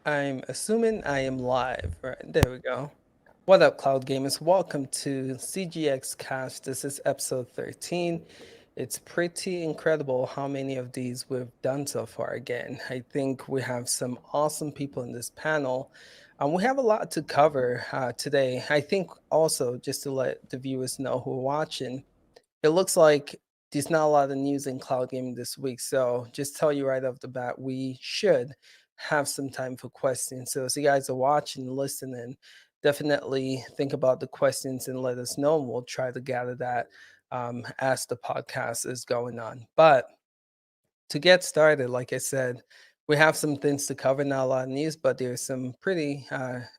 I'm assuming I am live. Right, there we go. What up, Cloud Gamers? Welcome to CGX Cast. This is episode 13. It's pretty incredible how many of these we've done so far again. I think we have some awesome people in this panel. We have a lot to cover today. I think also, just to let the viewers know who are watching, it looks like there's not a lot of news in cloud gaming this week. So just tell you right off the bat, we should have some time for questions. So as you guys are watching and listening, definitely think about the questions and let us know. And we'll try to gather that as the podcast is going on. But to get started, like I said, we have some things to cover, not a lot of news, but there's some pretty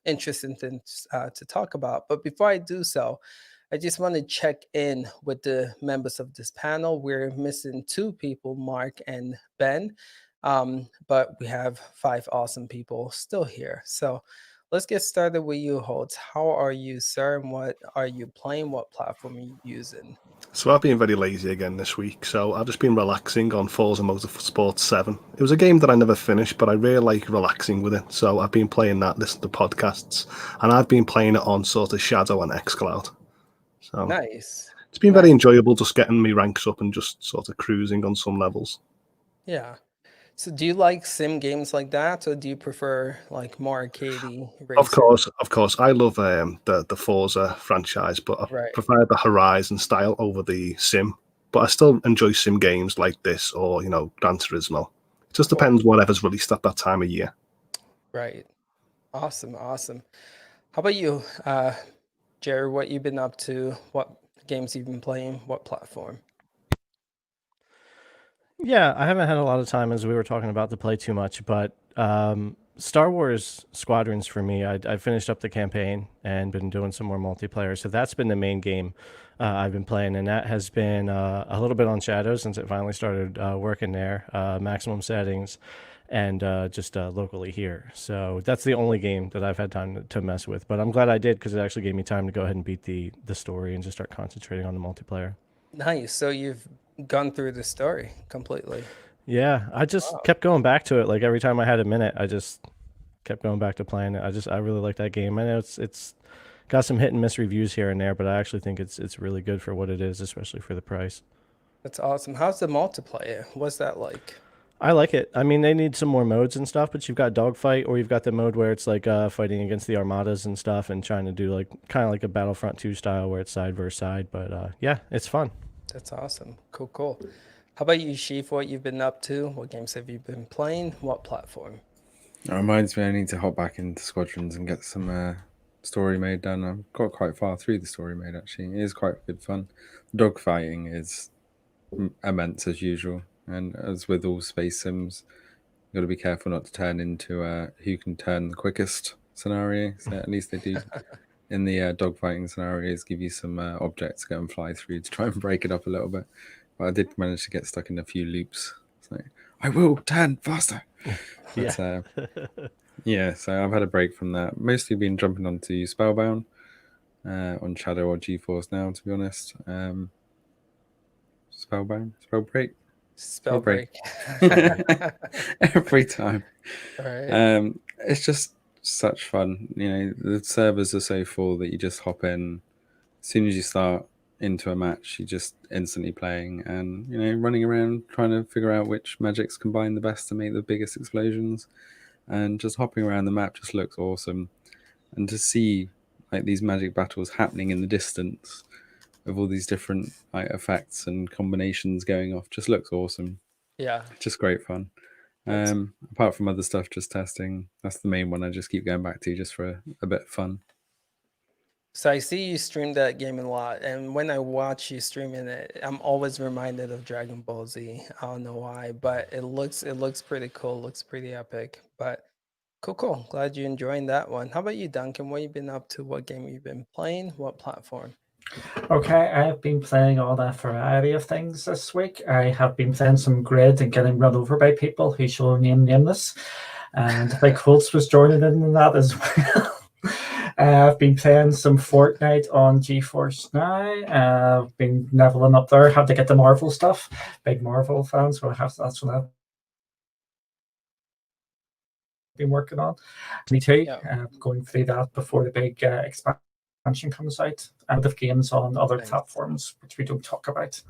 interesting things to talk about. But before I do so, I just want to check in with the members of this panel. We're missing two people, Mark and Ben, but we have five awesome people still here. So let's get started with you, Holtz. How are you, sir? And what are you playing? What platform are you using? So I've been very lazy again this week, so I've just been relaxing on Forza Motorsport 7. It was a game that I never finished, but I really like relaxing with it, so I've been playing that, listening to podcasts, and I've been playing it on sort of Shadow and Xcloud. So Nice. it's been very Nice. enjoyable just getting me ranks up and just sort of cruising on some levels. Yeah. So do you like sim games like that, or do you prefer like more arcadey Of racing? course, of course, I love the Forza franchise, but I Right. prefer the Horizon style over the sim. But I still enjoy sim games like this or Gran Turismo. It just Cool. depends whatever's released at that time of year. Right. Awesome. Awesome. How about you, Jerry? What you been up to? What games you've been playing? What platform? Yeah, I haven't had a lot of time, as we were talking about, to play too much, but Star Wars Squadrons for me, I finished up the campaign and been doing some more multiplayer. So that's been the main game I've been playing, and that has been a little bit on Shadow since it finally started working there, maximum settings, and just locally here. So that's the only game that I've had time to mess with. But I'm glad I did because it actually gave me time to go ahead and beat the story and just start concentrating on the multiplayer. Nice. So you've gone through the story completely. Yeah, I just Wow. kept going back to it. Like every time I had a minute, I just kept going back to playing it. I really like that game. I know it's got some hit and miss reviews here and there, but I actually think it's really good for what it is, especially for the price. That's awesome. How's the multiplayer? What's that like? I like it. I mean, they need some more modes and stuff, but you've got dogfight, or you've got the mode where it's like fighting against the armadas and stuff, and trying to do like kind of like a Battlefront 2 style where it's side versus side. But yeah, it's fun. That's awesome. Cool, cool. How about you, Sheaf? What you've been up to? What games have you been playing? What platform? It reminds me I need to hop back into Squadrons and get some story mode done. I've got quite far through the story mode, actually. It is quite good fun. Dogfighting is immense as usual. And as with all space sims, you've got to be careful not to turn into who can turn the quickest scenario. So at least they do in the dogfighting scenarios give you some objects to go and fly through to try and break it up a little bit. But I did manage to get stuck in a few loops. So I will turn faster. Yeah. But yeah, so I've had a break from that. Mostly been jumping onto Spellbound on Shadow or Geforce Now, to be honest. Spellbound? Spellbreak? Spell Spellbreak. break. Every time. All right. It's just such fun. You know, the servers are so full that you just hop in. As soon as you start into a match, you're just instantly playing and, running around trying to figure out which magics combine the best to make the biggest explosions. And just hopping around the map just looks awesome. And to see like these magic battles happening in the distance with all these different like effects and combinations going off just looks awesome. Yeah. Just great fun. That's Apart from other stuff, just testing. That's the main one I just keep going back to just for a bit of fun. so I see you stream that game a lot, and when I watch you streaming it, I'm always reminded of Dragon Ball Z. I don't know why, but it looks pretty cool, looks pretty epic. But cool, cool. Glad you're enjoying that one. How about you, Duncan? What you been up to? What game you been playing? What platform? Okay, I've been playing all that variety of things this week. I have been playing some Grid and getting run over by people who shall remain nameless. And Big Holtz was joining in that as well. I've been playing some Fortnite on Geforce Now. I've been leveling up there. Have to get the Marvel stuff. Big Marvel fan, so that's what I've been working on. Me too. Yeah. Going through that before the big expansion comes out, and of games on other Nice. platforms, which we don't talk about.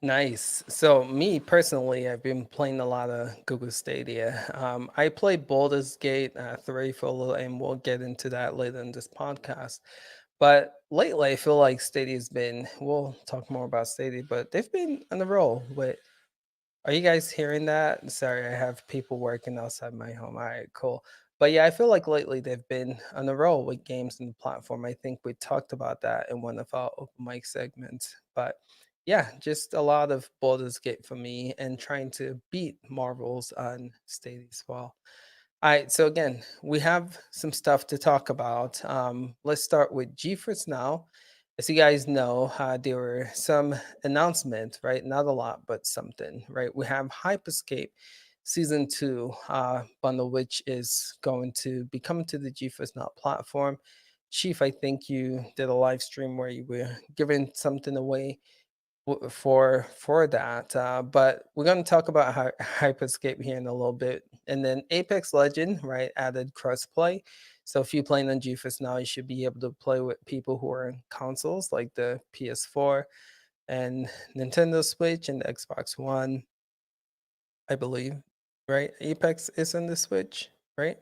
Nice. So me personally, I've been playing a lot of Google Stadia. I played Baldur's Gate 3 for a little, and we'll get into that later in this podcast. But lately, I feel like Stadia's been. We'll talk more about Stadia, but they've been on the roll with. Are you guys hearing that? Sorry, I have people working outside my home. All right, cool. But yeah, I feel like lately they've been on the roll with games and the platform. I think we talked about that in one of our open mic segments. But yeah, just a lot of Baldur's Gate for me and trying to beat Marvels on Stadia as well. All right, so again, we have some stuff to talk about. Let's start with Geforce Now. As you guys know, there were some announcements, right? Not a lot, but something, right? We have Hyperscape Season 2 bundle, which is going to be coming to the Geforce Now platform. Chief, I think you did a live stream where you were giving something away for that. But we're going to talk about Hyperscape here in a little bit. And then Apex Legend, right, added crossplay. So if you're playing on GeForce Now, you should be able to play with people who are in consoles like the PS4 and Nintendo Switch and the Xbox One, I believe, right? Apex is on the Switch, right?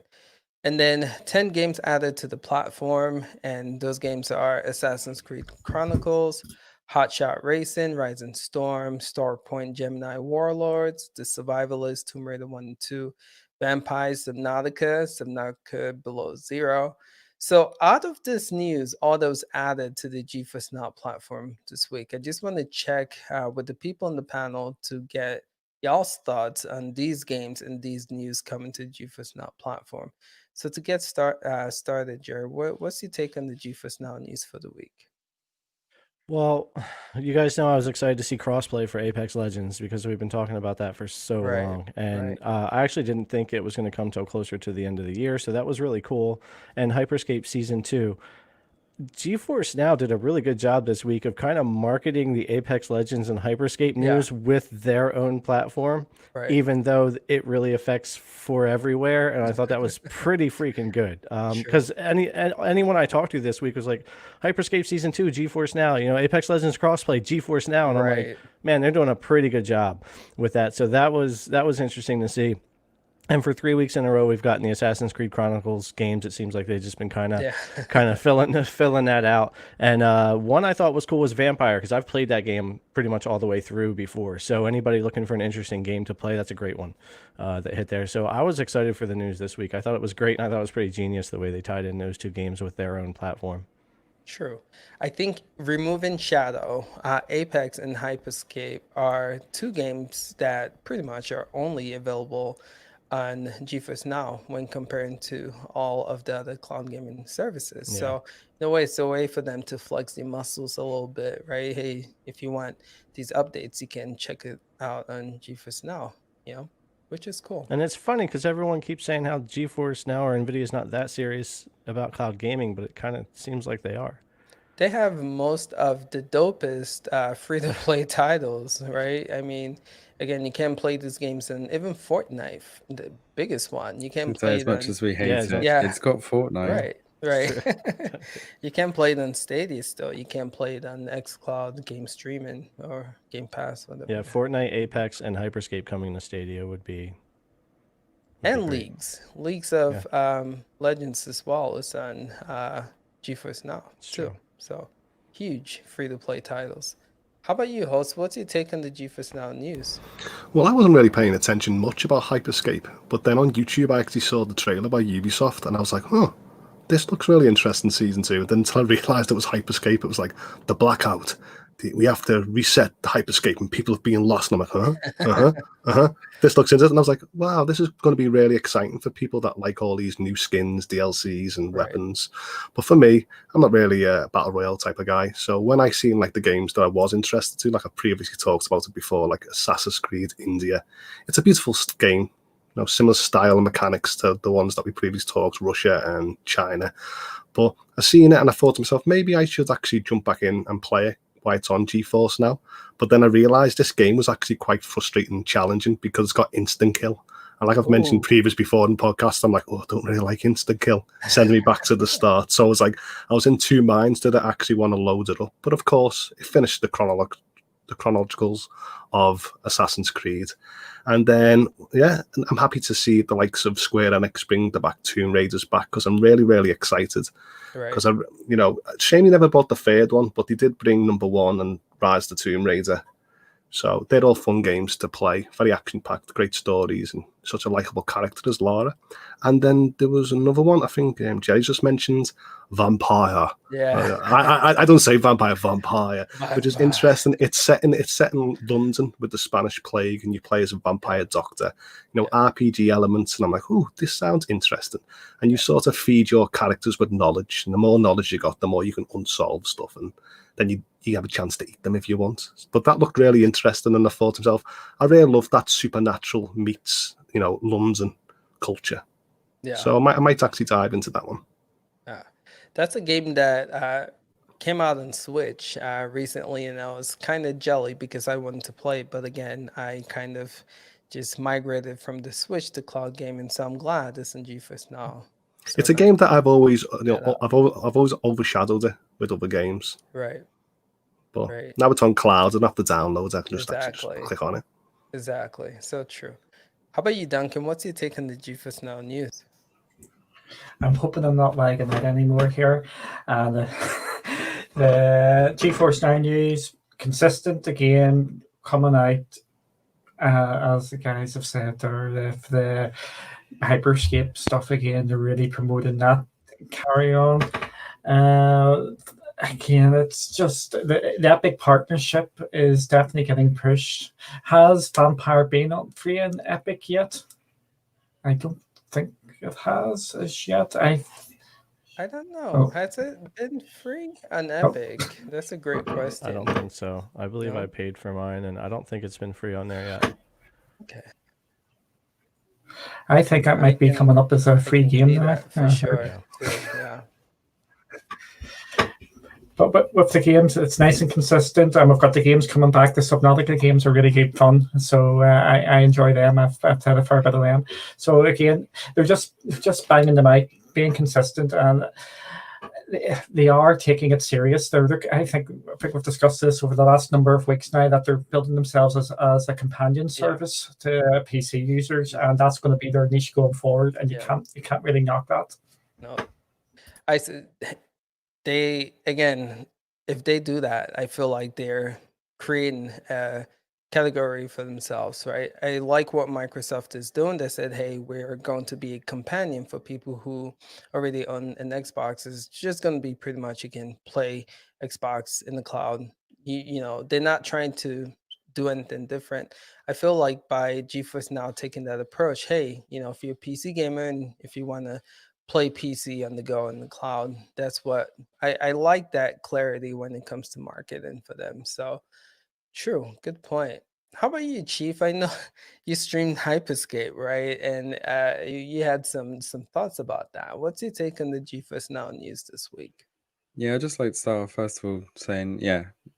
And then 10 games added to the platform, and those games are Assassin's Creed Chronicles, Hotshot Racing, Rising Storm, Starpoint Gemini Warlords, The Survivalist, Tomb Raider 1 and 2, Vampires, Subnautica Below Zero. So out of this news, all those added to the GeForce Now platform this week, I just want to check with the people on the panel to get y'all's thoughts on these games and these news coming to the GeForce Now platform. So to get started, Jared, what's your take on the GeForce Now news for the week? Well, you guys know I was excited to see crossplay for Apex Legends because we've been talking about that for so Right, long. And right. I actually didn't think it was going to come till closer to the end of the year. So that was really cool. And Hyperscape Season 2. Geforce Now did a really good job this week of kind of marketing the Apex Legends and Hyperscape Yeah. news with their own platform, Right. even though it really affects for everywhere. And I thought that was pretty freaking good. Because anyone I talked to this week was like, Hyperscape Season 2, Geforce Now, Apex Legends crossplay, Geforce Now. And I'm like, man, they're doing a pretty good job with that. So that was interesting to see. And for 3 weeks in a row, we've gotten the Assassin's Creed Chronicles games. It seems like they've just been kind of filling that out. And one I thought was cool was Vampire, because I've played that game pretty much all the way through before. So anybody looking for an interesting game to play, that's a great one that hit there. So I was excited for the news this week. I thought it was great, and I thought it was pretty genius the way they tied in those two games with their own platform. True. I think removing Shadow, Apex, and Hyperscape are two games that pretty much are only available on GeForce Now when comparing to all of the other cloud gaming services. Yeah. So in a way, it's a way for them to flex their muscles a little bit, right? Hey, if you want these updates, you can check it out on GeForce Now, which is cool. And it's funny because everyone keeps saying how GeForce Now or NVIDIA is not that serious about cloud gaming, but it kind of seems like they are. They have most of the dopest free-to-play titles, right? I mean, again, you can play these games, and even Fortnite, the biggest one, you can play as much as we hate it. Yeah. It's got Fortnite. Right. You can play it on Stadia still. You can play it on Xcloud game streaming or Gamepass, whatever. Yeah, Fortnite, Apex, and Hyperscape coming to Stadia would be and great. Leagues of Legends as well is on GeForce Now too. True. So huge free-to-play titles. How about you, host? What's your take on the GeForce Now news? Well, I wasn't really paying attention much about Hyperscape, but then on YouTube I actually saw the trailer by Ubisoft, and I was like, this looks really interesting, Season 2. Then until I realised it was Hyperscape, it was like, the blackout. We have to reset the Hyperscape and people have been lost. And I'm like, This looks interesting. And I was like, wow, this is going to be really exciting for people that like all these new skins, DLCs, and weapons. But for me, I'm not really a Battle Royale type of guy. So when I seen like the games that I was interested to, like I previously talked about it before, like Assassin's Creed India, it's a beautiful game. Similar style and mechanics to the ones that we previously talked, Russia and China. But I seen it and I thought to myself, maybe I should actually jump back in and play it why it's on Geforce Now. But then I realised this game was actually quite frustrating and challenging because it's got instant kill. And like I've mentioned previous before in podcasts, I'm like, oh, I don't really like instant kill. Sending me back to the start. So I was like, I was in two minds. Did I actually want to load it up? But of course, it finished the chronologicals of Assassin's Creed. And then, yeah, I'm happy to see the likes of Square Enix bring the back Tomb Raiders back because I'm really, really excited. Because, shame you never bought the third one, but they did bring number 1 and Rise the Tomb Raider. So they're all fun games to play, very action-packed, great stories, and such a likable character as Lara. And then there was another one, I think Jerry just mentioned, Vampire. Yeah. I don't say vampire, which is interesting. It's set in London with the Spanish plague, and you play as a vampire doctor. RPG elements, and I'm like, oh, this sounds interesting. And you sort of feed your characters with knowledge, and the more knowledge you got, the more you can unsolve stuff, and then you have a chance to eat them if you want. But that looked really interesting, and I thought to myself, I really love that supernatural meets, London culture. Yeah. So I might actually dive into that one. That's a game that came out on Switch recently, and I was kind of jelly because I wanted to play it. But again, I kind of just migrated from the Switch to cloud gaming, so I'm glad it's in Geforce Now. So it's a game that I've always, I've always overshadowed it with other games. Right. But now it's on cloud, I don't have to download it. I can just click on it. Exactly. So true. How about you, Duncan? What's your take on the Geforce Now news? I'm hoping I'm not lagging out anymore here. And the Geforce Now news, consistent again, coming out, as the guys have said there, the Hyperscape stuff again, they're really promoting that. Carry on. Again, it's just the Epic partnership is definitely getting pushed. Has Vampire been on free in Epic yet? I don't think it has as yet. I don't know. Has it been free on Epic? That's a great question. I don't think so. I believe I paid for mine, and I don't think it's been free on there yet. Okay. I think that might be coming up as a free game now. For sure. Yeah. But with the games, it's nice and consistent, and we've got the games coming back. The Subnautica games are really good fun, so I enjoy them. I've had a fair bit of them. So again, they're just banging them out, being consistent, and they are taking it serious. I think we've discussed this over the last number of weeks now, that they're building themselves as a companion service to PC users, and that's going to be their niche going forward. And you can't really knock that. No, if they do that, I feel like they're creating a category for themselves, right? I like what Microsoft is doing. They said, hey, we're going to be a companion for people who already own an Xbox. It's just going to be pretty much, again, play Xbox in the cloud. They're not trying to do anything different. I feel like by Geforce Now taking that approach, hey, if you're a PC gamer and if you want to play PC on the go in the cloud, that's what I like, that clarity when it comes to marketing for them. So true, good point. How about you, Chief? I know you streamed Hyperscape, right? And you had some thoughts about that. What's your take on the Geforce Now news this week? Yeah, I'd just like to start off first of all saying,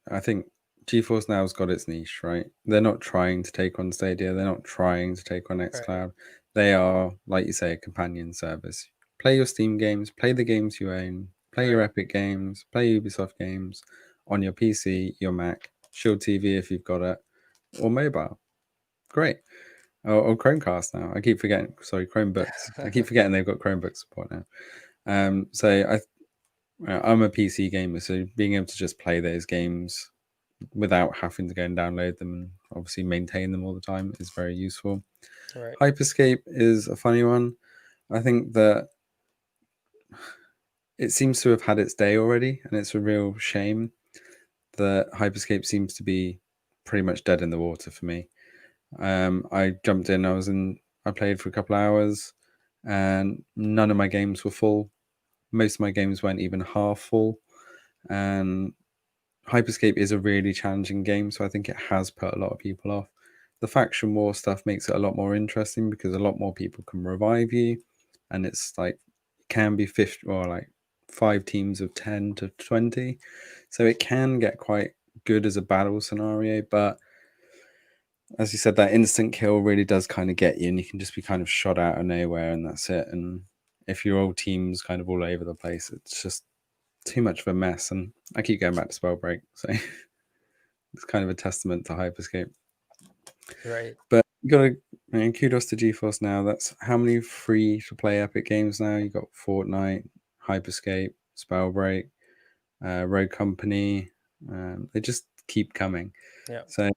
I think Geforce Now's got its niche, right? They're not trying to take on Stadia. They're not trying to take on Xcloud. Right. They are, like you say, a companion service. Play your Steam games, play the games you own, play your Epic games, play Ubisoft games on your PC, your Mac, Shield TV if you've got it, or mobile. Great. Or Chromecast now. I keep forgetting. Sorry, Chromebooks. I keep forgetting they've got Chromebook support now. So I'm a PC gamer, so being able to just play those games without having to go and download them and obviously maintain them all the time is very useful. Right. Hyperscape is a funny one. I think that it seems to have had its day already, and it's a real shame that Hyperscape seems to be pretty much dead in the water for me. I jumped in, I played for a couple of hours, and none of my games were full. Most of my games weren't even half full, and Hyperscape is a really challenging game, so I think it has put a lot of people off. The faction war stuff makes it a lot more interesting because a lot more people can revive you, and it's like can be 50 or like 5 teams of 10 to 20, so it can get quite good as a battle scenario, but as you said, that instant kill really does kind of get you, and you can just be kind of shot out of nowhere, and that's it. And if your old team's kind of all over the place, it's just too much of a mess. And I keep going back to Spellbreak, so it's kind of a testament to Hyperscape. Right. But you got to kudos to Geforce Now. That's how many free to play Epic games now. You got Fortnite, Hyperscape, Spellbreak, Rogue Company. They just keep coming. Yeah. So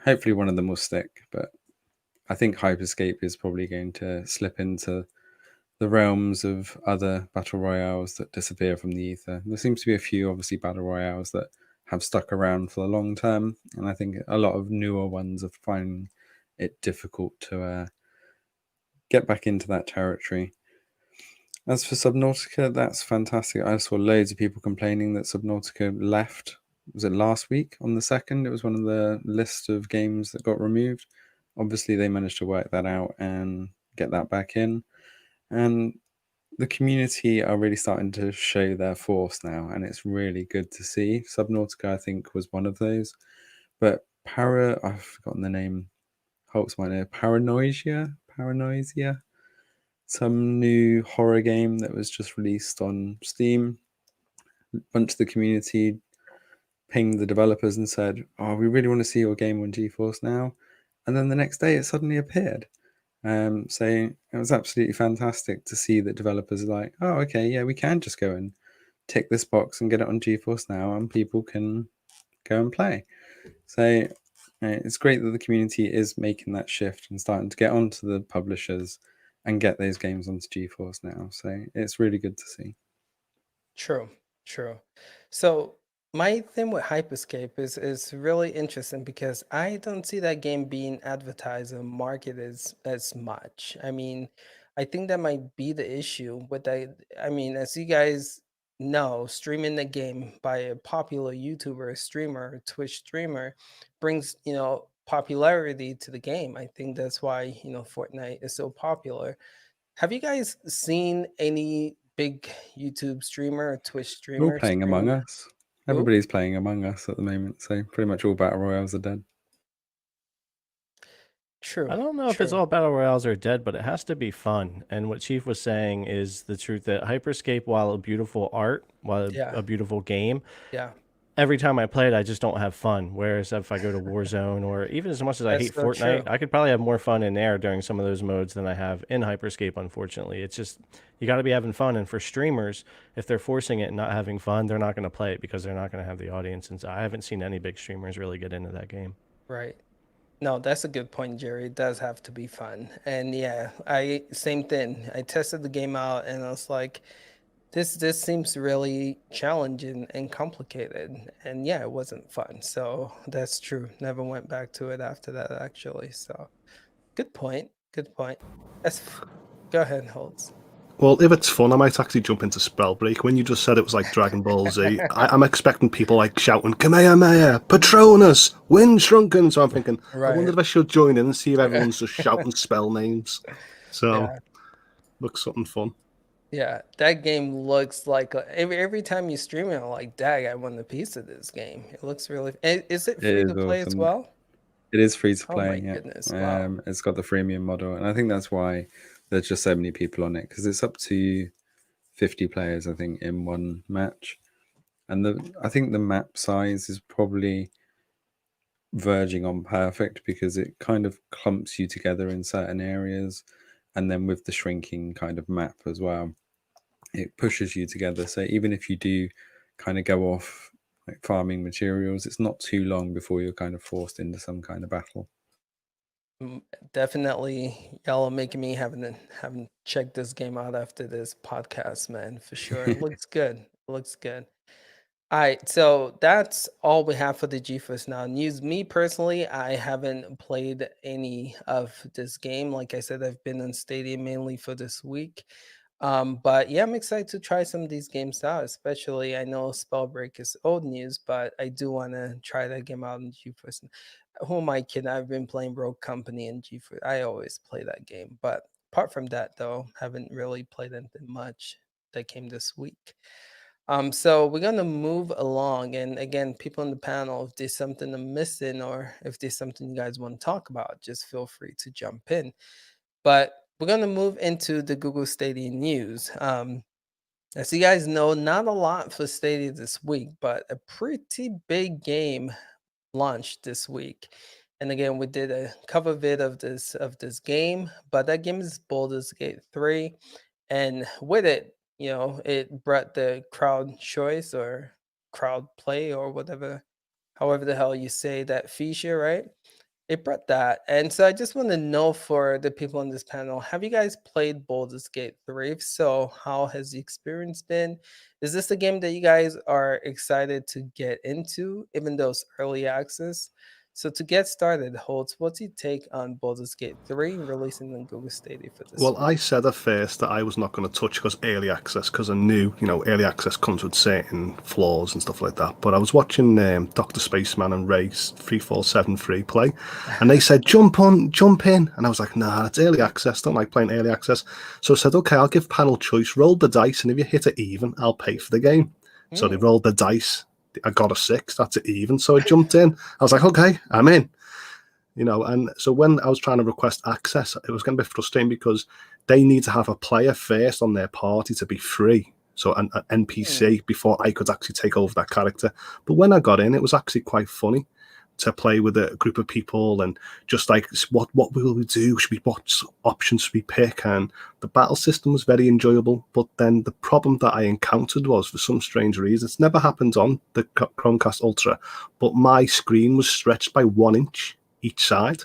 hopefully one of them will stick. But I think Hyperscape is probably going to slip into the realms of other battle royales that disappear from the ether. There seems to be a few, obviously, battle royales that have stuck around for the long term, and I think a lot of newer ones are finding it difficult to get back into that territory. As for Subnautica, that's fantastic. I saw loads of people complaining that Subnautica left. Was it last week on the 2nd? It was one of the list of games that got removed. Obviously, they managed to work that out and get that back in. And the community are really starting to show their force now, and it's really good to see. Subnautica, I think, was one of those. But I've forgotten the name. Holtz might know. Paranoia? Some new horror game that was just released on Steam. A bunch of the community pinged the developers and said, "Oh, we really want to see your game on GeForce Now." And then the next day it suddenly appeared. So it was absolutely fantastic to see that developers are like, "Oh, okay, yeah, we can just go and tick this box and get it on GeForce Now, and people can go and play." So it's great that the community is making that shift and starting to get onto the publishers and get those games onto GeForce Now. So it's really good to see. True, true. So my thing with Hyperscape is really interesting because I don't see that game being advertised and marketed as much. I mean, I think that might be the issue with that. I mean, as you guys know, streaming the game by a popular YouTuber, streamer, Twitch streamer brings, popularity to the game. I think that's why, Fortnite is so popular. Have you guys seen any big YouTube streamer or Twitch We're all streamer playing Among stream? Us. Who? Everybody's playing Among Us at the moment. So pretty much all battle royales are dead. True, I don't know if it's true. all battle royales are dead, but it has to be fun. And what Chief was saying is the truth that Hyperscape, while a beautiful art, while Yeah, a beautiful game, yeah. every time I play it, I just don't have fun. Whereas if I go to Warzone, or even as much as I That's hate so Fortnite, true. I could probably have more fun in there during some of those modes than I have in Hyperscape, unfortunately. It's just, you got to be having fun. And for streamers, if they're forcing it and not having fun, they're not going to play it because they're not going to have the audience. And so I haven't seen any big streamers really get into that game. Right. No, that's a good point, Jerry. It does have to be fun. And yeah, I same thing. I tested the game out and I was like, this seems really challenging and complicated. And yeah, it wasn't fun. So that's true. Never went back to it after that actually. So good point. Good point. Go ahead, Holtz. Well, if it's fun, I might actually jump into Spellbreak. When you just said it was like Dragon Ball Z, I'm expecting people like shouting Kamehameha, Patronus, Wind Shrunken. So I'm thinking, I wonder Right. if I should join in and see if everyone's just shouting spell names. So Yeah. looks something fun. Yeah, that game looks like every time you stream it, I'm like, "Dag, I want a piece of this game." It looks really. Is it It free is to play as awesome. well? It is free to Oh play, my yeah. goodness! Wow. It's got the freemium model, and I think that's why there's just so many people on it, because it's up to 50 players, I think, in one match. And I think the map size is probably verging on perfect because it kind of clumps you together in certain areas, and then with the shrinking kind of map as well, it pushes you together. So even if you do kind of go off like farming materials, it's not too long before you're kind of forced into some kind of battle. Definitely, y'all are making me having checked this game out after this podcast, man, for sure. It looks good. It looks good. All right, so that's all we have for the GeForce Now news. Me personally, I haven't played any of this game. Like I said, I've been on Stadia mainly for this week. But yeah, I'm excited to try some of these games out, especially I know Spellbreak is old news, but I do want to try that game out in GeForce. Who am I kidding? I've been playing Rogue Company and GeForce. I always play that game. But apart from that, though, haven't really played anything much that came this week. So we're gonna move along, and again, people in the panel, if there's something I'm missing or if there's something you guys want to talk about, just feel free to jump in. But we're gonna move into the Google Stadia news. As you guys know, not a lot for Stadia this week, but a pretty big game launched this week. And again, we did a cover vid of this game, but that game is Baldur's Gate 3. And with it, it brought the crowd choice or crowd play or whatever, however the hell you say that feature, right? It brought that. And so I just want to know for the people on this panel, have you guys played Baldur's Gate 3? If so, how has the experience been? Is this a game that you guys are excited to get into, even though it's early access? So to get started, Holtz, what's your take on Baldur's Gate 3 releasing on Google Stadia for this Well, week? I said at first that I was not going to touch because early access, because I knew, early access comes with certain flaws and stuff like that. But I was watching Dr. Spaceman and Race 3473 play, and they said, jump in. And I was like, nah, it's early access. Don't like playing early access. So I said, okay, I'll give panel choice, roll the dice, and if you hit it even, I'll pay for the game. So they rolled the dice. I got a 6, that's it even. So I jumped in. I was like, okay, I'm in. And so when I was trying to request access, it was going to be frustrating because they need to have a player first on their party to be free. So an NPC before I could actually take over that character. But when I got in, it was actually quite funny to play with a group of people and just like, what will we do? What options should we pick? And the battle system was very enjoyable. But then the problem that I encountered was, for some strange reason, it's never happened on the Chromecast Ultra, but my screen was stretched by 1 inch each side,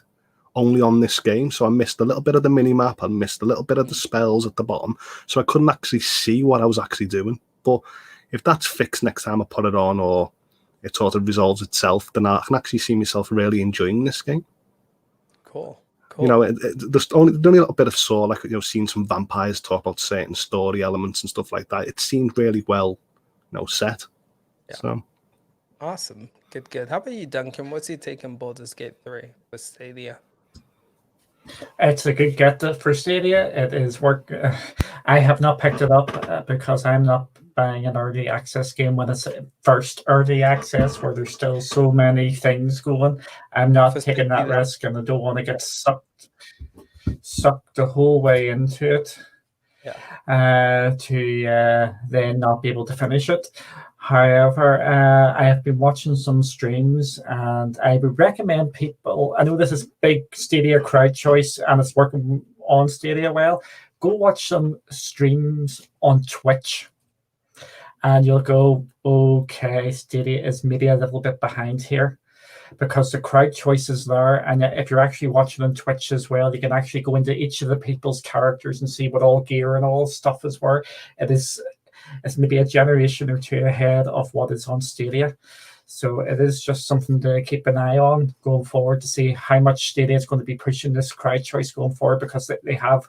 only on this game. So I missed a little bit of the mini map, I missed a little bit of the spells at the bottom, so I couldn't actually see what I was actually doing. But if that's fixed next time I put it on, or it sort of resolves itself, then I can actually see myself really enjoying this game. Cool. There's only a little bit of seeing some vampires talk about certain story elements and stuff like that. It seemed really well set. Yeah. So Awesome. Good. How about you, Duncan? What's your take on Baldur's Gate 3 with Stadia? It's a good get for Stadia. It is work. I have not picked it up because I'm not buying an early access game when it's first early access, where there's still so many things going. I'm not taking that risk, and I don't want to get sucked the whole way into it. To then not be able to finish it. However, I have been watching some streams, and I would recommend people. I know this is big Stadia crowd choice, and it's working on Stadia well. Go watch some streams on Twitch, and you'll go, okay, Stadia is maybe a little bit behind here, because the crowd choice is there. And if you're actually watching on Twitch as well, you can actually go into each of the people's characters and see what all gear and all stuff is where. It's maybe a generation or two ahead of what is on Stadia. So it is just something to keep an eye on going forward, to see how much Stadia is going to be pushing this crowd choice going forward, because they have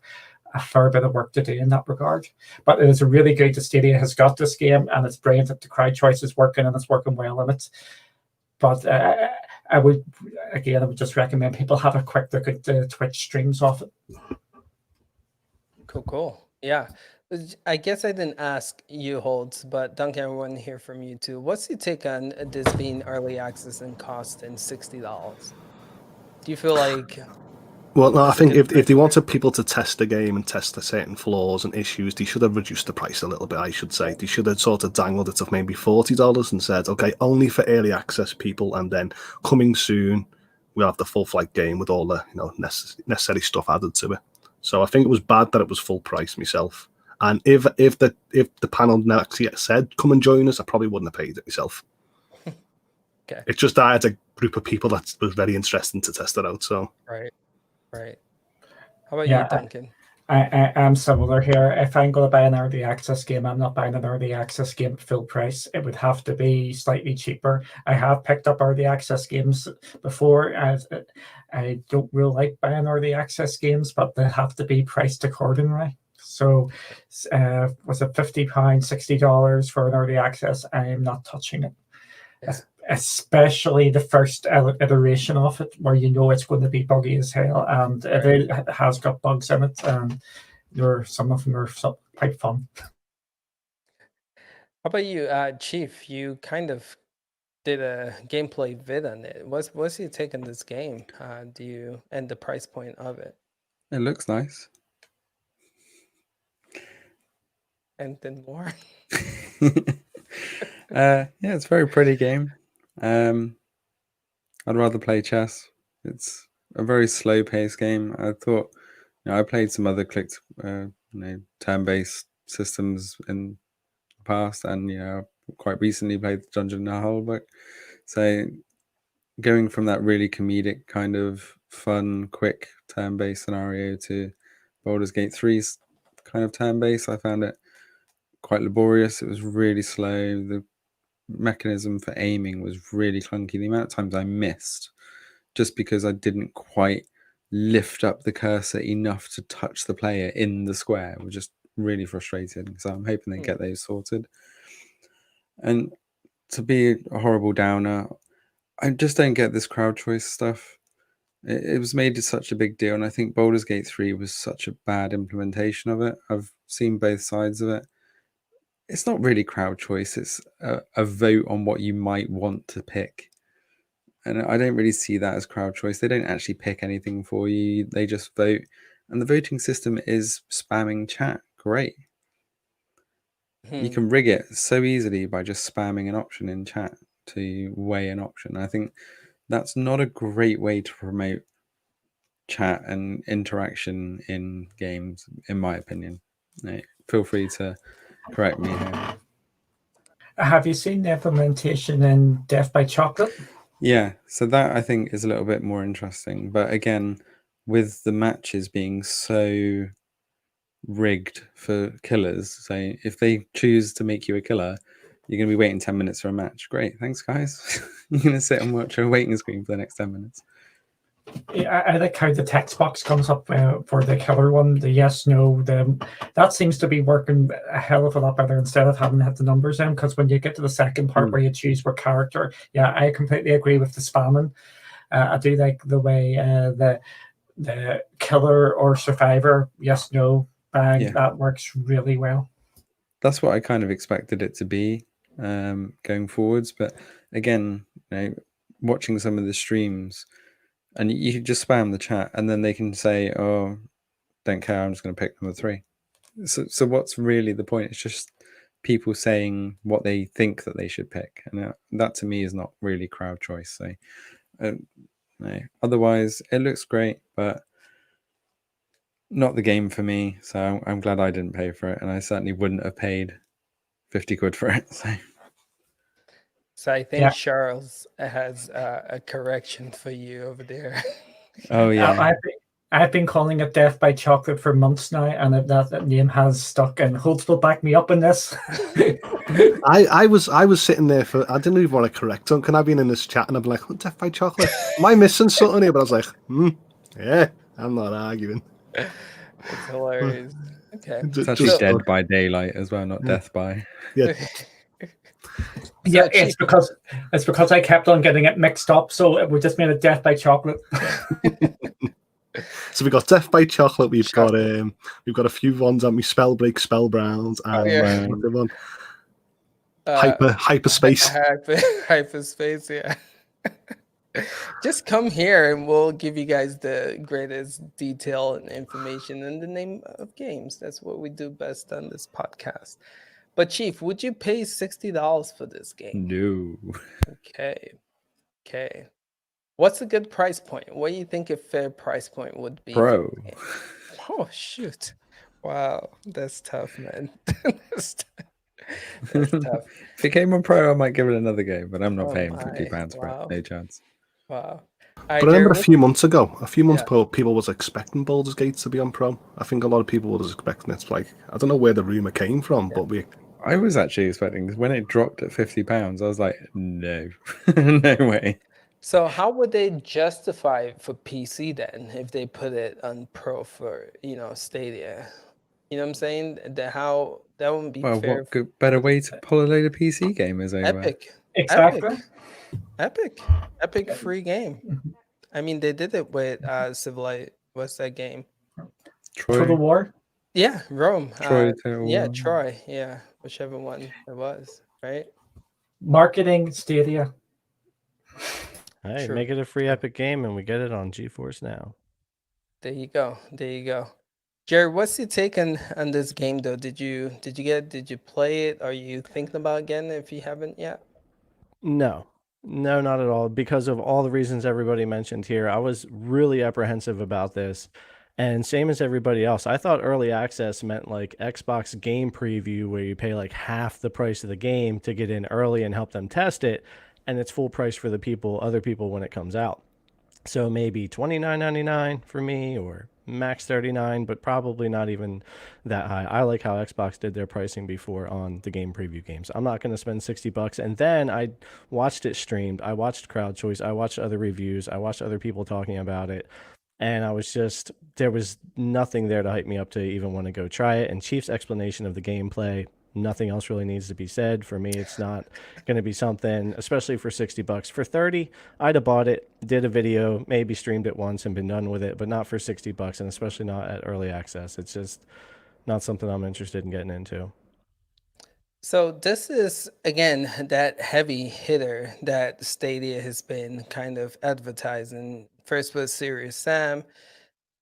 a fair bit of work to do in that regard. But it is really good that Stadia has got this game, and it's brilliant that the crowd choice is working, and it's working well in it. But I would just recommend people have a quick look at the Twitch streams of it. Cool. Yeah. I guess I didn't ask you, Holtz, but Duncan, I want to hear from you too. What's your take on this being early access and costing $60? Do you feel like... Well, no, I think if they wanted people to test the game and test the certain flaws and issues, they should have reduced the price a little bit, I should say. They should have sort of dangled it of maybe $40 and said, okay, only for early access people, and then coming soon, we'll have the full flight game with all the necessary stuff added to it. So I think it was bad that it was full price myself. And if the panel actually said, come and join us, I probably wouldn't have paid it myself. Okay. It's just I had a group of people that was very interesting to test it out. So Right. How about you, Duncan? I am similar here. If I'm going to buy an early access game, I'm not buying an early access game at full price. It would have to be slightly cheaper. I have picked up early access games before. I don't really like buying early access games, but they have to be priced accordingly. So was it £50, $60 for an early access? I am not touching it. Yeah. Especially the first iteration of it, where it's going to be buggy as hell, and it has got bugs in it, and some of them are quite fun. How about you, Chief? You kind of did a gameplay vid on it. What's your take on this game? Do you and the price point of it? It looks nice. And then more. Yeah, it's a very pretty game. I'd rather play chess. It's a very slow-paced game. I thought, I played some other clicked, turn-based systems in the past, and quite recently played Dungeon and Hole book. So going from that really comedic kind of fun, quick turn-based scenario to Baldur's Gate 3's kind of turn-based, I found it quite laborious. It was really slow. The mechanism for aiming was really clunky. The amount of times I missed just because I didn't quite lift up the cursor enough to touch the player in the square was just really frustrating. So I'm hoping they get those sorted. And to be a horrible downer, I just don't get this crowd choice stuff. It was made such a big deal, and I think Baldur's Gate 3 was such a bad implementation of it. I've seen both sides of it. It's not really crowd choice. It's a vote on what you might want to pick. And I don't really see that as crowd choice. They don't actually pick anything for you. They just vote. And the voting system is spamming chat. Great. You can rig it so easily by just spamming an option in chat to weigh an option. I think that's not a great way to promote chat and interaction in games, in my opinion. Feel free to correct me here. Have you seen the implementation in Death by Chocolate? Yeah, so that I think is a little bit more interesting. But again, with the matches being so rigged for killers, so if they choose to make you a killer, you're going to be waiting 10 minutes for a match. Great, thanks guys. You're going to sit and watch a waiting screen for the next 10 minutes. I like how the text box comes up for the killer one, the yes, no. That seems to be working a hell of a lot better instead of having to hit the numbers in. Because when you get to the second part where you choose what character, yeah, I completely agree with the spamming. I do like the way the killer or survivor, yes, no, bang, that works really well. That's what I kind of expected it to be going forwards. But again, watching some of the streams, and you can just spam the chat, and then they can say, "Oh, don't care. I'm just going to pick number 3." So what's really the point? It's just people saying what they think that they should pick, and that to me is not really crowd choice. So, no. Otherwise, it looks great, but not the game for me. So I'm glad I didn't pay for it, and I certainly wouldn't have paid 50 quid for it. So I think Charles has a correction for you over there. Oh yeah. I've been calling it Death by Chocolate for months now, and that name has stuck. And Holtz will back me up in this. I was sitting there I didn't even want to correct him. Can I be in this chat and I'm like, Death by Chocolate? Am I missing something here? But I was like, yeah, I'm not arguing. It's hilarious. Okay. It's actually Dead by Daylight as well, not Death by. Yeah. Yeah, it's because I kept on getting it mixed up, so we just made it Death by Chocolate. So we got Death by Chocolate. We've got a few ones on me. Spellbreak, Spellbound, and one. Hyperspace. Hyperspace, yeah. Just come here and we'll give you guys the greatest detail and information in the name of games. That's what we do best on this podcast. But Chief, would you pay $60 for this game? No. Okay. What's a good price point? What do you think a fair price point would be? Pro. Oh shoot! Wow, that's tough, man. That's tough. If it came on Pro, I might give it another go, but I'm not paying £50 for it. No chance. Wow. But I remember a few months ago, people was expecting Baldur's Gate to be on Pro. I think a lot of people was expecting it. Like, I don't know where the rumor came from, but I was actually expecting, when it dropped at £50, I was like, no, no way. So how would they justify it for PC then if they put it on Pro for Stadia? You know what I'm saying? That wouldn't be fair. What better way to pull a load of PC gamers over? Epic. Exactly. Epic free game. I mean, they did it with Civilized. What's that game? Total War. Yeah, Rome. Troy. Yeah, Troy. Yeah, whichever one it was, right? Marketing Stadia. Hey, True. make it a free Epic game, and we get it on GeForce Now. There you go. There you go. Jerry, what's your take on this game though? Did you play it? Are you thinking about getting it if you haven't yet? No, no, not at all. Because of all the reasons everybody mentioned here, I was really apprehensive about this. And same as everybody else, I thought early access meant like Xbox game preview, where you pay like half the price of the game to get in early and help them test it. And it's full price for the other people when it comes out. So maybe $29.99 for me, or max 39, but probably not even that high. I like how Xbox did their pricing before on the game preview games. I'm not going to spend $60. And then I watched it streamed. I watched crowd choice. I watched other reviews. I watched other people talking about it. And there was nothing there to hype me up to even want to go try it. And Chief's explanation of the gameplay, nothing else really needs to be said. For me, it's not going to be something, especially for $60. For 30, I'd have bought it, did a video, maybe streamed it once and been done with it, but not for $60, and especially not at early access. It's just not something I'm interested in getting into. So this is again that heavy hitter that Stadia has been kind of advertising. First was Serious Sam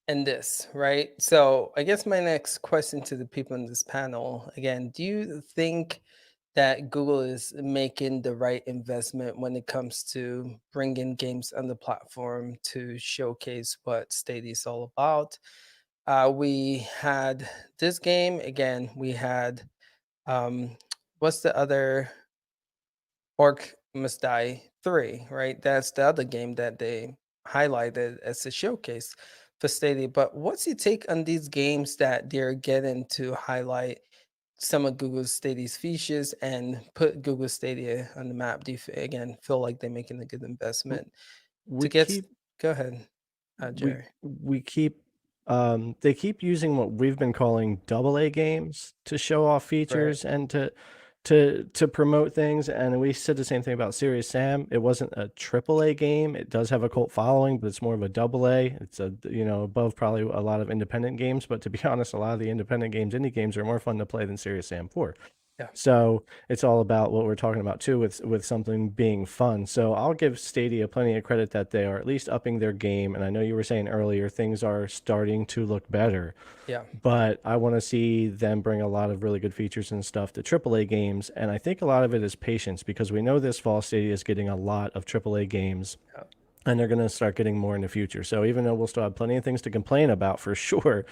and this, right? So I guess my next question to the people in this panel, again, do you think that Google is making the right investment when it comes to bringing games on the platform to showcase what Stadia is all about? We had this game again. We had what's the other? Orc Must Die 3, right? That's the other game that they highlighted as a showcase for Stadia. But what's your take on these games that they're getting to highlight some of Google Stadia's features and put Google Stadia on the map? Do you again feel like they're making a good investment We to get? keep Go ahead, Jerry. we keep they keep using what we've been calling AA games to show off features and to promote things. And we said the same thing about Serious Sam. It wasn't a AAA game. It does have a cult following, but it's more of a AA. It's above probably a lot of independent games. But to be honest, a lot of the independent games, indie games, are more fun to play than Serious Sam 4. Yeah. So it's all about what we're talking about too, with something being fun. So I'll give Stadia plenty of credit that they are at least upping their game. And I know you were saying earlier things are starting to look better. Yeah. But I want to see them bring a lot of really good features and stuff to AAA games. And I think a lot of it is patience, because we know this fall Stadia is getting a lot of AAA games. Yeah. And they're going to start getting more in the future. So even though we'll still have plenty of things to complain about for sure,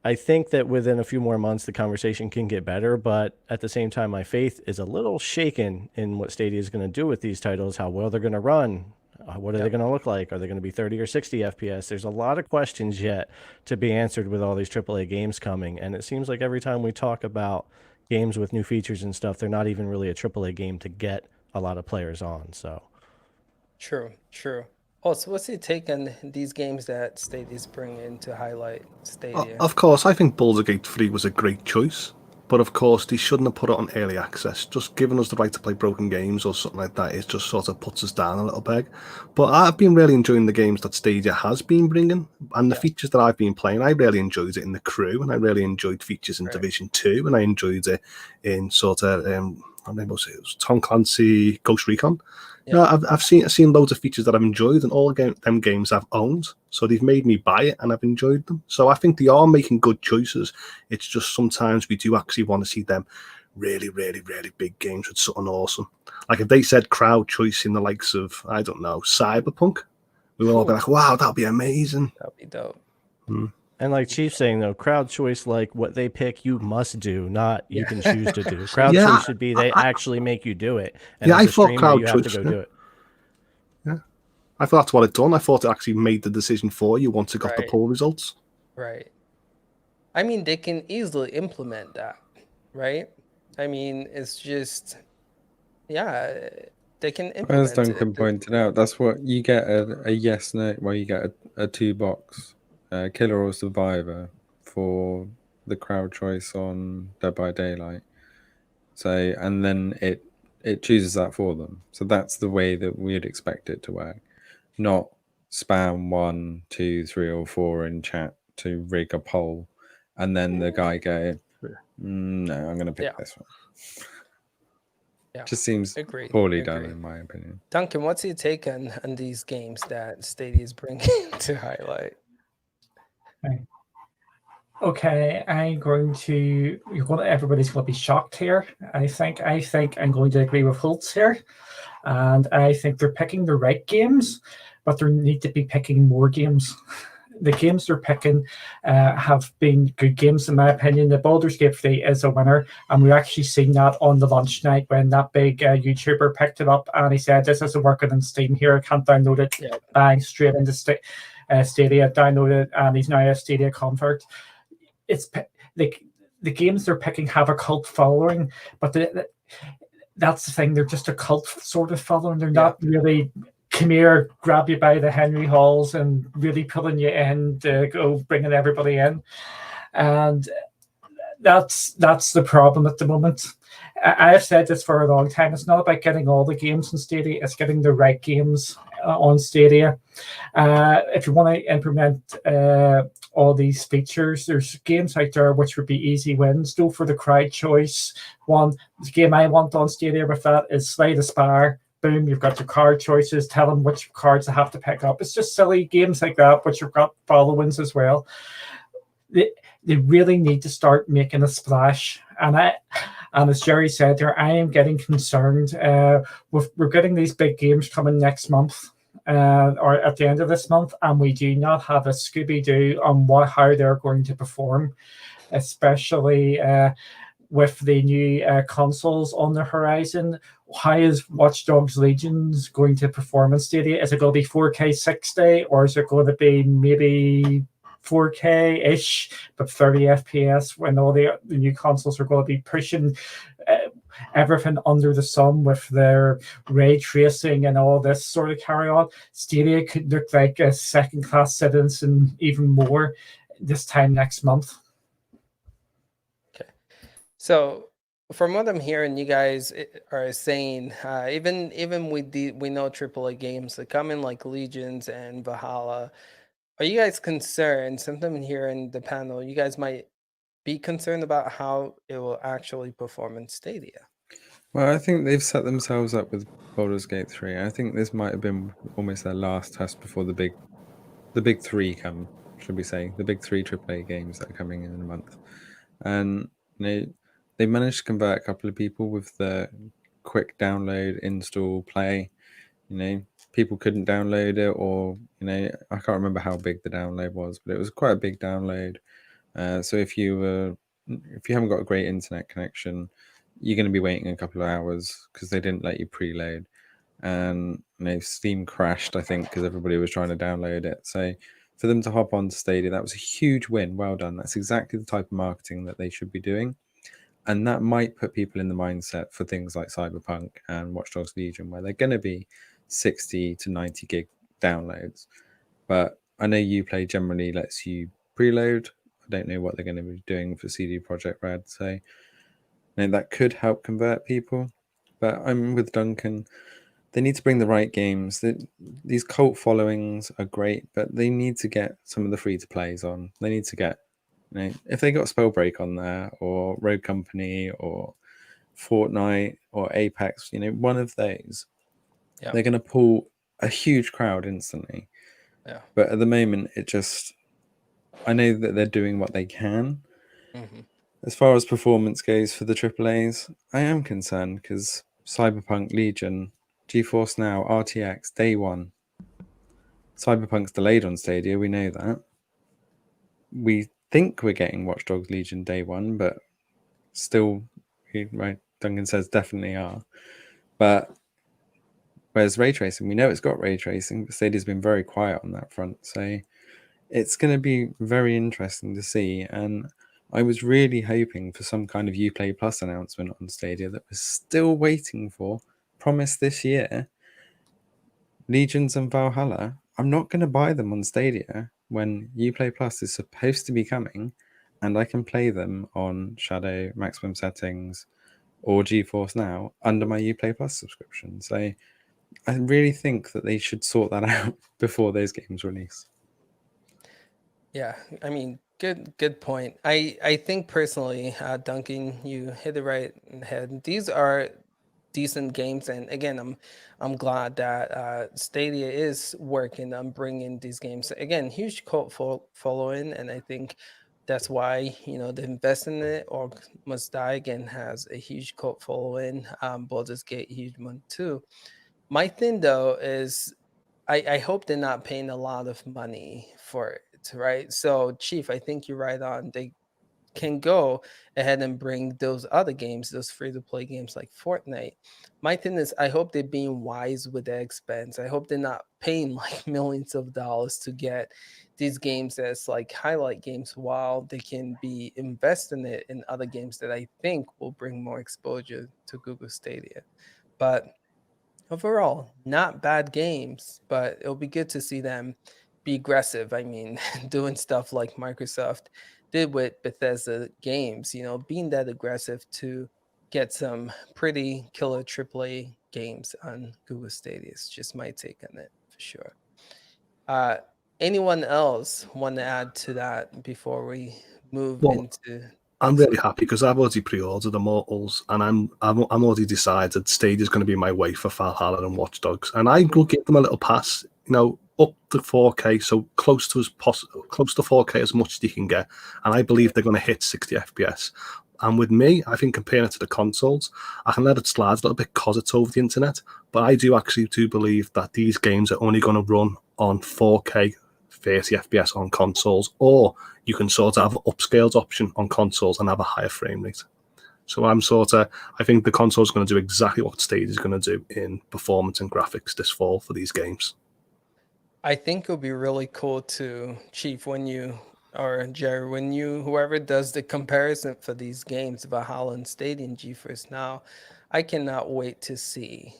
I think that within a few more months, the conversation can get better. But at the same time, my faith is a little shaken in what Stadia is going to do with these titles, how well they're going to run. What are they going to look like? Are they going to be 30 or 60 FPS? There's a lot of questions yet to be answered with all these AAA games coming. And it seems like every time we talk about games with new features and stuff, they're not even really a AAA game to get a lot of players on. So True. Oh, so what's your take on these games that Stadia's bringing to highlight Stadia? Of course, I think Baldur's Gate 3 was a great choice. But of course, they shouldn't have put it on early access. Just giving us the right to play broken games or something like that, it just sort of puts us down a little peg. But I've been really enjoying the games that Stadia has been bringing. And the features that I've been playing, I really enjoyed it in The Crew. And I really enjoyed features in Division 2. And I enjoyed it in sort of, I don't know, it was Tom Clancy Ghost Recon. Yeah, I've seen loads of features that I've enjoyed, and all them games I've owned. So they've made me buy it, and I've enjoyed them. So I think they are making good choices. It's just sometimes we do actually want to see them really, really, really big games with something awesome. Like if they said crowd choice in the likes of, I don't know, Cyberpunk, we would all be like, wow, that'd be amazing. That'd be dope. And like Chief saying, though, crowd choice, like what they pick, you must do, not you can choose to do. Crowd choice should be they actually make you do it. And I thought crowd you choice, have to go do it. Yeah, I thought that's what it done. I thought it actually made the decision for you once it got the poll results. Right. I mean, they can easily implement that, right? I mean, it's just, they can implement as Duncan pointed out, that's what you get a yes no. Well, you get a 2-box killer or survivor for the crowd choice on Dead by Daylight. So, and then it chooses that for them. So that's the way that we'd expect it to work, not spam 1, 2, 3, or 4 in chat to rig a poll, and then the guy go, No, I'm going to pick Yeah. this one. Yeah. Just seems Agreed. poorly done, Agreed. in my opinion. Duncan, what's your take on these games that Stadia is bringing to highlight? Okay, everybody's going to be shocked here. I think I'm going to agree with Holtz here. And I think they're picking the right games, but they need to be picking more games. The games they're picking have been good games, in my opinion. The Baldur's Gate 3 is a winner, and we actually seen that on the launch night when that big YouTuber picked it up and he said, "This isn't working on Steam here. I can't download it." Yeah. Bang, straight into Stadia, download it, and he's now a Stadia convert. It's like the games they're picking have a cult following, but that's the thing. They're just a cult sort of following. They're not really come here, grab you by the Henry Halls, and really pulling you in to go bringing everybody in. And that's the problem at the moment. I have said this for a long time. It's not about getting all the games on Stadia. It's getting the right games on Stadia. If you want to implement all these features, there's games out there which would be easy wins. Go for the crowd choice one. The game I want on Stadia with that is Slay the Spire. Boom, you've got your card choices. Tell them which cards they have to pick up. It's just silly games like that, but you've got followings as well. They really need to start making a splash. And as Jerry said there, I am getting concerned. We're getting these big games coming next month. Or at the end of this month, and we do not have a Scooby-Doo on how they're going to perform, especially with the new consoles on the horizon. How is Watchdogs Legions going to perform in Stadia? Is it going to be 4K 60, or is it going to be maybe 4K-ish, but 30 FPS when all the new consoles are going to be pushing everything under the sun with their ray tracing and all this sort of carry on? Stadia could look like a second-class citizen even more this time next month. Okay. So from what I'm hearing, you guys are saying even with we know AAA games that come in like Legions and Valhalla. Are you guys concerned? Something here in the panel, you guys might be concerned about how it will actually perform in Stadia. Well, I think they've set themselves up with Baldur's Gate 3. I think this might have been almost their last test before the big three come, should we say, the big three AAA games that are coming in a month. And they managed to convert a couple of people with the quick download, install, play. People couldn't download it, or I can't remember how big the download was, but it was quite a big download. So if you haven't got a great internet connection, you're going to be waiting a couple of hours because they didn't let you preload. And Steam crashed, I think, because everybody was trying to download it. So for them to hop on Stadia, that was a huge win. Well done. That's exactly the type of marketing that they should be doing. And that might put people in the mindset for things like Cyberpunk and Watchdogs Legion, where they're going to be 60 to 90 gig downloads. But I know Uplay generally lets you preload. I don't know what they're going to be doing for CD Projekt Red. So that could help convert people. But I'm with Duncan. They need to bring the right games. These cult followings are great, but they need to get some of the free-to-plays on. They need to get, if they got Spellbreak on there, or Rogue Company, or Fortnite, or Apex, one of those, they're going to pull a huge crowd instantly. Yeah. But at the moment, I know that they're doing what they can. Mm-hmm. As far as performance goes for the AAAs, I am concerned because Cyberpunk, Legion, Geforce Now, RTX, day one. Cyberpunk's delayed on Stadia, we know that. We think we're getting Watch Dogs Legion day one, but still, right, Duncan says definitely are. But whereas ray tracing, we know it's got ray tracing, but Stadia's been very quiet on that front. So it's going to be very interesting to see. And I was really hoping for some kind of Uplay Plus announcement on Stadia that was still waiting for, promised this year. Legions and Valhalla, I'm not going to buy them on Stadia when Uplay Plus is supposed to be coming, and I can play them on Shadow, maximum settings, or Geforce Now under my Uplay Plus subscription. So I really think that they should sort that out before those games release. Yeah, I mean, Good point. I think personally, Duncan, you hit it right in the head. These are decent games, and again, I'm glad that Stadia is working on bringing these games. Again, huge cult following, and I think that's why they invest in it. Or Must Die again has a huge cult following. Baldur's Gate, huge one too. My thing though is I hope they're not paying a lot of money for it, right? So, Chief, I think you're right on. They can go ahead and bring those other games, those free to play games like Fortnite. My thing is, I hope they're being wise with their expense. I hope they're not paying like millions of dollars to get these games as like highlight games while they can be investing it in other games that I think will bring more exposure to Google Stadia. But overall, not bad games, but it'll be good to see them be aggressive. I mean, doing stuff like Microsoft did with Bethesda games, being that aggressive to get some pretty killer AAA games on Google Stadia. It's just my take on it for sure. Uh, Anyone else want to add to that before we move into I'm really happy because I've already pre-ordered Immortals, and I'm already decided Stadia's going to be my way for Valhalla and Watchdogs, and I will give them a little pass, up to 4K, so close to 4K as much as you can get, and I believe they're going to hit 60 FPS. And with me, I think comparing it to the consoles, I can let it slide a little bit because it's over the internet, but I do believe that these games are only going to run on 4K 30 FPS on consoles, or you can sort of have an upscaled option on consoles and have a higher frame rate. So I think the console is going to do exactly what Stadia is going to do in performance and graphics this fall for these games. I think it'll be really cool to Chief when you or Jerry when whoever does the comparison for these games, Valhalla and Stadia and Geforce Now. I cannot wait to see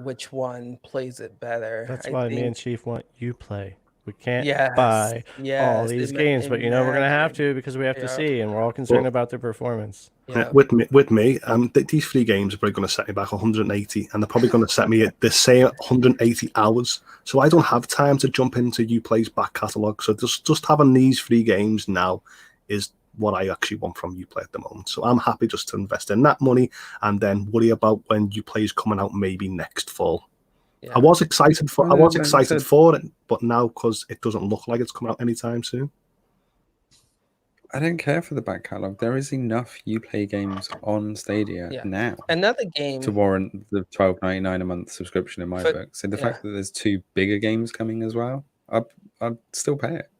which one plays it better. That's I why me think and Chief want Uplay. We can't yes, buy all yes. these games, but we're gonna have to because we have to Yeah. see, and we're all concerned about their performance. Yeah. With me, these 3 games are probably going to set me back 180, and they're probably going to set me at the same 180 hours. So I don't have time to jump into Uplay's back catalogue. So just having these 3 games now is what I actually want from Uplay at the moment. So I'm happy just to invest in that money and then worry about when Uplay is coming out maybe next fall. Yeah. I was excited for it, but now because it doesn't look like it's coming out anytime soon. I don't care for the back catalogue. There is enough Uplay games on Stadia now. Another game to warrant the $12.99 a month subscription in my book. So the fact that there's 2 bigger games coming as well, I'd still pay it.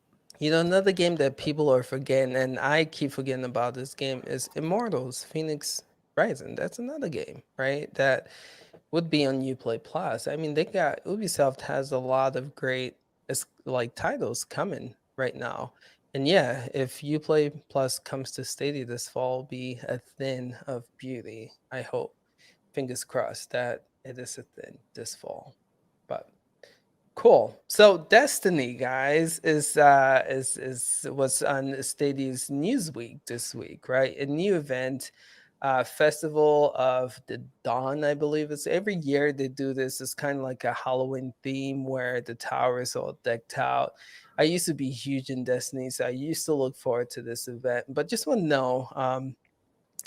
Another game that people are forgetting, and I keep forgetting about this game, is Immortals: Phoenix Rising. That's another game, right? That would be on Uplay Plus. I mean, Ubisoft has a lot of great titles coming right now. And yeah, if Uplay Plus comes to Stadia this fall, it'll be a thing of beauty. I hope, fingers crossed, that it is a thing this fall. But cool. So Destiny, guys, was on Stadia's Newsweek this week, right? A new event. Festival of the Dawn, I believe it's every year they do this. It's kind of like a Halloween theme where the tower is all decked out. I used to be huge in Destiny, so I used to look forward to this event. But just want to know,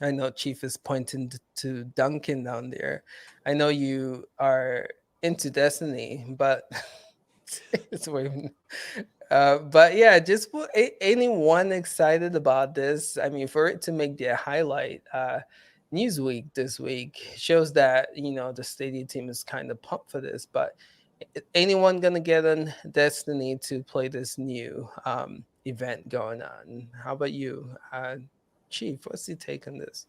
I know Chief is pointing to Duncan down there. I know you are into Destiny, but it's way. But yeah, just anyone excited about this? I mean, for it to make the highlight Newsweek this week shows that the Stadia team is kind of pumped for this. But anyone gonna get on Destiny to play this new event going on? How about you, Chief? What's your take on this?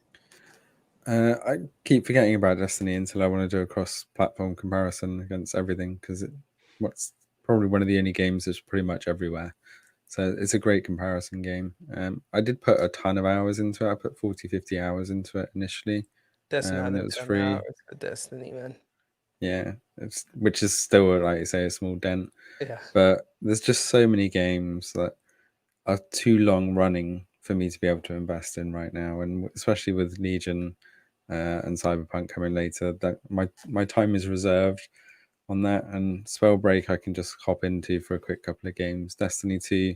I keep forgetting about Destiny until I want to do a cross-platform comparison against everything because it's probably one of the only games that's pretty much everywhere. So it's a great comparison game. I did put a ton of hours into it. I put 40, 50 hours into it initially. That's not it was free. Hours for Destiny, man. Yeah, which is still, like you say, a small dent. Yeah. But there's just so many games that are too long running for me to be able to invest in right now, and especially with Legion and Cyberpunk coming later, that my time is reserved on that. And Spellbreak I can just hop into for a quick couple of games. Destiny 2,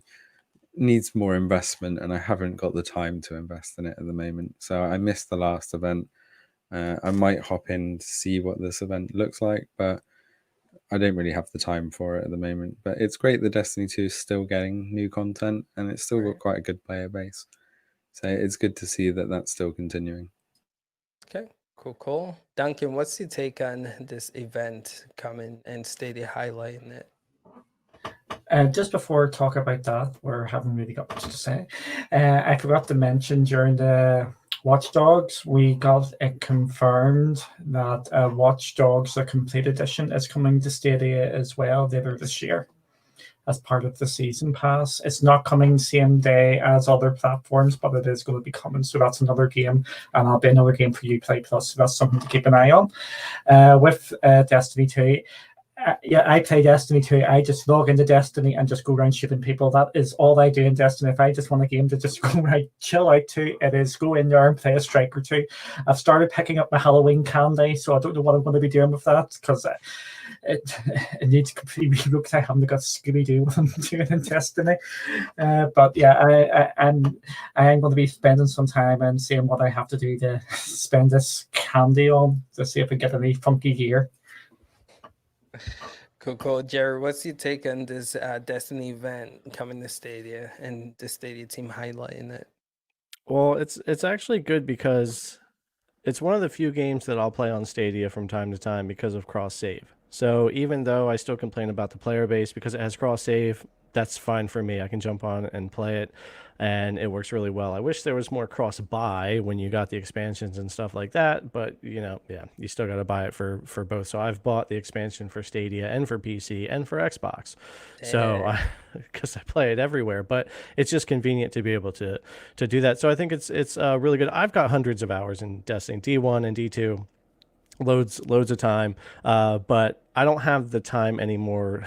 needs more investment, and I haven't got the time to invest in it at the moment. So I missed the last event. I might hop in to see what this event looks like, but I don't really have the time for it at the moment. But it's great that Destiny 2 is still getting new content, and it's still got quite a good player base. So it's good to see that that's still continuing. Okay, cool. Duncan, what's your take on this event coming and Stadia highlighting it? Just before I talk about that, we haven't really got much to say. I forgot to mention during the Watchdogs, we got it confirmed that Watchdogs, the complete edition, is coming to Stadia as well later this year as part of the season pass. It's not coming same day as other platforms, but it is going to be coming. So that's another game, and that'll be another game for Uplay Plus. So that's something to keep an eye on. With Destiny 2, I play Destiny 2. I just log into Destiny and just go around shooting people. That is all I do in Destiny. If I just want a game to just go right, chill out to, it is go in there and play a strike or two. I've started picking up my Halloween candy, so I don't know what I'm going to be doing with that because it needs completely relooked. I haven't got Scooby-Doo what I'm doing in Destiny. But yeah, I am going to be spending some time and seeing what I have to do to spend this candy on to see if I get any funky gear. Cool. Jerry, what's your take on this Destiny event coming to Stadia and the Stadia team highlighting it? Well, it's actually good because it's one of the few games that I'll play on Stadia from time to time because of cross save. So even though I still complain about the player base because it has cross save, that's fine for me. I can jump on and play it, and it works really well. I wish there was more cross buy when you got the expansions and stuff like that, but yeah, you still got to buy it for both. So I've bought the expansion for Stadia and for PC and for Xbox. So because I play it everywhere, but it's just convenient to be able to do that. So I think it's really good. I've got hundreds of hours in Destiny D1 and D2. Loads of time, but I don't have the time anymore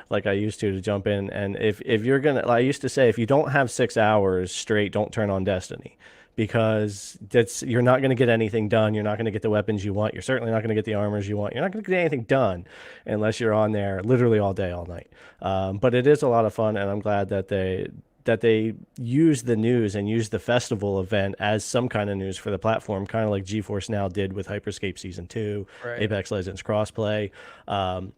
like I used to jump in. And if you're gonna, like I used to say, if you don't have 6 hours straight, don't turn on Destiny, because you're not going to get anything done. You're not going to get the weapons you want. You're certainly not going to get the armors you want. You're not going to get anything done unless you're on there literally all day, all night. But it is a lot of fun, and I'm glad that they use the news and use the festival event as some kind of news for the platform, kind of like Geforce Now did with Hyperscape Season 2, Apex Legends Crossplay.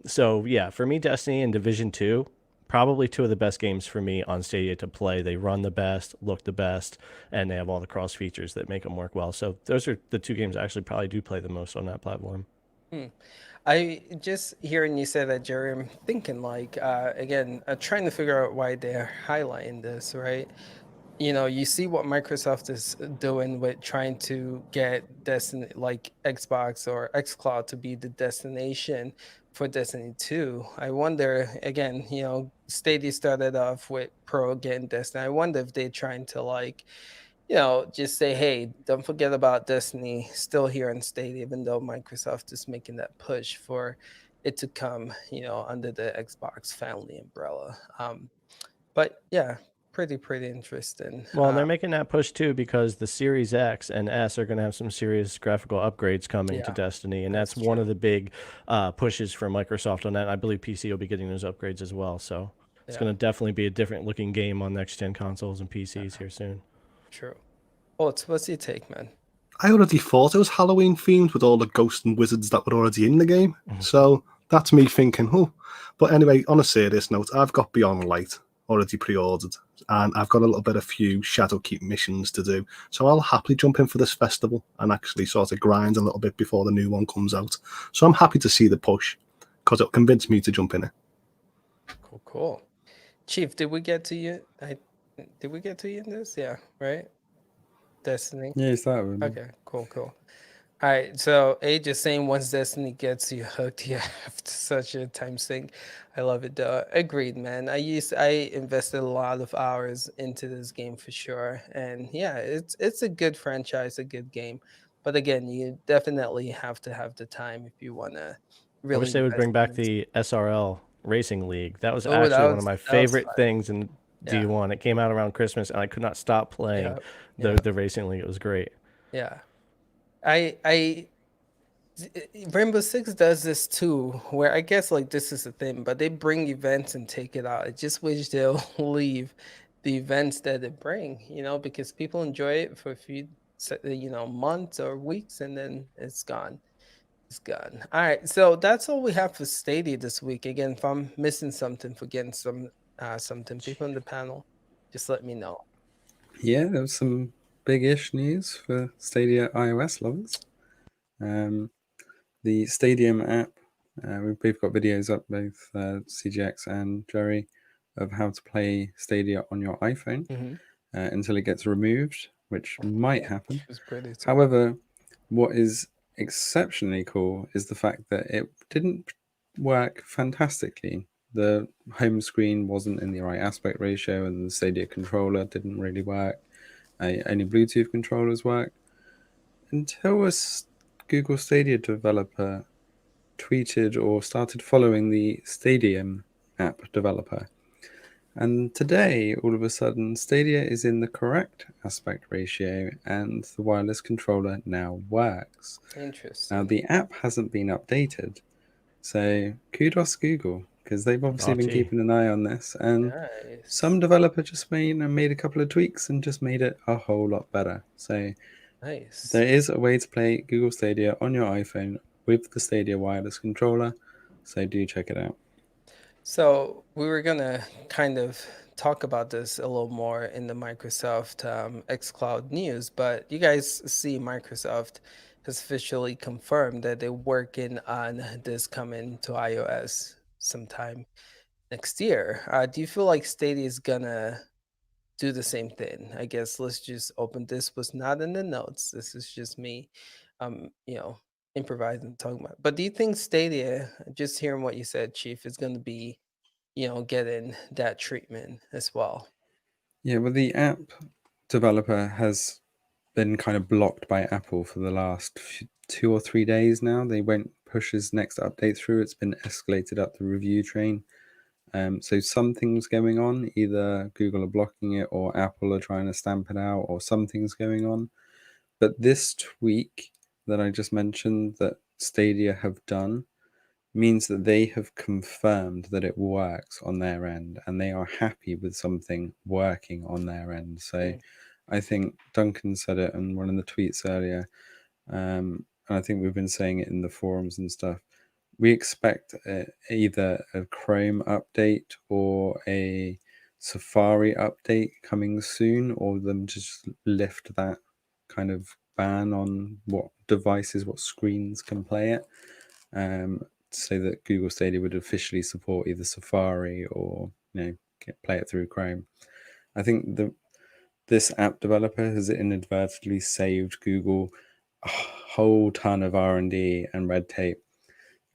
So yeah, for me, Destiny and Division 2, probably two of the best games for me on Stadia to play. They run the best, look the best, and they have all the cross features that make them work well. So those are the two games I actually probably do play the most on that platform. I just hearing you say that, Jerry, I'm thinking like, again, trying to figure out why they're highlighting this, right? You see what Microsoft is doing with trying to get Destiny, like Xbox or Xcloud, to be the destination for Destiny 2. I wonder, again, Stadia started off with Pro getting Destiny. I wonder if they're trying to like, just say, hey, don't forget about Destiny still here on Stadia, even though Microsoft is making that push for it to come, under the Xbox family umbrella. But yeah, pretty interesting. Well, they're making that push too because the Series X and S are going to have some serious graphical upgrades coming to Destiny, and that's one of the big pushes for Microsoft on that. I believe PC will be getting those upgrades as well, so it's going to definitely be a different looking game on next-gen consoles and PCs here soon. True. What's your take, man? I already thought it was Halloween themed with all the ghosts and wizards that were already in the game. So that's me thinking, But anyway, on a serious note, I've got Beyond Light already pre-ordered, and I've got a few Shadowkeep missions to do. So I'll happily jump in for this festival and actually sort of grind a little bit before the new one comes out. So I'm happy to see the push because it'll convince me to jump in it. Cool. Chief, did we get to you? Did we get to you in this? Yeah, right? Destiny. Yeah, it's that one. Okay, cool. All right, so Age is saying once Destiny gets you hooked, you have such a time sink. I love it though. Agreed, man. I invested a lot of hours into this game for sure, and yeah, it's a good franchise, a good game. But again, you definitely have to have the time if you want to really. I wish they would bring back the SRL Racing League. That was actually one of my favorite things in D1. It came out around Christmas, and I could not stop playing the Racing League. It was great. Yeah. Rainbow Six does this too, where I guess like this is the thing, but they bring events and take it out. I just wish they'll leave the events that it bring, because people enjoy it for a few months or weeks, and then it's gone. It's gone. All right, so that's all we have for Stadia this week. Again, if I'm missing something, forgetting something, people in the panel, just let me know. Yeah, there was some big-ish news for Stadia iOS logs. The Stadium app, we've got videos up, both CGX and Jerry, of how to play Stadia on your iPhone until it gets removed, which might happen. Which was pretty cool. However, what is exceptionally cool is the fact that it didn't work fantastically. The home screen wasn't in the right aspect ratio, and the Stadia controller didn't really work. Only Bluetooth controllers work. Until a Google Stadia developer tweeted or started following the Stadium app developer. And today, all of a sudden, Stadia is in the correct aspect ratio and the wireless controller now works. Interesting. Now, the app hasn't been updated. So kudos Google, because they've obviously been keeping an eye on this. And some developer just made a couple of tweaks and just made it a whole lot better. So there is a way to play Google Stadia on your iPhone with the Stadia wireless controller. So do check it out. So we were gonna kind of talk about this a little more in the Microsoft xCloud news, but you guys see Microsoft has officially confirmed that they're working on this coming to iOS sometime next year. Do you feel like Stadia is gonna do the same thing? I guess let's just open. This was not in the notes. This is just me, improvising, talking about. But do you think Stadia, just hearing what you said, Chief, is going to be, getting that treatment as well? Yeah, well, the app developer has been kind of blocked by Apple for the last 2 or 3 days now. They won't push his next update through. It's been escalated up the review train. So something's going on. Either Google are blocking it or Apple are trying to stamp it out, or something's going on. But this tweak that I just mentioned that Stadia have done means that they have confirmed that it works on their end and they are happy with something working on their end. So I think Duncan said it in one of the tweets earlier, and I think we've been saying it in the forums and stuff. We expect either a Chrome update or a Safari update coming soon, or them just lift that kind of ban on what devices, what screens can play it, so that Google Stadia would officially support either Safari or play it through Chrome. I think this app developer has inadvertently saved Google a whole ton of R&D and red tape,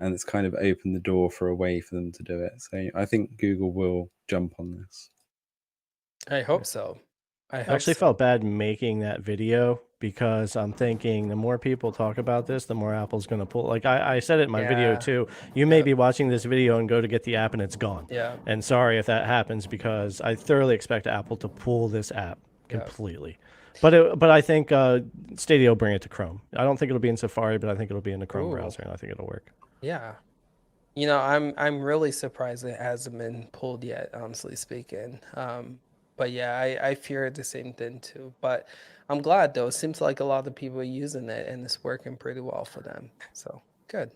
and it's kind of opened the door for a way for them to do it. So I think Google will jump on this. I hope so. I actually felt bad making that video because I'm thinking the more people talk about this, the more Apple's going to pull. Like I said it in my video too. You may be watching this video and go to get the app and it's gone. Yeah. And sorry if that happens, because I thoroughly expect Apple to pull this app completely. But I think Stadia will bring it to Chrome. I don't think it'll be in Safari, but I think it'll be in the Chrome browser, and I think it'll work. Yeah. I'm really surprised it hasn't been pulled yet, honestly speaking. But yeah, I fear the same thing too. But I'm glad though. It seems like a lot of people are using it and it's working pretty well for them. So good.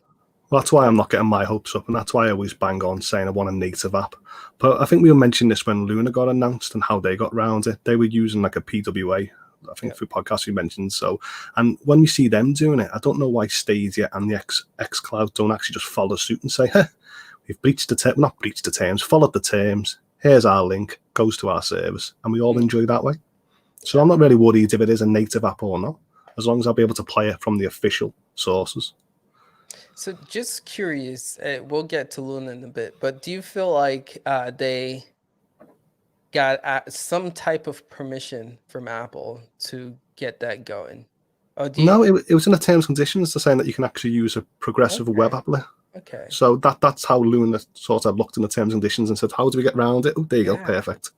Well, that's why I'm not getting my hopes up, and that's why I always bang on saying I want a native app. But I think we mentioned this when Luna got announced and how they got around it. They were using like a PWA, I think, through podcasts we mentioned. So, and when we see them doing it, I don't know why Stadia and the xCloud don't actually just follow suit and say, "Hey, we've breached the terms, not breached the terms, followed the terms. Here's our link, goes to our service," and we all enjoy that way. So I'm not really worried if it is a native app or not, as long as I'll be able to play it from the official sources. So just curious, we'll get to Luna in a bit, but do you feel like they got some type of permission from Apple to get that going? No, it was in the terms and conditions. They're saying that you can actually use a progressive web applet. Okay. So that's how Luna sort of looked in the terms and conditions and said, how do we get around it? Oh, there you go, perfect.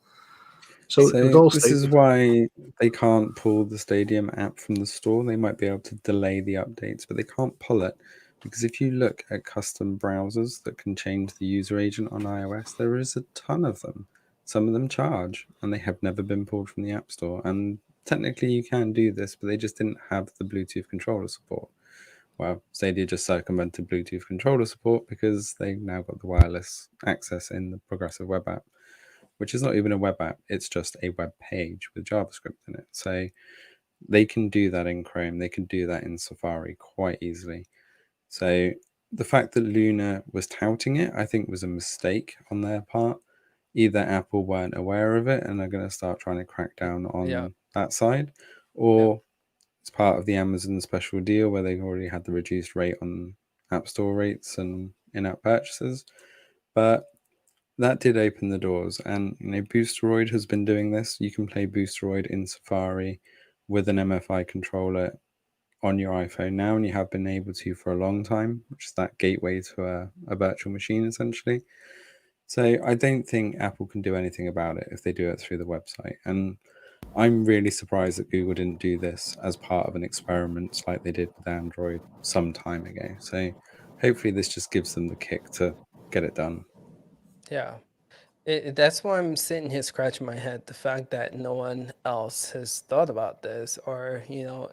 So this is why they can't pull the Stadium app from the store. They might be able to delay the updates, but they can't pull it. Because if you look at custom browsers that can change the user agent on iOS, there is a ton of them. Some of them charge, and they have never been pulled from the App Store. And technically, you can do this, but they just didn't have the Bluetooth controller support. Well, Stadia just circumvented Bluetooth controller support because they now got the wireless access in the progressive web app, which is not even a web app. It's just a web page with JavaScript in it. So they can do that in Chrome. They can do that in Safari quite easily. So the fact that Luna was touting it, I think, was a mistake on their part. Either Apple weren't aware of it and are going to start trying to crack down on that side, or it's part of the Amazon special deal where they already had the reduced rate on App Store rates and in-app purchases. But that did open the doors, and Boosteroid has been doing this. You can play Boosteroid in Safari with an MFI controller on your iPhone now, and you have been able to for a long time, which is that gateway to a virtual machine, essentially. So I don't think Apple can do anything about it if they do it through the website. And I'm really surprised that Google didn't do this as part of an experiment like they did with Android some time ago. So hopefully this just gives them the kick to get it done. Yeah. That's why I'm sitting here scratching my head. The fact that no one else has thought about this or,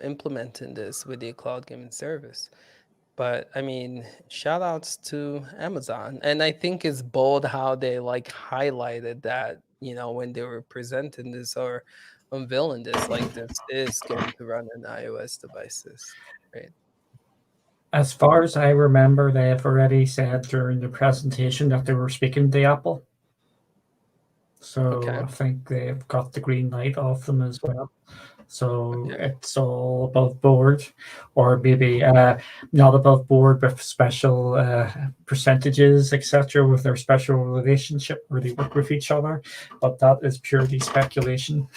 implementing this with the cloud gaming service. But I mean, shout outs to Amazon. And I think it's bold how they highlighted that, when they were presenting this or unveiling this, this is going to run on iOS devices, right? As far as I remember, they have already said during the presentation that they were speaking to Apple. So Okay. I think they've got the green light off them as well. So it's all above board, or maybe not above board with special percentages, etc., with their special relationship where they work with each other. But that is purely speculation.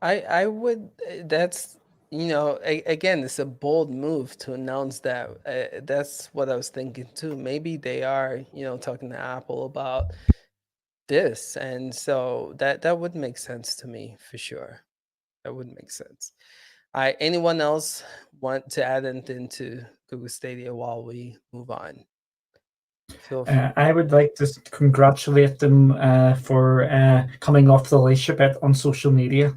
I would, that's, again, it's a bold move to announce that. That's what I was thinking too. Maybe they are, talking to Apple about this. And so that would make sense to me for sure. That would make sense. Anyone else want to add anything to Google Stadia while we move on? I would like to congratulate them for coming off the leash a bit on social media.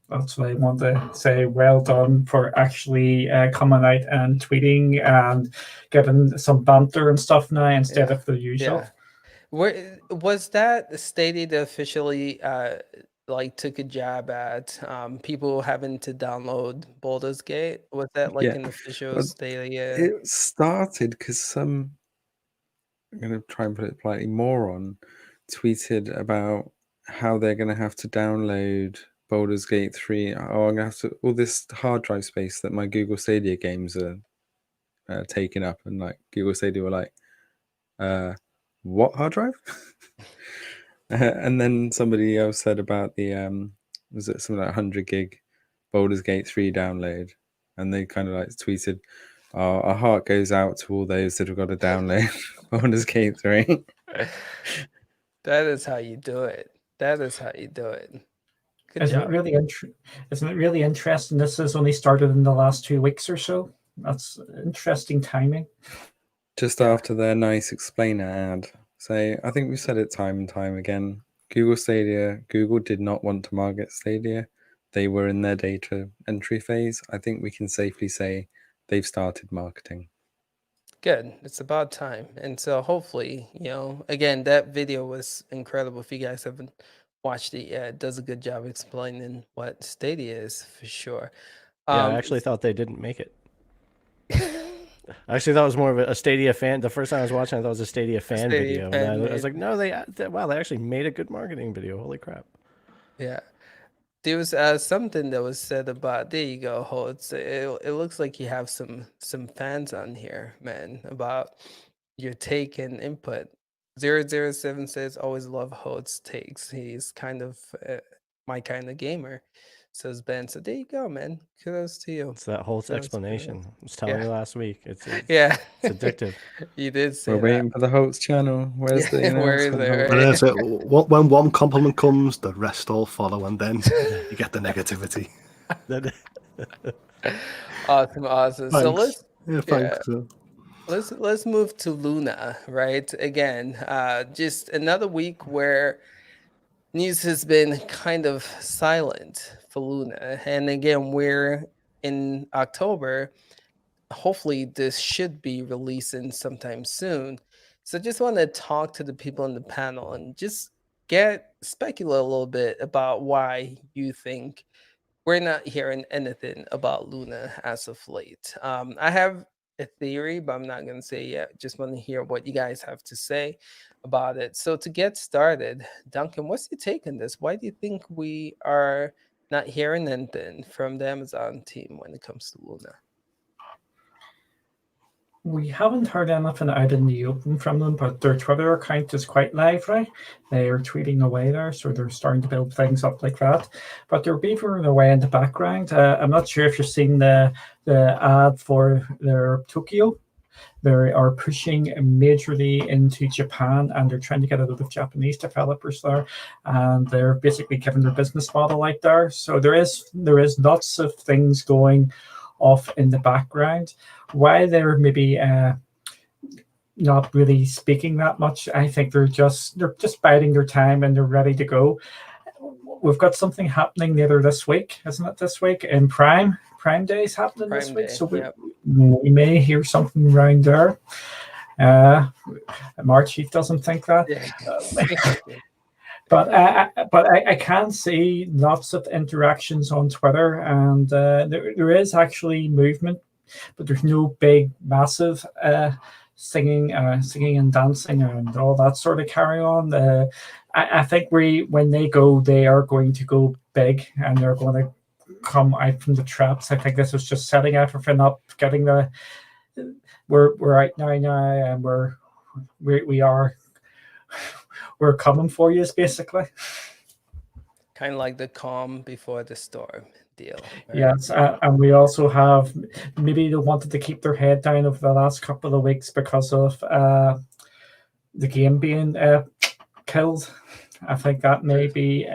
That's what I want to say. Well done for actually coming out and tweeting and getting some banter and stuff now instead of the usual. Yeah. Was that Stadia that officially took a jab at people having to download Baldur's Gate? Was that an official Stadia? It started because some, I'm going to try and put it politely, moron tweeted about how they're going to have to download Baldur's Gate 3. Oh, I'm going to have to, all this hard drive space that my Google Stadia games are taking up. And Google Stadia were like, what hard drive? And then somebody else said about the, was it something like 100 gig Baldur's Gate 3 download? And they kind of tweeted, our heart goes out to all those that have got to download Baldur's Gate 3. That is how you do it. That is how you do it. Good Isn't job. Isn't it really interesting? This has only started in the last 2 weeks or so. That's interesting timing. Just after their nice explainer ad. So I think we've said it time and time again. Google Stadia, Google did not want to market Stadia. They were in their data entry phase. I think we can safely say they've started marketing. Good. It's about time. And so hopefully, again, that video was incredible. If you guys haven't watched it yet, it does a good job explaining what Stadia is for sure. Yeah, I actually thought they didn't make it. I actually thought it was more of a Stadia fan. The first time I was watching, I thought it was a Stadia fan video. And I was like, no, they actually made a good marketing video. Holy crap. Yeah. There was something that was said about, there you go, Holtz. It looks like you have some fans on here, man, about your take and input. 007 says, always love Holtz takes. He's kind of my kind of gamer, says Ben. So there you go, man. Kudos to you. It's that Holtz explanation. I was telling you last week. It's addictive. You did say We're waiting for the Holtz channel. Where's the announcement? Where is it? When one compliment comes, the rest all follow, and then you get the negativity. Awesome. Thanks. So let's move to Luna, right? Again, just another week where news has been kind of silent for Luna. And again, we're in October. Hopefully, this should be releasing sometime soon. So, just want to talk to the people in the panel and just speculate a little bit about why you think we're not hearing anything about Luna as of late. I have a theory, but I'm not going to say it yet. Just want to hear what you guys have to say about it. So, to get started, Duncan, what's your take on this? Why do you think we are not hearing anything from the Amazon team when it comes to Luna? We haven't heard anything out in the open from them, but their Twitter account is quite lively. They are tweeting away there, so they're starting to build things up like that. But they're beavering away in the background. I'm not sure if you've seen the ad for their Tokyo. They are pushing majorly into Japan, and they're trying to get a lot of Japanese developers there, and they're basically giving their business model out there. So there is lots of things going off in the background. Why they're maybe not really speaking that much, I think they're just biding their time and they're ready to go. We've got something happening later this week, isn't it? This week in Prime Day's happening this week, so we may hear something around there. Marchie doesn't think that. But I can see lots of interactions on Twitter, and there is actually movement, but there's no big, massive singing and dancing and all that sort of carry on. I think when they go, they are going to go big, and they're going to come out from the traps. I think this was just setting everything up, getting we're out now, and we're coming for you, basically. Kind of like the calm before the storm deal. Right? Yes, and we also have, maybe they wanted to keep their head down over the last couple of weeks because of the game being killed. I think that may be,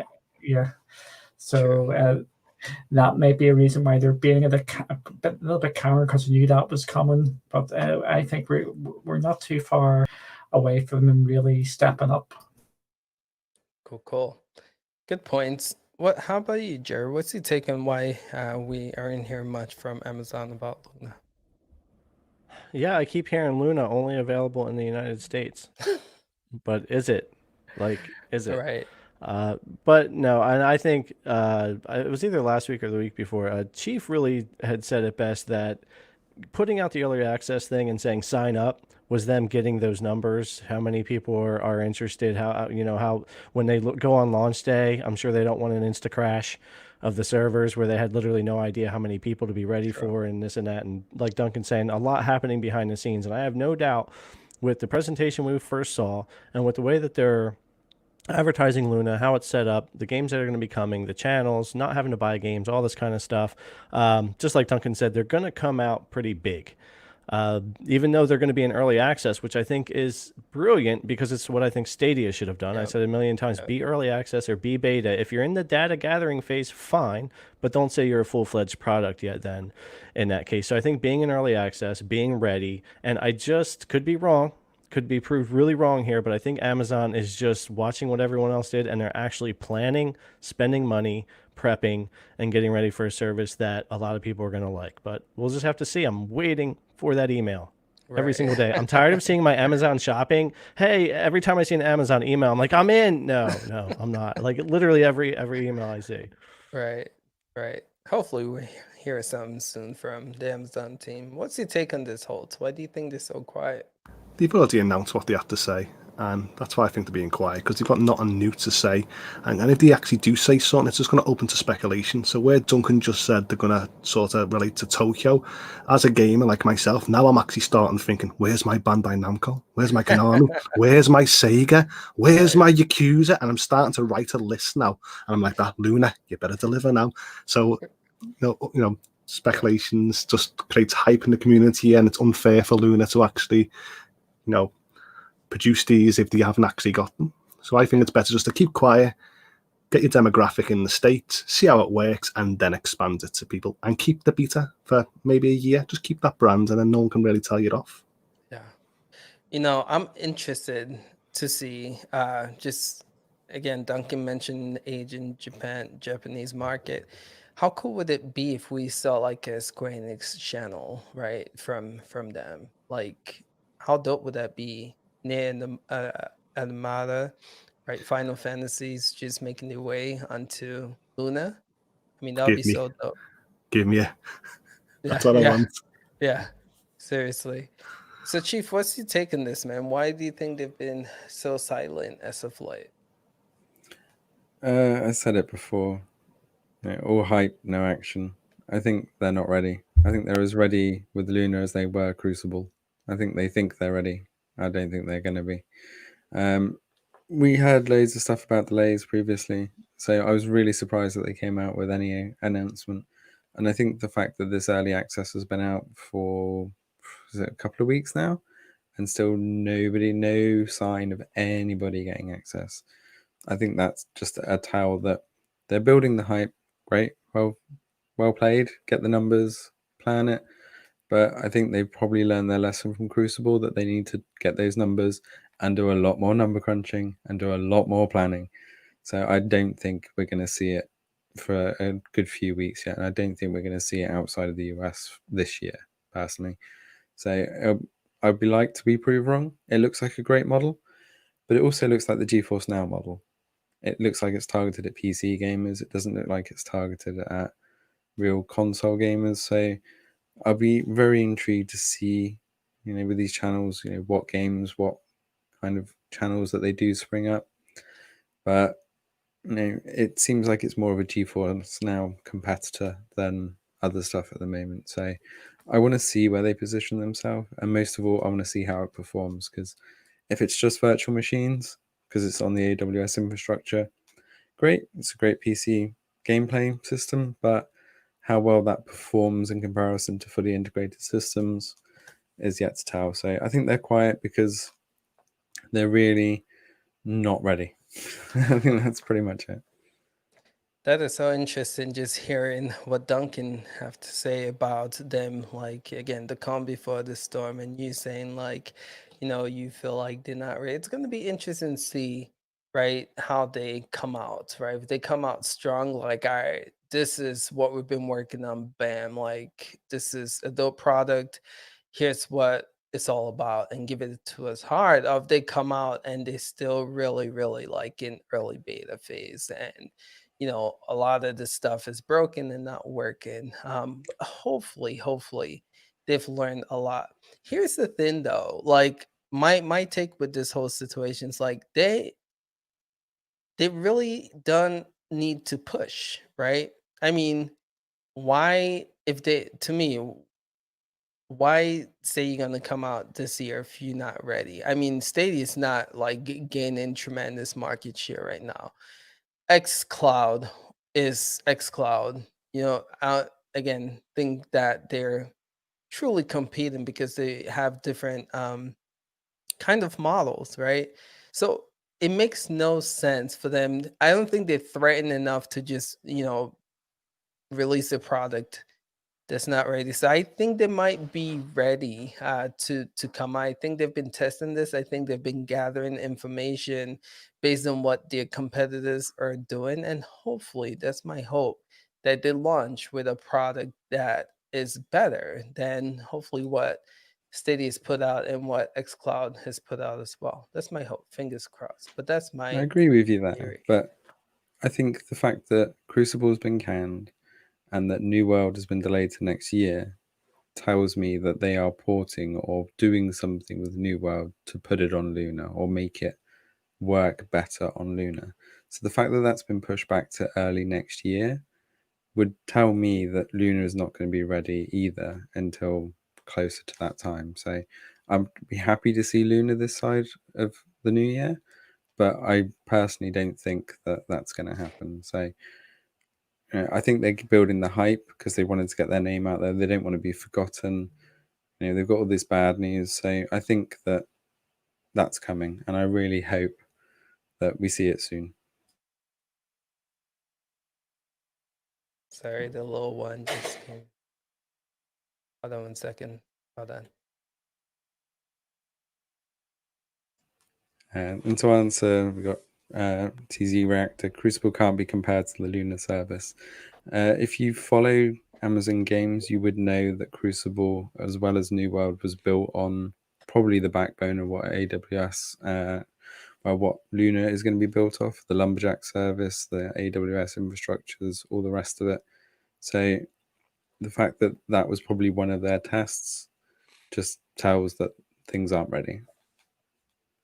So that may be a reason why they're being a little bit calmer, because they knew that was coming. But I think we're not too far away from them really stepping up. Cool. Good points. How about you, Jerry? What's your take on why we aren't hearing much from Amazon about Luna? Yeah, I keep hearing Luna only available in the United States. But is it? Is it? Right. But no, and I think it was either last week or the week before. Chief really had said it best that putting out the early access thing and saying sign up was them getting those numbers, how many people are interested, how when they go on launch day, I'm sure they don't want an insta crash of the servers where they had literally no idea how many people to be ready for and this and that. And like Duncan's saying, a lot happening behind the scenes. And I have no doubt with the presentation we first saw and with the way that they're advertising Luna, how it's set up, the games that are going to be coming, the channels, not having to buy games, all this kind of stuff. Just like Duncan said, they're going to come out pretty big. Even though they're going to be in early access, which I think is brilliant because it's what I think Stadia should have done. I said a million times, be early access or be beta. If you're in the data gathering phase, fine, but don't say you're a full-fledged product yet then in that case. So I think being in early access, being ready, and I just could be wrong, could be proved really wrong here, but I think Amazon is just watching what everyone else did, and they're actually planning, spending money, prepping, and getting ready for a service that a lot of people are going to like. But we'll just have to see. I'm waiting for that email every single day. I'm tired of seeing my Amazon shopping. Hey, every time I see an Amazon email, I'm like, I'm in. No, I'm not. Like literally every email I see. Right. Hopefully we hear something soon from the Amazon team. What's your take on this, Holt? Why do you think they're so quiet? They've already announced what they have to say, and that's why I think they're being quiet, because they've got nothing new to say. And if they actually do say something, it's just going to open to speculation. So where Duncan just said they're going to sort of relate to Tokyo, as a gamer like myself, now I'm actually starting thinking, where's my Bandai Namco? Where's my Konami? Where's my Sega? Where's my Yakuza? And I'm starting to write a list now. And I'm like, that Luna, you better deliver now. So, you know, speculations just creates hype in the community, and it's unfair for Luna to actually produce these if they haven't actually got them. So I think it's better just to keep quiet, get your demographic in the States, see how it works, and then expand it to people and keep the beta for maybe a year. Just keep that brand, and then no one can really tell you off. Yeah. I'm interested to see just again, Duncan mentioned Asian Japanese market. How cool would it be if we saw like a Square Enix channel, right, from them? Like, how dope would that be? Near the Armada, right? Final Fantasies just making their way onto Luna. I mean, that would be so dope. Give me a. Yeah, That's what I want. yeah. Seriously. So, Chief, what's your take on this, man? Why do you think they've been so silent as of late? I said it before. All hype, no action. I think they're not ready. I think they're as ready with Luna as they were Crucible. I think they're ready. I don't think they're going to be. We heard loads of stuff about delays previously, so I was really surprised that they came out with any announcement. And I think the fact that this early access has been out for a couple of weeks now, and still no sign of anybody getting access. I think that's just a tell that they're building the hype. Great, well played. Get the numbers, plan it. But I think they've probably learned their lesson from Crucible that they need to get those numbers and do a lot more number crunching and do a lot more planning. So I don't think we're going to see it for a good few weeks yet, and I don't think we're going to see it outside of the US this year, personally. So I'd be like to be proved wrong. It looks like a great model, but it also looks like the Geforce Now model. It looks like it's targeted at PC gamers. It doesn't look like it's targeted at real console gamers. So I'll be very intrigued to see, with these channels, what games, what kind of channels that they do spring up. But it seems like it's more of a GeForce Now competitor than other stuff at the moment. So I want to see where they position themselves, and most of all, I want to see how it performs. Because if it's just virtual machines, because it's on the AWS infrastructure, great. It's a great PC gameplay system, but how well that performs in comparison to fully integrated systems is yet to tell. So I think they're quiet because they're really not ready. I think that's pretty much it. That is so interesting, just hearing what Duncan have to say about them. Like, again, the calm before the storm, and you saying like, you feel like they're not ready. It's going to be interesting to see, right, how they come out, right? If they come out strong, like, all right, this is what we've been working on, bam, like this is a dope product. Here's what it's all about, and give it to us hard. Or if they come out and they still really, really like in early beta phase, and a lot of this stuff is broken and not working. But hopefully they've learned a lot. Here's the thing though, like my take with this whole situation is like they really don't need to push, right? I mean, why if they to me, why say you're gonna come out this year if you're not ready? I mean, Stadia is not like gaining tremendous market share right now. Xcloud is Xcloud. I again think that they're truly competing because they have different kind of models, right? So it makes no sense for them. I don't think they threaten enough to just, release a product that's not ready. So I think they might be ready to come. I think they've been testing this. I think they've been gathering information based on what their competitors are doing, and hopefully, that's my hope, that they launch with a product that is better than hopefully what Stadia has put out and what XCloud has put out as well. That's my hope. Fingers crossed. But that's I my agree with you there, theory. but I think the fact that Crucible has been canned and that New World has been delayed to next year tells me that they are porting or doing something with New World to put it on Luna or make it work better on Luna. So the fact that that's been pushed back to early next year would tell me that Luna is not going to be ready either until closer to that time. So I'd be happy to see Luna this side of the new year, but I personally don't think that that's going to happen. So I think they're building the hype because they wanted to get their name out there. They don't want to be forgotten. They've got all this bad news. So I think that that's coming, and I really hope that we see it soon. Sorry, the little one just came. Hold on 1 second. Hold on. And to answer, we got TZ Reactor, Crucible can't be compared to the Luna service. If you follow Amazon games, you would know that Crucible, as well as New World, was built on probably the backbone of what AWS, what Luna is going to be built off, the Lumberjack service, the AWS infrastructures, all the rest of it. So the fact that that was probably one of their tests just tells that things aren't ready.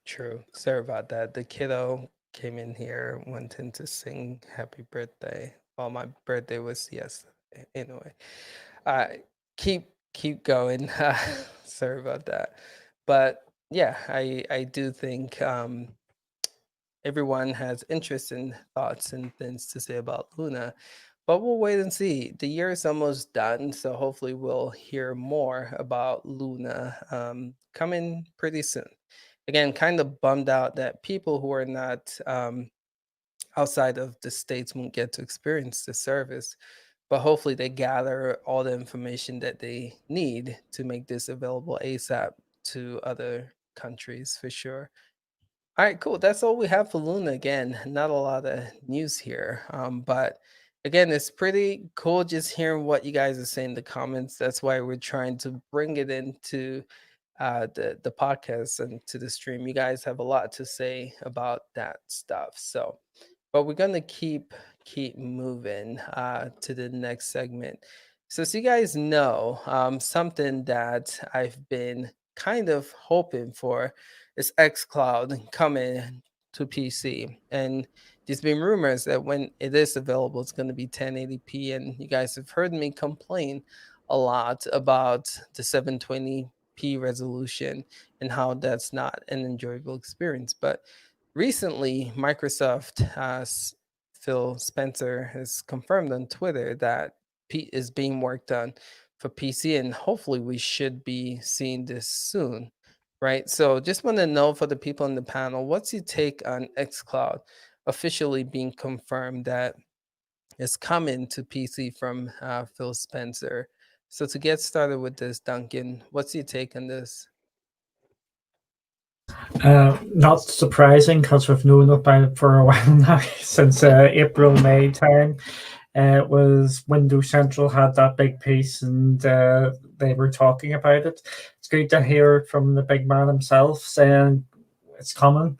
True. Sorry about that. The kiddo came in here wanting to sing happy birthday. Well, my birthday was yesterday. Anyway, uh, keep going. Sorry about that. But yeah, I do think everyone has interesting thoughts and things to say about Luna. But we'll wait and see. The year is almost done, so hopefully we'll hear more about Luna coming pretty soon. Again, kind of bummed out that people who are not outside of the states won't get to experience the service, but hopefully they gather all the information that they need to make this available ASAP to other countries for sure. All right, cool. That's all we have for Luna. Again, not a lot of news here, but again, it's pretty cool just hearing what you guys are saying in the comments. That's why we're trying to bring it into the podcast and to the stream. You guys have a lot to say about that stuff. So, but we're gonna keep moving to the next segment. So you guys know, something that I've been kind of hoping for is Xcloud coming to PC, and there's been rumors that when it is available, it's going to be 1080p, and you guys have heard me complain a lot about the 720p resolution and how that's not an enjoyable experience. But recently, Microsoft Phil Spencer has confirmed on Twitter that is being worked on for PC, and hopefully we should be seeing this soon, right? So just want to know for the people on the panel, what's your take on xCloud officially being confirmed that it's coming to PC from Phil Spencer? So to get started with this, Duncan, what's your take on this? Not surprising because we've known about it for a while now, since April, May time. It was Windows Central had that big piece, and they were talking about it. It's good to hear from the big man himself saying it's coming.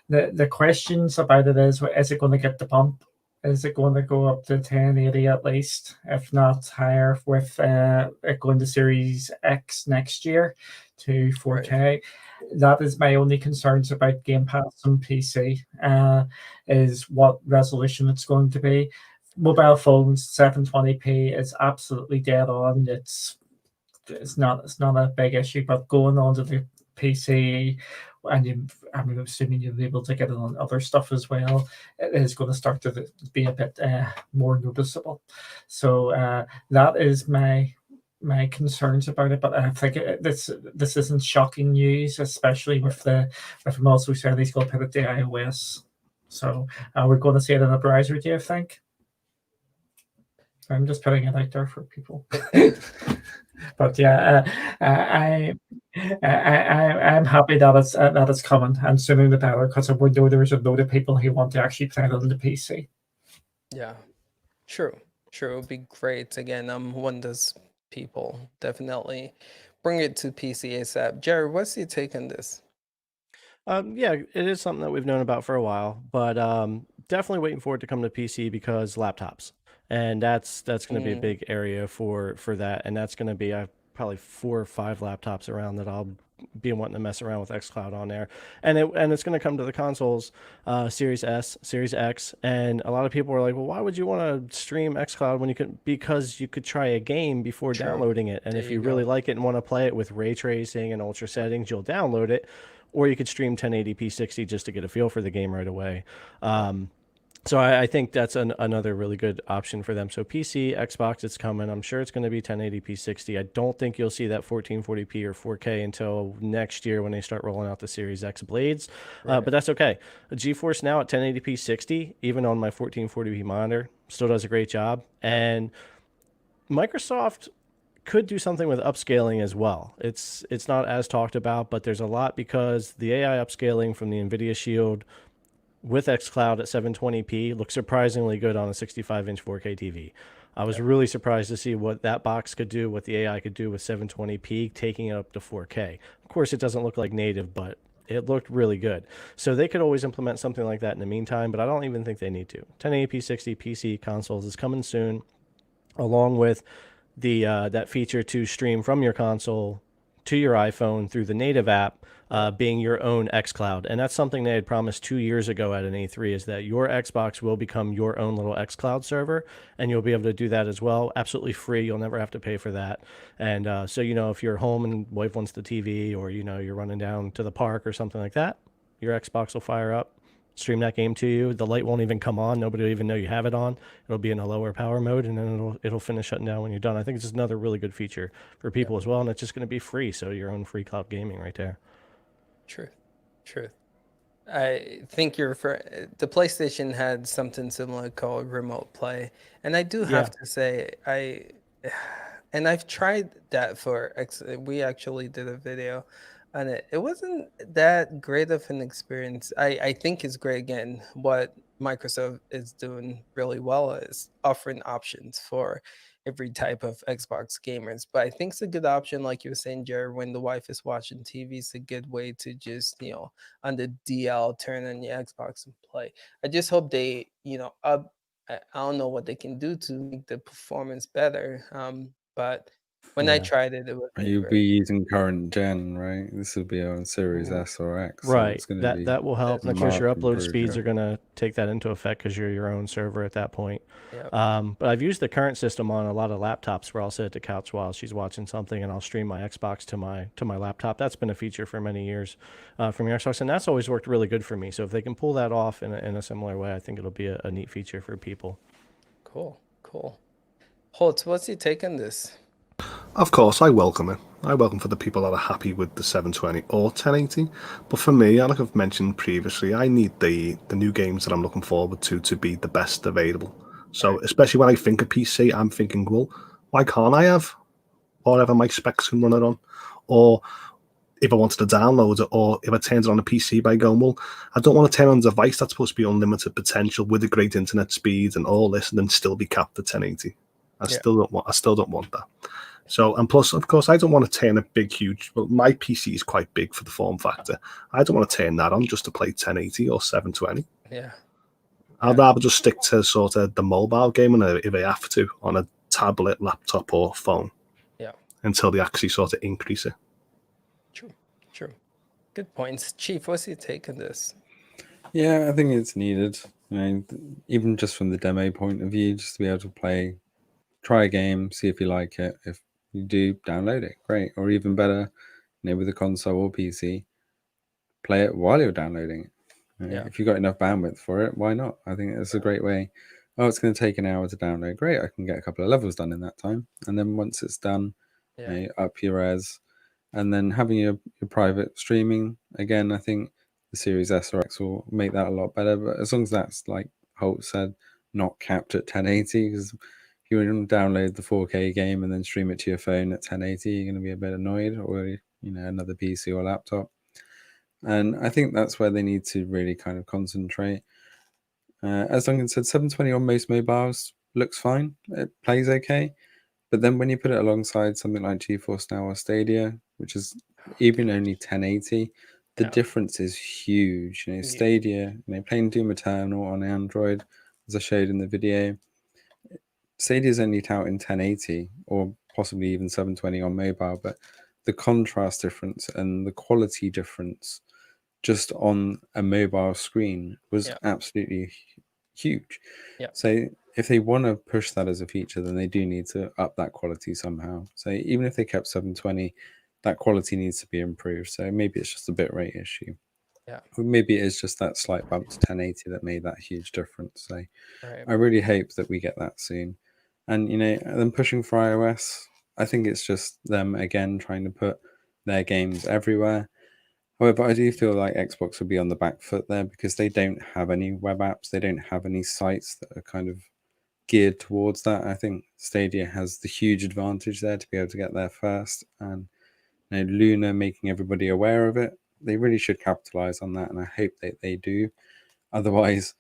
The questions about it is it going to get the bump? Is it going to go up to 1080 at least, if not higher, with it going to Series X next year to 4K? Right. That is my only concerns about Gamepass on PC, is what resolution it's going to be. Mobile phones 720p is absolutely dead on. It's not a big issue, but going on to the PC, and I'm assuming you'll be able to get it on other stuff as well, it is going to start to be a bit more noticeable. So that is my concerns about it. But I think this isn't shocking news, especially with him also saying he's going to put it to iOS. So we're going to see it in a browser, do you think? I'm just putting it out there for people. But yeah, I'm happy that it's coming, and sooner the better, because I would know there's a load of people who want to actually play it on the PC. Yeah, true. It would be great. Again, one of those people. Definitely bring it to PC ASAP. Jared, what's your take on this? Yeah, it is something that we've known about for a while, but definitely waiting for it to come to PC because laptops, and that's going to be a big area for that, and that's going to be probably 4 or 5 laptops around that I'll be wanting to mess around with xCloud on there, and it's going to come to the consoles, Series S, Series X, and a lot of people are like, well, why would you want to stream xCloud when you could? Because you could try a game before downloading it, and if you really like it and want to play it with ray tracing and ultra settings, you'll download it, or you could stream 1080p 60 just to get a feel for the game right away. So I think that's another really good option for them. So PC, Xbox, it's coming. I'm sure it's going to be 1080p 60. I don't think you'll see that 1440p or 4K until next year when they start rolling out the Series X blades. Right. But that's okay. Geforce Now at 1080p 60, even on my 1440p monitor, still does a great job. And Microsoft could do something with upscaling as well. It's not as talked about, but there's a lot, because the AI upscaling from the NVIDIA Shield with xCloud at 720p looks surprisingly good on a 65-inch 4K TV. I was really surprised to see what that box could do, what the AI could do with 720p, taking it up to 4K. Of course, it doesn't look like native, but it looked really good. So they could always implement something like that in the meantime, but I don't even think they need to. 1080p 60 PC consoles is coming soon, along with the that feature to stream from your console to your iPhone through the native app, being your own xCloud. And that's something they had promised 2 years ago at an E3, is that your Xbox will become your own little xCloud server, and you'll be able to do that as well. Absolutely free. You'll never have to pay for that. And so, if you're home and wife wants the TV, or, you're running down to the park or something like that, your Xbox will fire up, stream that game to you. The light won't even come on. Nobody will even know you have it on. It'll be in a lower power mode, and then it'll finish shutting down when you're done. I think it's just another really good feature for people as well, and it's just going to be free. So your own free cloud gaming right there. Truth. I think the PlayStation had something similar called Remote Play, and I do have to say and I've tried that we actually did a video on it. It wasn't that great of an experience. I think it's great. Again, what Microsoft is doing really well is offering options for every type of Xbox gamers. But I think it's a good option, like you were saying, Jared, when the wife is watching TV, it's a good way to just, on the DL, turn on your Xbox and play. I just hope they, up. I don't know what they can do to make the performance better. But when I tried it, it was You'll great. be using current gen, right? This will be on Series S or X. Right. So it's going to be That will help. And of course, your marked upload speeds improvement. are going to take that into effect because you're your own server at that point. Yep. But I've used the current system on a lot of laptops where I'll sit at the couch while she's watching something, and I'll stream my Xbox to my laptop. That's been a feature for many years from your Xbox, and that's always worked really good for me. So if they can pull that off in a similar way, I think it'll be a neat feature for people. Cool. Holtz, what's your take on this? Of course, I welcome it. I welcome for the people that are happy with the 720 or 1080. But for me, like I've mentioned previously, I need the new games that I'm looking forward to be the best available. So especially when I think of PC, I'm thinking, well, why can't I have whatever my specs can run it on? Or if I wanted to download it, or if I turned it on a PC by going, well, I don't want to turn on a device that's supposed to be unlimited potential with a great internet speed and all this, and then still be capped at 1080. I still don't want that. So, and plus, of course, I don't want to turn a well, my PC is quite big for the form factor. I don't want to turn that on just to play 1080 or 720. Yeah. I'd rather just stick to sort of the mobile gaming if I have to on a tablet, laptop, or phone. Yeah. Until they actually sort of increase it. True. Good points. Chief, what's your take on this? Yeah, I think it's needed. Even just from the demo point of view, just to be able to try a game, see if you like it. If you do, download it, great. Or even better, with a console or PC, play it while you're downloading it. If you've got enough bandwidth for it, why not? I think it's a great way. Oh, it's going to take an hour to download. Great, I can get a couple of levels done in that time. And then once it's done, up your res. And then having your private streaming, again, I think the Series S or X will make that a lot better. But as long as that's, like Holt said, not capped at 1080, because if you want to download the 4K game and then stream it to your phone at 1080, you're going to be a bit annoyed, or another PC or laptop. And I think that's where they need to really kind of concentrate. As Duncan said, 720 on most mobiles looks fine. It plays okay. But then when you put it alongside something like Geforce Now or Stadia, which is even only 1080, the difference is huge. Stadia, playing Doom Eternal on Android, as I showed in the video, Stadia is only out in 1080 or possibly even 720 on mobile, but the contrast difference and the quality difference just on a mobile screen was absolutely huge. So if they want to push that as a feature, then they do need to up that quality somehow. So even if they kept 720, that quality needs to be improved. So maybe it's just a bitrate issue. Or maybe it is just that slight bump to 1080 that made that huge difference. So I really hope that we get that soon. And, them pushing for iOS, I think it's just them, again, trying to put their games everywhere. However, I do feel like Xbox will be on the back foot there because they don't have any web apps. They don't have any sites that are kind of geared towards that. I think Stadia has the huge advantage there to be able to get there first. And Luna making everybody aware of it, they really should capitalize on that. And I hope that they do. Otherwise,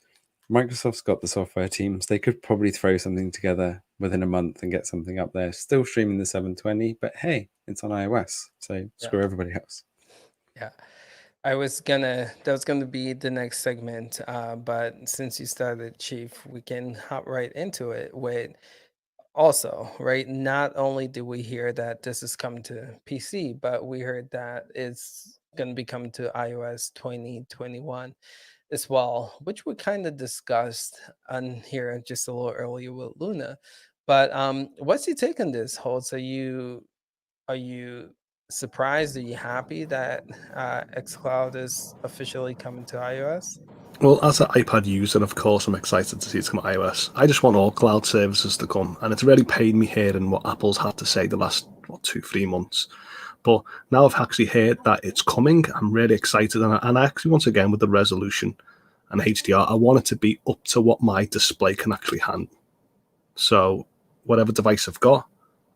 Microsoft's got the software teams. They could probably throw something together within a month and get something up there. Still streaming the 720, but hey, it's on iOS, so screw everybody else. Yeah. That was gonna be the next segment, but since you started, Chief, we can hop right into it with also, right? Not only did we hear that this is coming to PC, but we heard that it's gonna be coming to iOS 2021 as well, which we kind of discussed on here just a little earlier with Luna. But what's your take on this, Holtz? Are you surprised? Are you happy that Xcloud is officially coming to iOS? Well, as an iPad user, of course, I'm excited to see it come to iOS. I just want all cloud services to come, and it's really paid me hearing what Apple's had to say the last 2-3 months. But now I've actually heard that it's coming. I'm really excited, and I actually, once again, with the resolution and HDR, I want it to be up to what my display can actually handle. So whatever device I've got,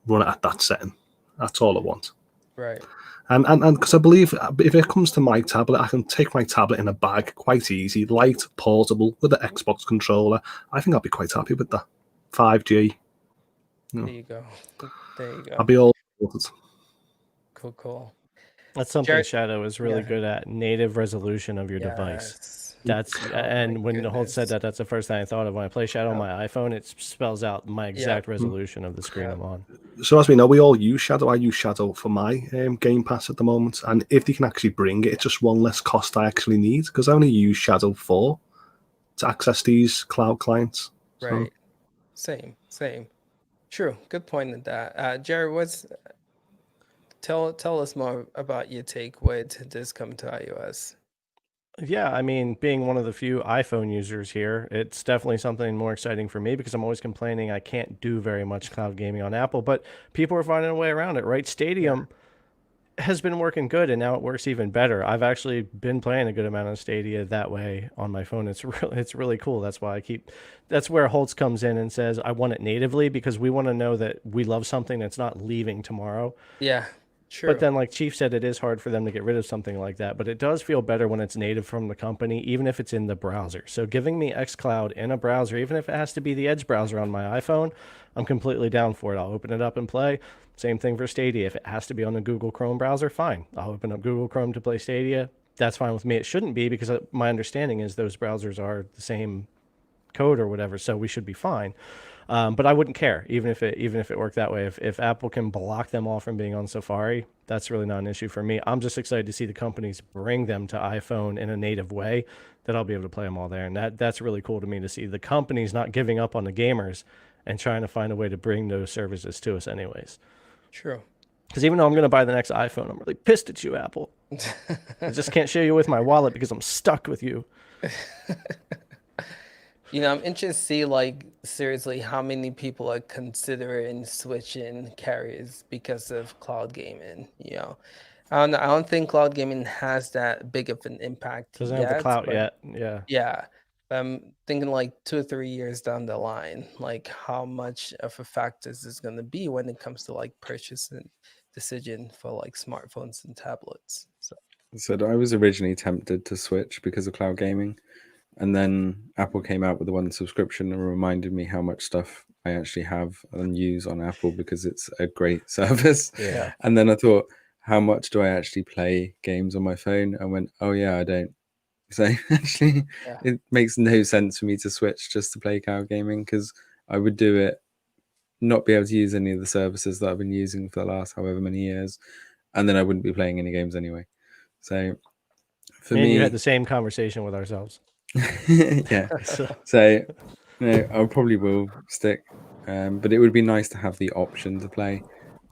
run it at that setting. That's all I want. Right. And because I believe if it comes to my tablet, I can take my tablet in a bag, quite easy, light, portable, with the Xbox controller. I think I'll be quite happy with that. 5G. There you go. There you go. I'll be all sorted. Cool. That's something Jared- Shadow is really good at, native resolution of your device. Yes. That's Oh and my when Holt said goodness. that, that's the first thing I thought of when I play Shadow on my iPhone. It spells out my exact resolution of the screen I'm on. So as we know, we all use Shadow. I use Shadow for my Gamepass at the moment, and if they can actually bring it, it's just one less cost I actually need, because I only use Shadow 4 to access these cloud clients. Right. Same. True. Good point in that. Jared, tell us more about your take with this coming to iOS. Yeah, I mean, being one of the few iPhone users here, it's definitely something more exciting for me because I'm always complaining I can't do very much cloud gaming on Apple, but people are finding a way around it, right? Stadia has been working good, and now it works even better. I've actually been playing a good amount of Stadia that way on my phone. It's really cool. That's why that's where Holtz comes in and says, I want it natively, because we want to know that we love something that's not leaving tomorrow. Yeah. True. But then, like Chief said, it is hard for them to get rid of something like that. But it does feel better when it's native from the company, even if it's in the browser. So giving me xCloud in a browser, even if it has to be the Edge browser on my iPhone, I'm completely down for it. I'll open it up and play. Same thing for Stadia. If it has to be on the Google Chrome browser, fine. I'll open up Google Chrome to play Stadia. That's fine with me. It shouldn't be, because my understanding is those browsers are the same code or whatever, so we should be fine. But I wouldn't care, even if it worked that way. If Apple can block them all from being on Safari, that's really not an issue for me. I'm just excited to see the companies bring them to iPhone in a native way, that I'll be able to play them all there. And that's really cool to me, to see the companies not giving up on the gamers and trying to find a way to bring those services to us anyways. True. Because even though I'm going to buy the next iPhone, I'm really pissed at you, Apple. I just can't share you with my wallet because I'm stuck with you. I'm interested to see, seriously, how many people are considering switching carriers because of cloud gaming. I don't think cloud gaming has that big of an impact Doesn't yet. have the clout but yet. Yeah. Yeah. I'm thinking 2 or 3 years down the line, how much of a factor is this going to be when it comes to purchasing decision for smartphones and tablets. So I was originally tempted to switch because of cloud gaming. And then Apple came out with the one subscription and reminded me how much stuff I actually have and use on Apple, because it's a great service. Yeah. And then I thought, how much do I actually play games on my phone? I went, oh yeah, I don't. So actually, it makes no sense for me to switch just to play cloud gaming, because I would do it, not be able to use any of the services that I've been using for the last however many years, and then I wouldn't be playing any games anyway. So for me, you had the same conversation with ourselves. yeah. So I probably will stick, but it would be nice to have the option to play,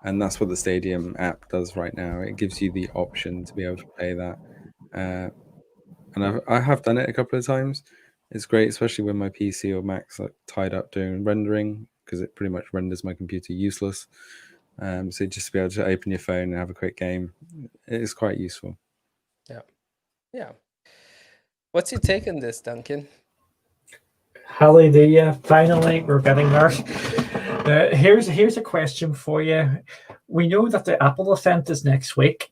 and that's what the Stadium app does right now. It gives you the option to be able to play that, and I have done it a couple of times. It's great, especially when my PC or Mac's tied up doing rendering, because it pretty much renders my computer useless. So just to be able to open your phone and have a quick game, it is quite useful. Yeah. What's your take on this, Duncan? Hallelujah. Finally, we're getting there. Here's a question for you. We know that the Apple event is next week.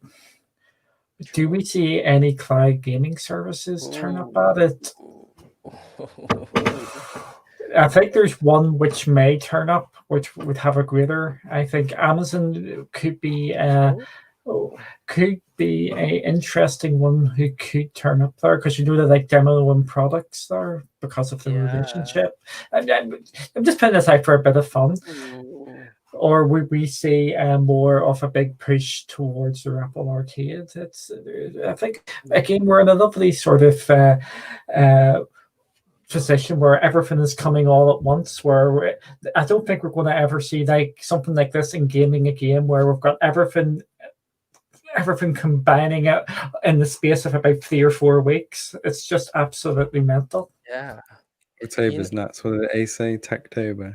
Do we see any cloud gaming services turn up at it? I think there's one which may turn up, which would have a greater. I think Amazon could be could be a interesting one who could turn up there, because they like demoing products there because of the relationship. I'm just putting this out for a bit of fun. Or would we see more of a big push towards the Apple Arcade? I think again we're in a lovely sort of position where everything is coming all at once. Where I don't think we're going to ever see like something like this in gaming again, where we've got everything combining it in the space of about 3 or 4 weeks. It's just absolutely mental. Yeah. October's nuts. What did they say? Techtober.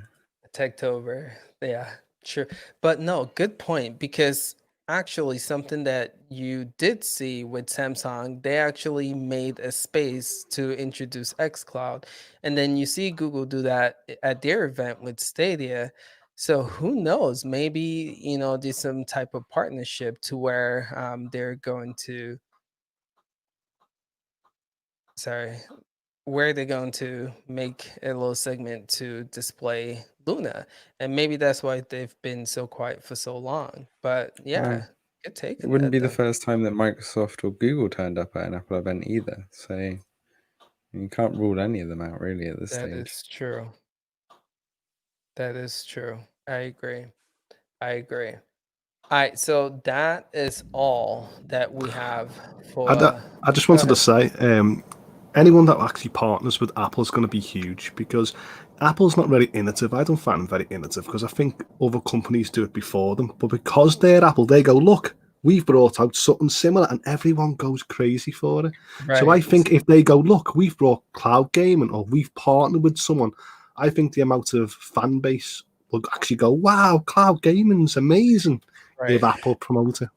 Techtober. Yeah, sure. But no, good point, because actually something that you did see with Samsung, they actually made a space to introduce xCloud. And then you see Google do that at their event with Stadia. So who knows? Maybe, do some type of partnership to where they're going to, where they're going to make a little segment to display Luna. And maybe that's why they've been so quiet for so long. But yeah, good take It on wouldn't that, be the though. first time that Microsoft or Google turned up at an Apple event either. So you can't rule any of them out really at this That stage. is true. That is true. I agree. All right, so that is all that we have for. I just Go wanted to ahead. say, anyone that actually partners with Apple is going to be huge, because Apple's not very innovative. I don't find them very innovative because I think other companies do it before them. But because they're Apple, they go, look, we've brought out something similar, and everyone goes crazy for it. So I Right. think if they go, look, we've brought cloud gaming, or we've partnered with someone, I think the amount of fan base will actually go, wow, cloud gaming's amazing if Right. Apple promote it.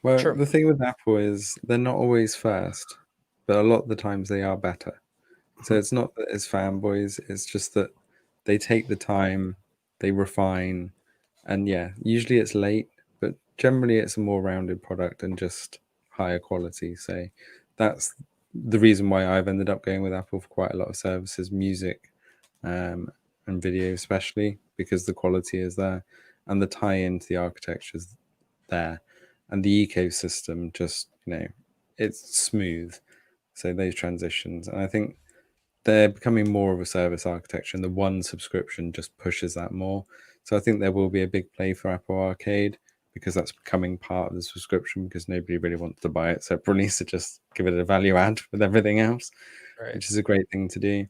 Well, True. the thing with Apple is they're not always first, but a lot of the times they are better. So it's not that it's fanboys, it's just that they take the time, they refine, and yeah, usually it's late, but generally it's a more rounded product and just higher quality. So that's the reason why I've ended up going with Apple for quite a lot of services, music and video especially, because the quality is there and the tie into the architecture is there, and the ecosystem just, it's smooth. So those transitions, and I think they're becoming more of a service architecture, and the one subscription just pushes that more. So I think there will be a big play for Apple Arcade, because that's becoming part of the subscription, because nobody really wants to buy it, so it probably needs to just give it a value add with everything else, Right. which is a great thing to do.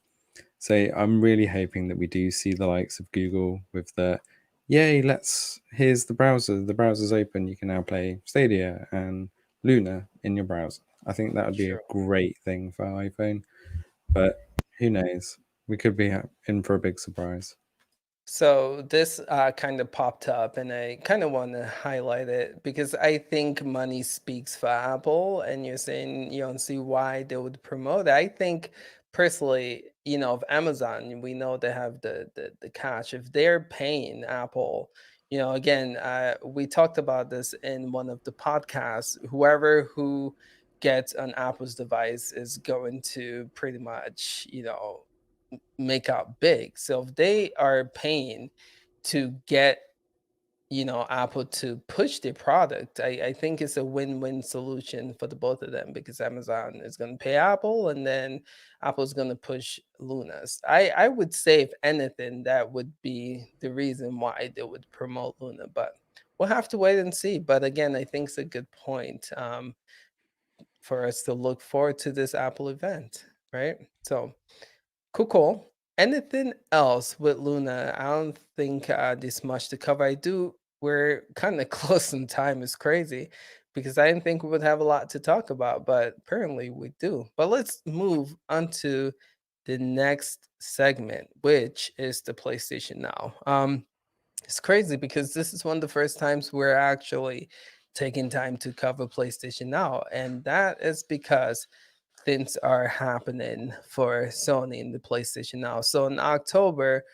So I'm really hoping that we do see the likes of Google with the, yay, here's the browser's open, you can now play Stadia and Luna in your browser. I think that would be a great thing for iPhone, but who knows? We could be in for a big surprise. So this kind of popped up, and I kind of want to highlight it because I think money speaks for Apple, and you're saying you don't see why they would promote it. I think personally, of Amazon, we know they have the cash. If they're paying Apple, again, we talked about this in one of the podcasts. Whoever who gets an Apple's device is going to pretty much, make out big. So if they are paying to get, Apple to push their product, I think it's a win-win solution for the both of them, because Amazon is going to pay Apple, and then Apple's going to push Luna's. I would say, if anything, that would be the reason why they would promote Luna, but we'll have to wait and see. But again, I think it's a good point for us to look forward to this Apple event, right? So cool. Anything else with Luna? I don't think there's much to cover. We're kind of close in time. It's crazy because I didn't think we would have a lot to talk about, but apparently we do. But let's move on to the next segment, which is the PlayStation Now. It's crazy because this is one of the first times we're actually taking time to cover PlayStation Now, and that is because things are happening for Sony in the PlayStation Now. So in October,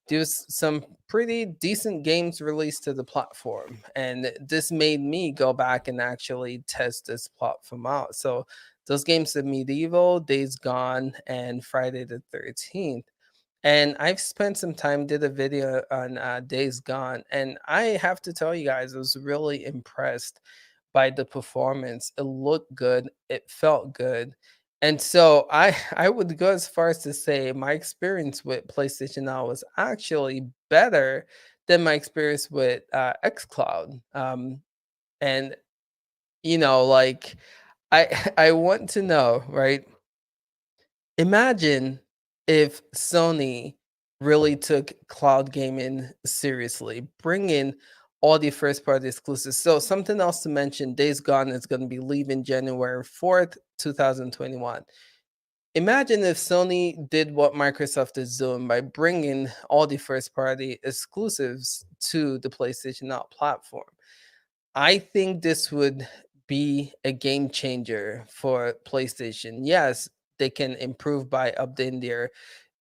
there's some pretty decent games released to the platform, and this made me go back and actually test this platform out. So Those games are Medieval, Days Gone, and Friday the 13th. And I've spent some time, did a video on Days Gone, and I have to tell you guys, I was really impressed by the performance. It looked good, it felt good. And so I would go as far as to say my experience with PlayStation Now was actually better than my experience with Xcloud. And like I want to know, right? Imagine if Sony really took cloud gaming seriously, bringing all the first party exclusives. So something else to mention, Days Gone is going to be leaving January 4th, 2021. Imagine if Sony did what Microsoft is doing by bringing all the first party exclusives to the PlayStation Now platform. I think this would be a game changer for PlayStation. Yes, they can improve by updating their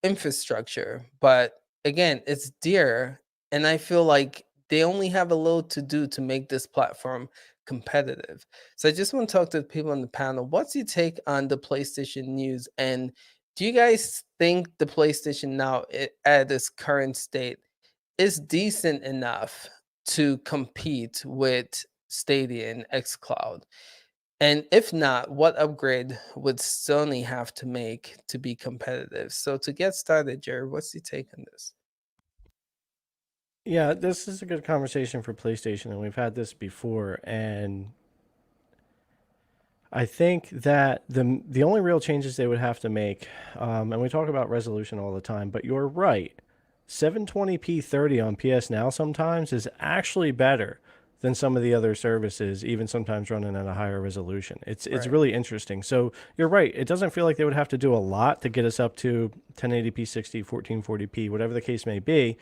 infrastructure, but again, it's dear, and I feel like they only have a little to do to make this platform competitive. So I just want to talk to the people on the panel. What's your take on the PlayStation news? And do you guys think the PlayStation Now at its current state is decent enough to compete with Stadia and xCloud? And if not, what upgrade would Sony have to make to be competitive? So to get started, Jared, what's your take on this? Yeah, this is a good conversation for PlayStation, and we've had this before. And I think that the only real changes they would have to make, and we talk about resolution all the time, but you're right. 720p 30 on PS Now sometimes is actually better than some of the other services, even sometimes running at a higher resolution. It's Right. really interesting. So you're right. It doesn't feel like they would have to do a lot to get us up to 1080p 60, 1440p, whatever the case may be.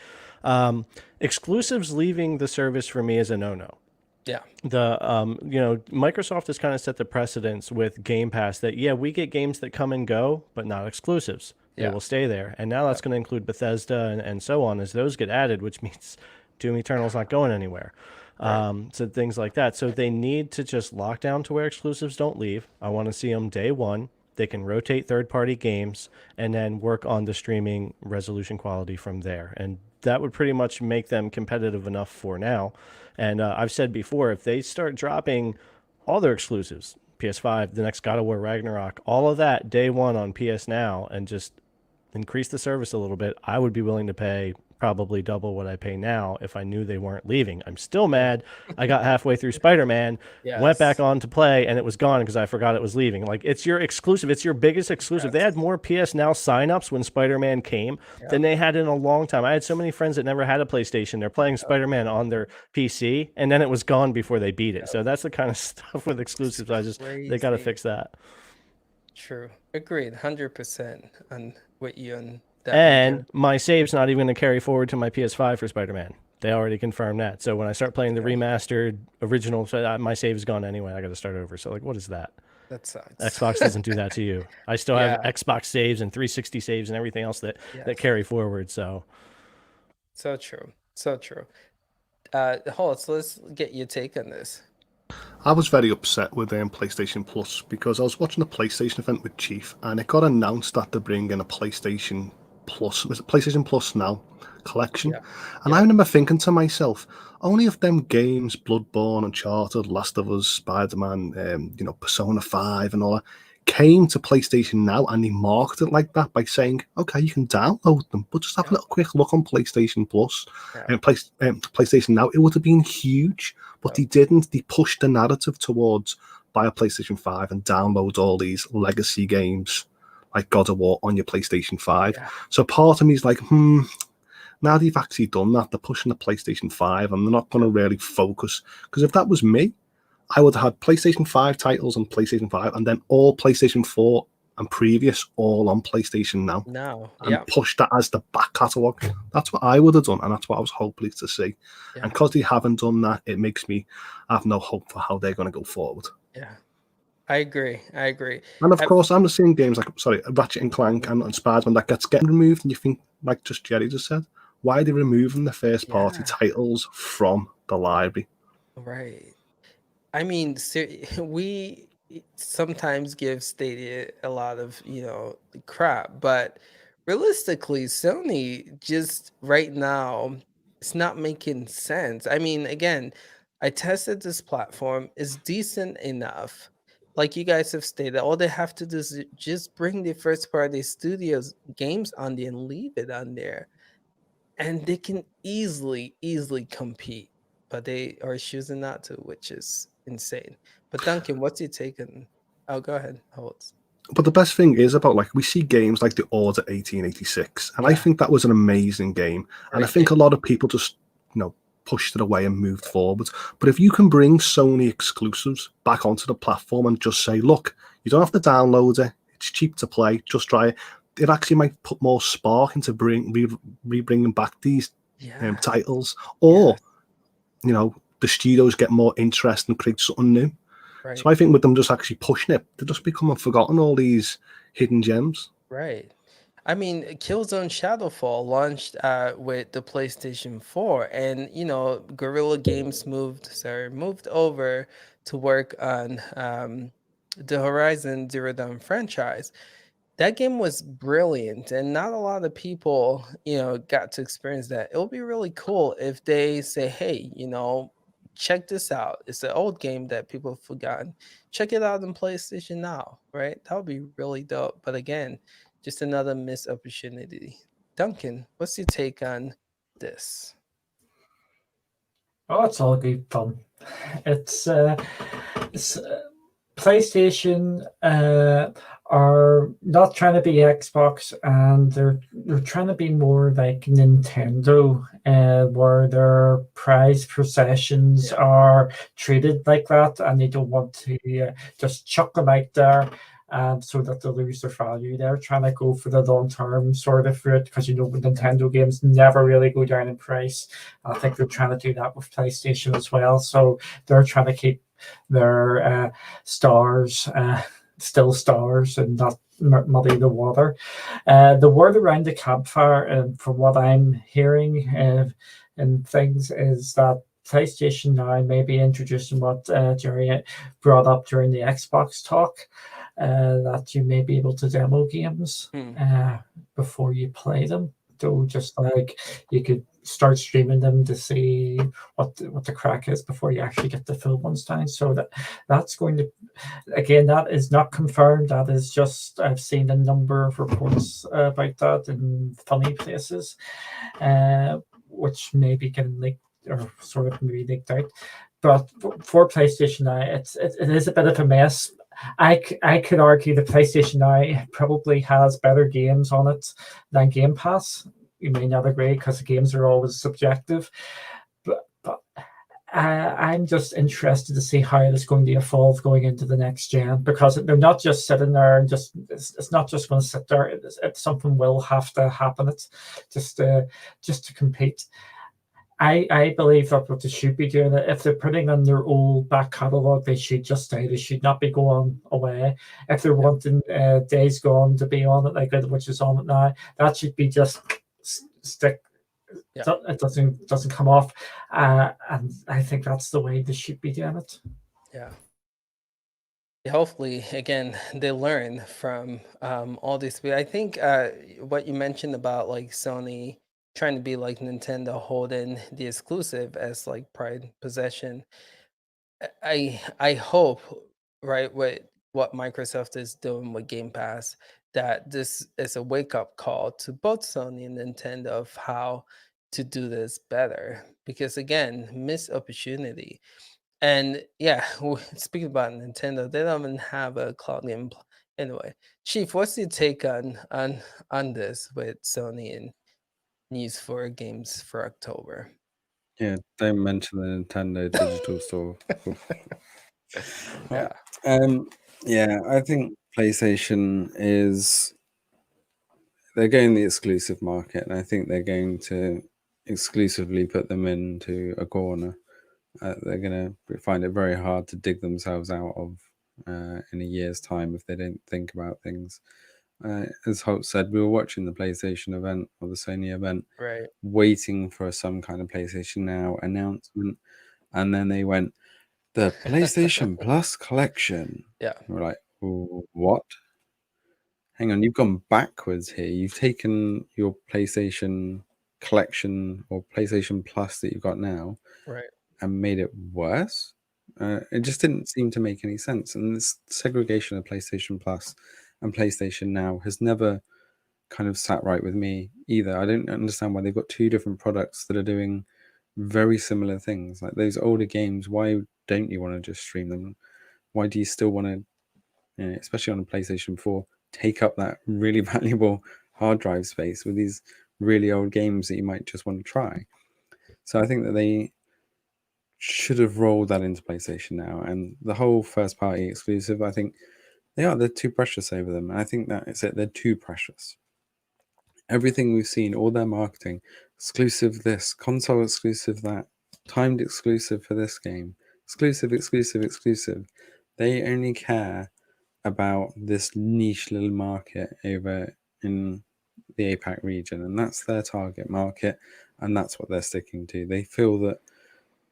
Exclusives leaving the service for me is a no-no. Yeah. Microsoft has kind of set the precedence with Gamepass that, yeah, we get games that come and go, but not exclusives. They Yeah. will stay there. And now that's going to include Bethesda and so on as those get added, which means Doom Eternal's not going anywhere. Right. So things like that. So they need to just lock down to where exclusives don't leave. I want to see them day one. They can rotate third-party games and then work on the streaming resolution quality from there. And that would pretty much make them competitive enough for now. And I've said before, if they start dropping all their exclusives, PS5, the next God of War Ragnarok, all of that day one on PS Now, and just increase the service a little bit, I would be willing to pay probably double what I pay now if I knew they weren't leaving. I'm still mad. I got halfway through Spider-Man, went back Yes. on to play, and it was gone because I forgot it was leaving. Like, it's your exclusive. It's your biggest exclusive. They Yes. had more PS Now signups when Spider-Man came than they had in a long time. I had so many friends that never had a PlayStation. They're playing Spider-Man on their PC, and then it was gone before they beat it. So that's the kind of stuff with exclusives. They got to Crazy. fix that. True. Agreed. 100% on with you on that. And my save's not even going to carry forward to my PS5 for Spider-Man. They already confirmed that. So when I start playing the remastered original, my save is gone anyway. I got to start over. So, like, what is that? That sucks. Xbox doesn't do that to you. I still have Yeah. Xbox saves and 360 saves and everything else that Yes. carry forward. So true. So true. Holtz, so let's get your take on this. I was very upset with PlayStation Plus because I was watching the PlayStation event with Chief, and it got announced that they're bringing a PlayStation Plus, was it PlayStation Plus Now collection? Yeah. And I remember thinking to myself, only if them games, Bloodborne, Uncharted, Last of Us, Spider-Man, Persona 5 and all that, came to PlayStation Now and they marked it like that by saying, okay, you can download them, but just have a little quick look on PlayStation Plus and PlayStation Now. It would have been huge, but they didn't. They pushed the narrative towards buy a PlayStation 5 and download all these legacy games like God of War on your PlayStation 5. Yeah. So part of me is like, now they've actually done that, they're pushing the PlayStation 5 and they're not going to really focus. Because if that was me, I would have had PlayStation 5 titles on PlayStation 5 and then all PlayStation 4 and previous all on PlayStation Now. And push that as the back catalogue. That's what I would have done, and that's what I was hoping to see. Yeah. And because they haven't done that, it makes me have no hope for how they're going to go forward. Yeah. I agree. And of course, I'm just seeing games like, Ratchet and Clank and Spider-Man that getting removed, and you think, like just Jerry just said, why are they removing the first-party titles from the library? Right. I mean, we sometimes give Stadia a lot of, crap, but realistically, Sony just right now, it's not making sense. I mean, again, I tested this platform, it's decent enough. Like you guys have stated, all they have to do is just bring the first party studios games on there and leave it on there. And they can easily compete, but they are choosing not to, which is insane. But Duncan, what's your take on? Oh, go ahead, Holtz. But the best thing is about, like, we see games like the Order 1886, and I Yeah, think that was an amazing game. And I great think game. a lot of people just, pushed it away and moved forward. But if you can bring Sony exclusives back onto the platform and just say, look, you don't have to download it, it's cheap to play, just try it. It actually might put more spark into bringing back these Yeah, titles, yeah, or the studios get more interest and create something new. right, So I think with them just actually pushing it, they're just becoming forgotten, all these hidden gems. right. I mean, Killzone Shadowfall launched with the PlayStation 4, and Guerrilla Games moved over to work on the Horizon Zero Dawn franchise. That game was brilliant, and not a lot of people, got to experience that. It'll be really cool if they say, "Hey, check this out. It's an old game that people have forgotten. Check it out on PlayStation Now." Right? That would be really dope. But again, just another missed opportunity. Duncan, what's your take on this? Oh, it's all good fun. It's PlayStation are not trying to be Xbox, and they're trying to be more like Nintendo, where their prized possessions Yeah. are treated like that, and they don't want to just chuck them out there. So that they lose their value. They're trying to go for the long term sort of route, because Nintendo games never really go down in price. I think they're trying to do that with PlayStation as well. So they're trying to keep their stars still stars and not muddy the water. The word around the campfire, and from what I'm hearing and things, is that PlayStation Now may be introducing what Jerry brought up during the Xbox talk, that you may be able to demo games before you play them. So just like you could start streaming them to see what the crack is before you actually get the full ones down. So that's going to, again, that is not confirmed. That is just, I've seen a number of reports about that in funny places, which may be getting leaked or sort of maybe leaked out. But for PlayStation Now, it is a bit of a mess. I could argue the PlayStation Now probably has better games on it than Game Pass. You may not agree, because the games are always subjective, but I'm just interested to see how it's going to evolve going into the next gen, because they're not just sitting there and it's not just going to sit there. It's something will have to happen. It's just to compete. I believe that what they should be doing, if they're putting on their old back catalogue, they should just stay. They should not be going away. If they're wanting Days Gone to be on it, like which is on it now, that should be just stick. Yeah. It doesn't come off, and I think that's the way they should be doing it. Yeah. Hopefully, again, they learn from all these. I think what you mentioned about like Sony trying to be like Nintendo, holding the exclusive as like pride possession. I hope, right, what Microsoft is doing with Game Pass, that this is a wake up call to both Sony and Nintendo of how to do this better. Because again, missed opportunity. And yeah, speaking about Nintendo, they don't even have a cloud game. Anyway, Chief, what's your take on this with Sony and news for games for October? Yeah, don't mention the Nintendo Digital Store. Yeah, Yeah, I think PlayStation they're going the exclusive market, and I think they're going to exclusively put them into a corner. They're going to find it very hard to dig themselves out of in a year's time if they don't think about things. As Holt said, we were watching the PlayStation event or the Sony event, right. waiting for some kind of PlayStation Now announcement, and then they The PlayStation Plus collection. Yeah. We're like, what? Hang on, you've gone backwards here. You've taken your PlayStation collection or PlayStation Plus that you've got now Right. and made it worse. It just didn't seem to make any sense. And this segregation of PlayStation Plus and PlayStation Now has never kind of sat right with me either. I don't understand why they've got two different products that are doing very similar things. Like those older games, why don't you want to just stream them? Why do you still want to, especially on a PlayStation 4, take up that really valuable hard drive space with these really old games that you might just want to try? So I think that they should have rolled that into PlayStation Now, and the whole first party exclusive, I think they're too precious over them. And I think that is it, they're too precious. Everything we've seen, all their marketing, exclusive this, console exclusive that, timed exclusive for this game, exclusive, exclusive, exclusive. They only care about this niche little market over in the APAC region, and that's their target market, and that's what they're sticking to. They feel that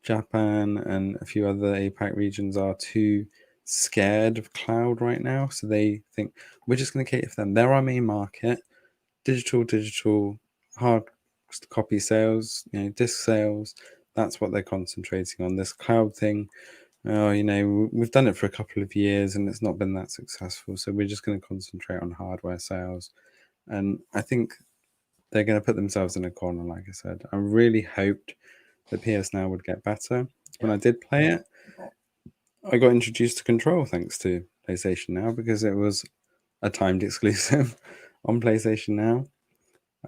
Japan and a few other APAC regions are too scared of cloud right now, so they think we're just going to cater for them. They're our main market. Digital hard copy sales, disc sales. That's what they're concentrating on. This cloud thing, we've done it for a couple of years and it's not been that successful. So we're just going to concentrate on hardware sales. And I think they're going to put themselves in a corner, like I said. I really hoped that PSNow would get better. When I did play it, I got introduced to Control thanks to PlayStation Now because it was a timed exclusive on PlayStation Now.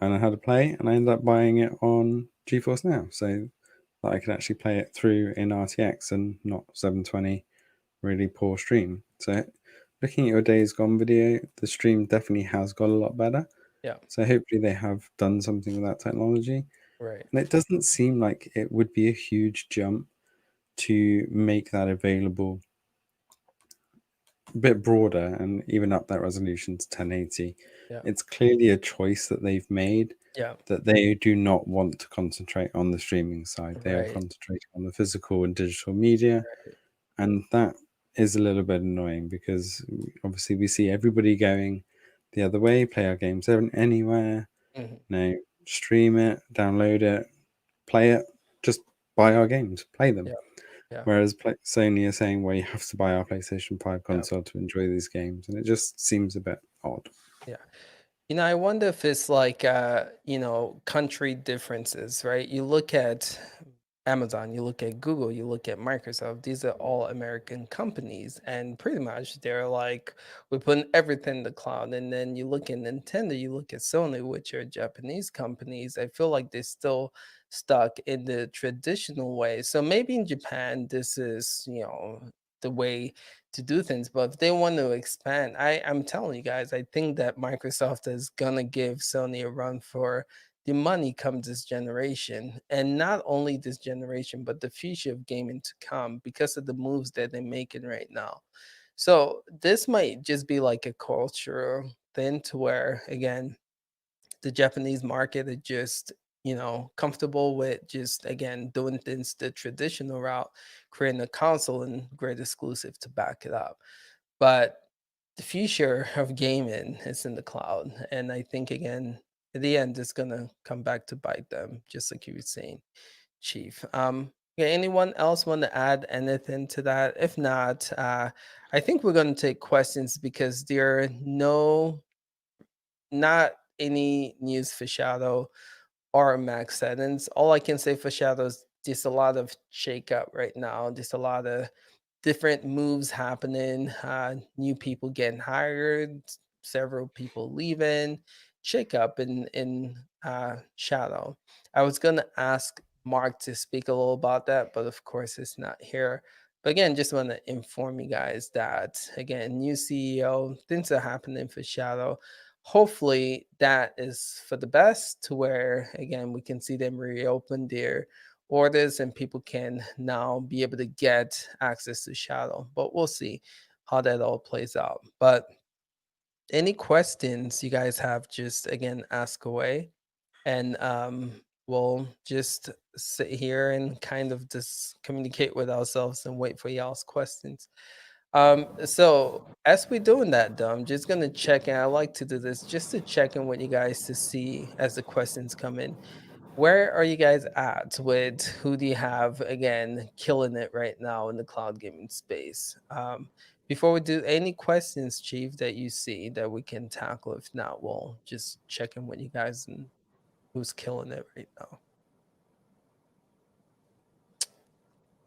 And I had to play, and I ended up buying it on Geforce Now, so that I could actually play it through in RTX and not 720 really poor stream. So looking at your Days Gone video, the stream definitely has got a lot better. Yeah. So hopefully they have done something with that technology. Right. And it doesn't seem like it would be a huge jump to make that available a bit broader and even up that resolution to 1080. Yeah. It's clearly a choice that they've made. Yeah. That they do not want to concentrate on the streaming side. They are Right. concentrating on the physical and digital media. Right. And that is a little bit annoying because obviously we see everybody going the other way, play our games anywhere, stream it, download it, play it, just buy our games, play them. Yeah. Yeah. Whereas Sony are saying, well, you have to buy our PlayStation 5 console to enjoy these games. And it just seems a bit odd. Yeah. I wonder if it's like, country differences, right? You look at Amazon, you look at Google, you look at Microsoft, these are all American companies. And pretty much they're like, we're putting everything in the cloud. And then you look at Nintendo, you look at Sony, which are Japanese companies. I feel like they're still stuck in the traditional way. So maybe in Japan, this is, the way to do things. But if they want to expand, I'm telling you guys, I think that Microsoft is gonna give Sony a run for the money come this generation, and not only this generation, but the future of gaming to come because of the moves that they're making right now. So this might just be like a cultural thing to where again the Japanese market is just, comfortable with just again doing things the traditional route, creating a console and great exclusive to back it up. But the future of gaming is in the cloud. And I think again, at the end it's gonna come back to bite them, just like you were saying, Chief. Yeah, anyone else want to add anything to that? If not, I think we're gonna take questions because there are not any news for Shadow or max settings. All I can say for Shadow is just a lot of shakeup right now. Just a lot of different moves happening, new people getting hired, several people leaving, shakeup in Shadow. I was gonna ask Mark to speak a little about that, but of course it's not here. But again, just want to inform you guys that again, new CEO, things are happening for Shadow. Hopefully that is for the best to where again we can see them reopen their orders and people can now be able to get access to Shadow. But we'll see how that all plays out. But any questions you guys have, just again ask away. And we'll just sit here and kind of just communicate with ourselves and wait for y'all's questions. So as we're doing that, though, I'm just gonna check in. I like to do this just to check in with you guys to see as the questions come in. Where are you guys at with who do you have again killing it right now in the cloud gaming space? Before we do any questions, Chief, that you see that we can tackle. If not, we'll just check in with you guys and who's killing it right now.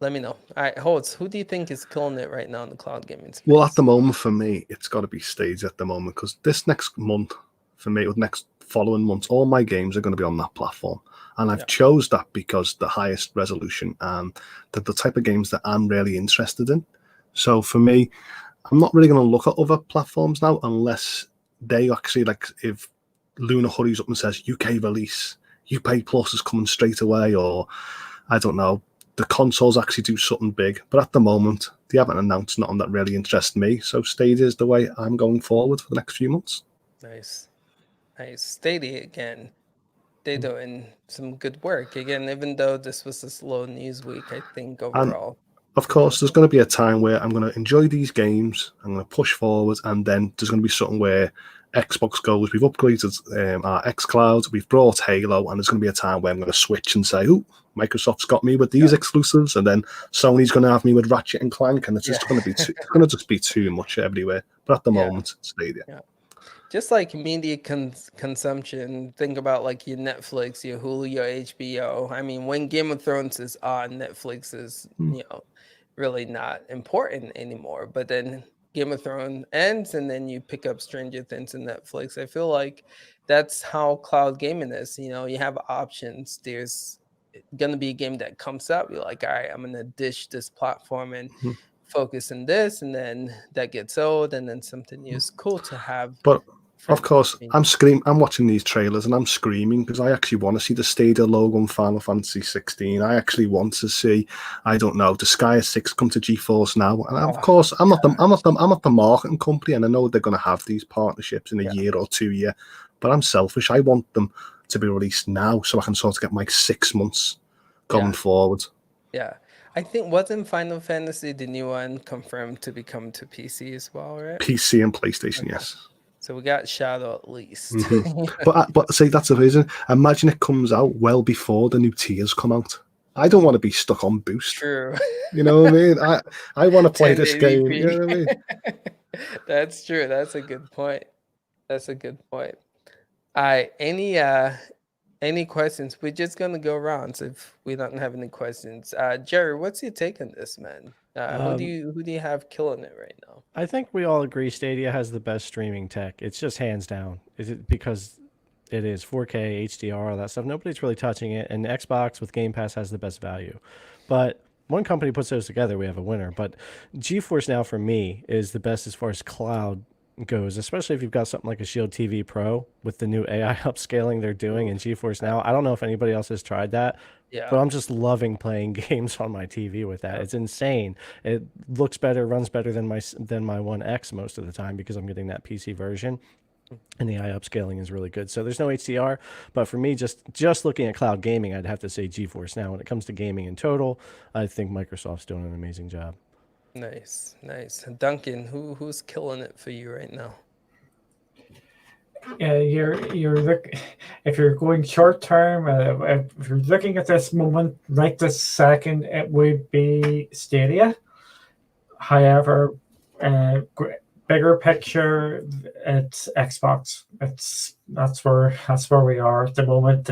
Let me know. All right, Holtz, who do you think is killing it right now in the cloud gaming space? Well, at the moment, for me, it's got to be Stadia at the moment, because this next month, for me, or next following months, all my games are going to be on that platform. And I've chose that because the highest resolution and the type of games that I'm really interested in. So for me, I'm not really going to look at other platforms now unless they actually, like, if Luna hurries up and says UK release, UK Plus is coming straight away, or I don't know, the consoles actually do something big. But at the moment, they haven't announced nothing that really interests me. So Stadia is the way I'm going forward for the next few months. Nice. Stadia again. They're doing some good work again, even though this was a slow news week, I think overall. Of course, there's going to be a time where I'm going to enjoy these games, I'm going to push forward, and then there's going to be something where Xbox goes, we've upgraded our Xcloud, we've brought Halo, and there's going to be a time where I'm going to switch and say, "Ooh, Microsoft's got me with these exclusives," and then Sony's going to have me with Ratchet and Clank, and it's just going to be it's going to just be too much everywhere. But at the moment, Stadia. Yeah. Just like media consumption, think about like your Netflix, your Hulu, your HBO. I mean, when Game of Thrones is on, Netflix is, really not important anymore. But then Game of Thrones ends and then you pick up Stranger Things and Netflix. I feel like that's how cloud gaming is. You have options. There's going to be a game that comes up. You're like, all right, I'm going to dish this platform and focus on this. And then that gets old. And then something new is cool to have. But of course, I'm watching these trailers and I'm screaming because I actually want to see the Stadia logo on Final Fantasy 16. I actually want to see, I don't know, Disgaea 6 come to Geforce Now. And of course, I'm not the marketing company, and I know they're going to have these partnerships in a year or 2 years. But I'm selfish. I want them to be released now so I can sort of get my 6 months going forward. Yeah. I think wasn't Final Fantasy the new one confirmed to become to PC as well, right? PC and PlayStation, yes. So we got Shadow at least. But see, that's the reason. Imagine it comes out well before the new tiers come out. I don't want to be stuck on Boost. True. You know what I mean? I want to play this game. You know what I mean? That's true. That's a good point. All right. Any questions? We're just gonna go around. So if we don't have any questions, Jerry, what's your take on this, man? Who do you have killing it right now? I think we all agree Stadia has the best streaming tech. It's just hands down. Is it because it is 4K, HDR, all that stuff? Nobody's really touching it, and Xbox with Gamepass has the best value. But one company puts those together, we have a winner. But Geforce Now for me is the best as far as cloud goes, especially if you've got something like a Shield TV Pro with the new AI upscaling they're doing in Geforce Now. I don't know if anybody else has tried that, but I'm just loving playing games on my TV with that. It's insane. It looks better, runs better than my One X most of the time because I'm getting that PC version. And the AI upscaling is really good. So there's no HDR, but for me, just looking at cloud gaming, I'd have to say Geforce Now. When it comes to gaming in total, I think Microsoft's doing an amazing job. Nice. Duncan, who's killing it for you right now? Yeah, if you're going short term, if you're looking at this moment right this second, it would be Stadia. However, bigger picture, it's Xbox. That's where we are at the moment.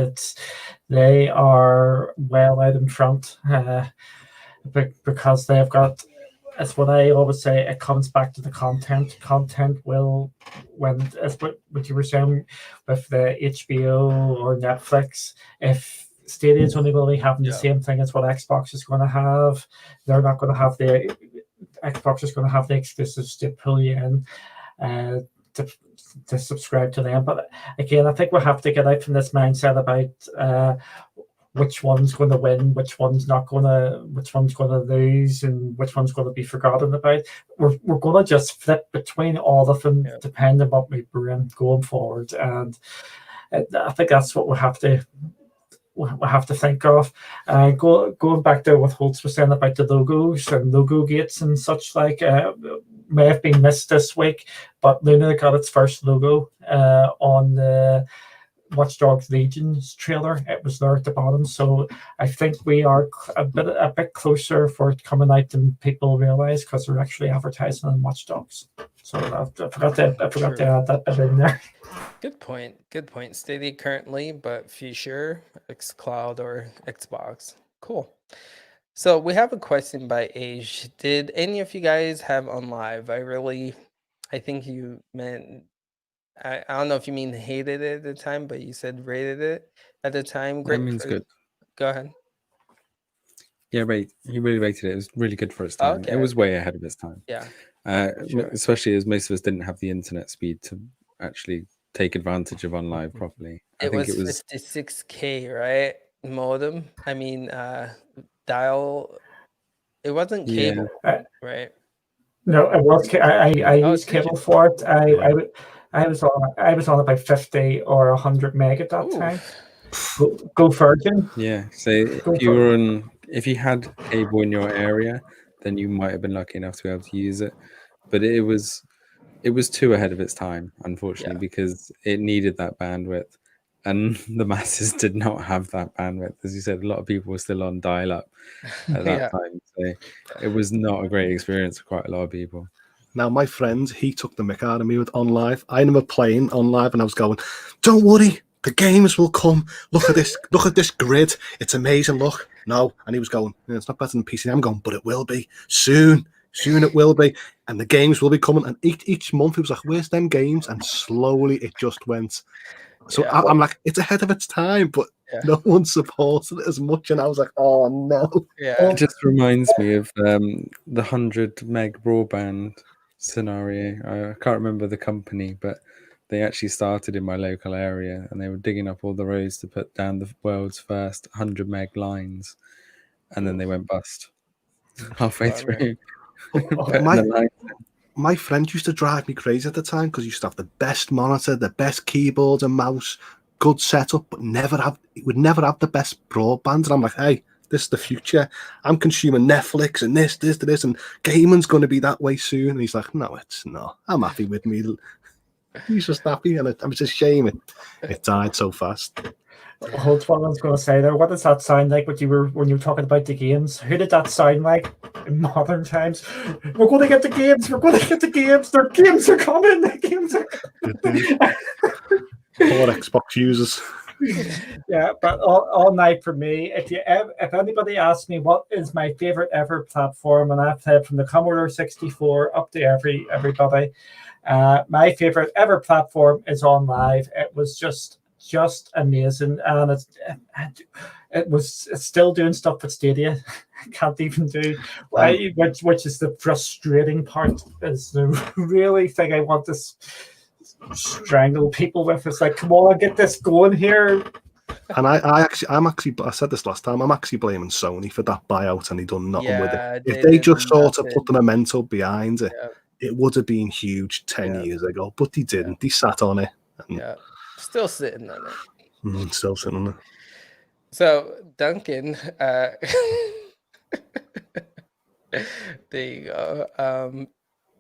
They are well out in front because they've got. It's what I always say. It comes back to the content. Content will, as what you were saying with the HBO or Netflix, if Stadia is only going to be having the same thing as what Xbox is going to have, they're not going to have the. Xbox is going to have the exclusives to pull you in to subscribe to them. But again, I think we have to get out from this mindset about which one's going to win, which one's going to lose, and which one's going to be forgotten about. We're going to just flip between all of them, depending on what we bring going forward. And I think that's what we have we have to think of. Going back to what Holtz was saying about the logos and logo gates and such like, may have been missed this week, but Luna got its first logo on the Watchdogs Legion's trailer. It was there at the bottom, so I think we are a bit closer for it coming out than people realize, because they're actually advertising on Watchdogs. So I forgot to add that bit in there. Good point. Good point. Stadia currently, but future Xcloud or Xbox. Cool. So we have a question by Age. Did any of you guys have on live? I think you meant, I don't know if you mean hated it at the time, but you said rated it at the time. That means good. Go ahead. Yeah, he really rated it. It was really good for its time. Okay, it was way ahead of its time. Yeah. Sure. Especially as most of us didn't have the internet speed to actually take advantage of OnLive properly. I think it was 56K, right? Modem. I mean, dial. It wasn't cable, right? No, it was. I used cable for it. I was on about 50 or 100 meg at that time. Go Virgin. Yeah. So if you had cable in your area, then you might have been lucky enough to be able to use it. But it was too ahead of its time, unfortunately, because it needed that bandwidth, and the masses did not have that bandwidth. As you said, a lot of people were still on dial-up at that time, so it was not a great experience for quite a lot of people. Now, my friend, he took the mick out of me with OnLive. I remember playing OnLive, and I was going, "Don't worry, the games will come. Look at this. Look at this grid. It's amazing. Look." No, and he was going, "It's not better than PC." I'm going, "But it will be soon. Soon it will be, and the games will be coming." And each month he was like, "Where's them games?" And slowly it just went. So I'm like, it's ahead of its time, but no one supported it as much. And I was like, "Oh no!" It just reminds me of the 100 meg broadband scenario. I can't remember the company, but they actually started in my local area, and they were digging up all the roads to put down the world's first 100 meg lines, and then they went bust halfway through. My friend used to drive me crazy at the time, because he used to have the best monitor, the best keyboard and mouse, good setup, but would never have the best broadband. And I'm like, "Hey, this is the future. I'm consuming Netflix and this, and gaming's going to be that way soon." And he's like, "No, it's not. I'm happy with me." He's just happy, and it's a shame it died so fast. Hold what I was going to say there. What does that sound like when you were talking about the games? Who did that sound like in modern times? We're going to get the games. We're going to get the games. Their games are coming. The games are coming. Poor Xbox users. Yeah, but all night for me. If anybody asks me what is my favorite ever platform, and I've played from the Commodore 64 up to everybody, my favorite ever platform is OnLive. It was just amazing, and it's still doing stuff with Stadia. I can't even do, which is the frustrating part. Is the really thing I want to strangle people with. It's like, come on, get this going here. And I said this last time, I'm actually blaming Sony for that buyout, and he done nothing with it. If they just sort of put the memento behind it, it would have been huge 10 years ago, but they didn't. They sat on it. Still sitting on it. Still sitting on it. So, Duncan, there you go.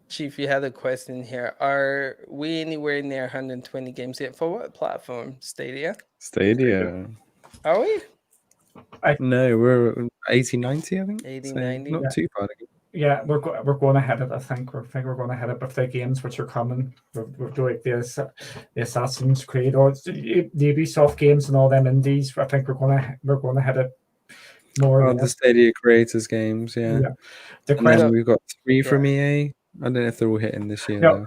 Chief, you had a question here. Are we anywhere near 120 games yet? For what platform? Stadia? Are we? No, we're 80, 90, I think. 80, so 90? Not too far. Yeah, we're going ahead of it. I think we're going ahead of the games which are coming. We're doing the Assassin's Creed or the Ubisoft games and all them indies. I think we're going ahead of more. The Stadia Creators games, and then we've got 3 from EA. I don't know if they're all hitting this year. No,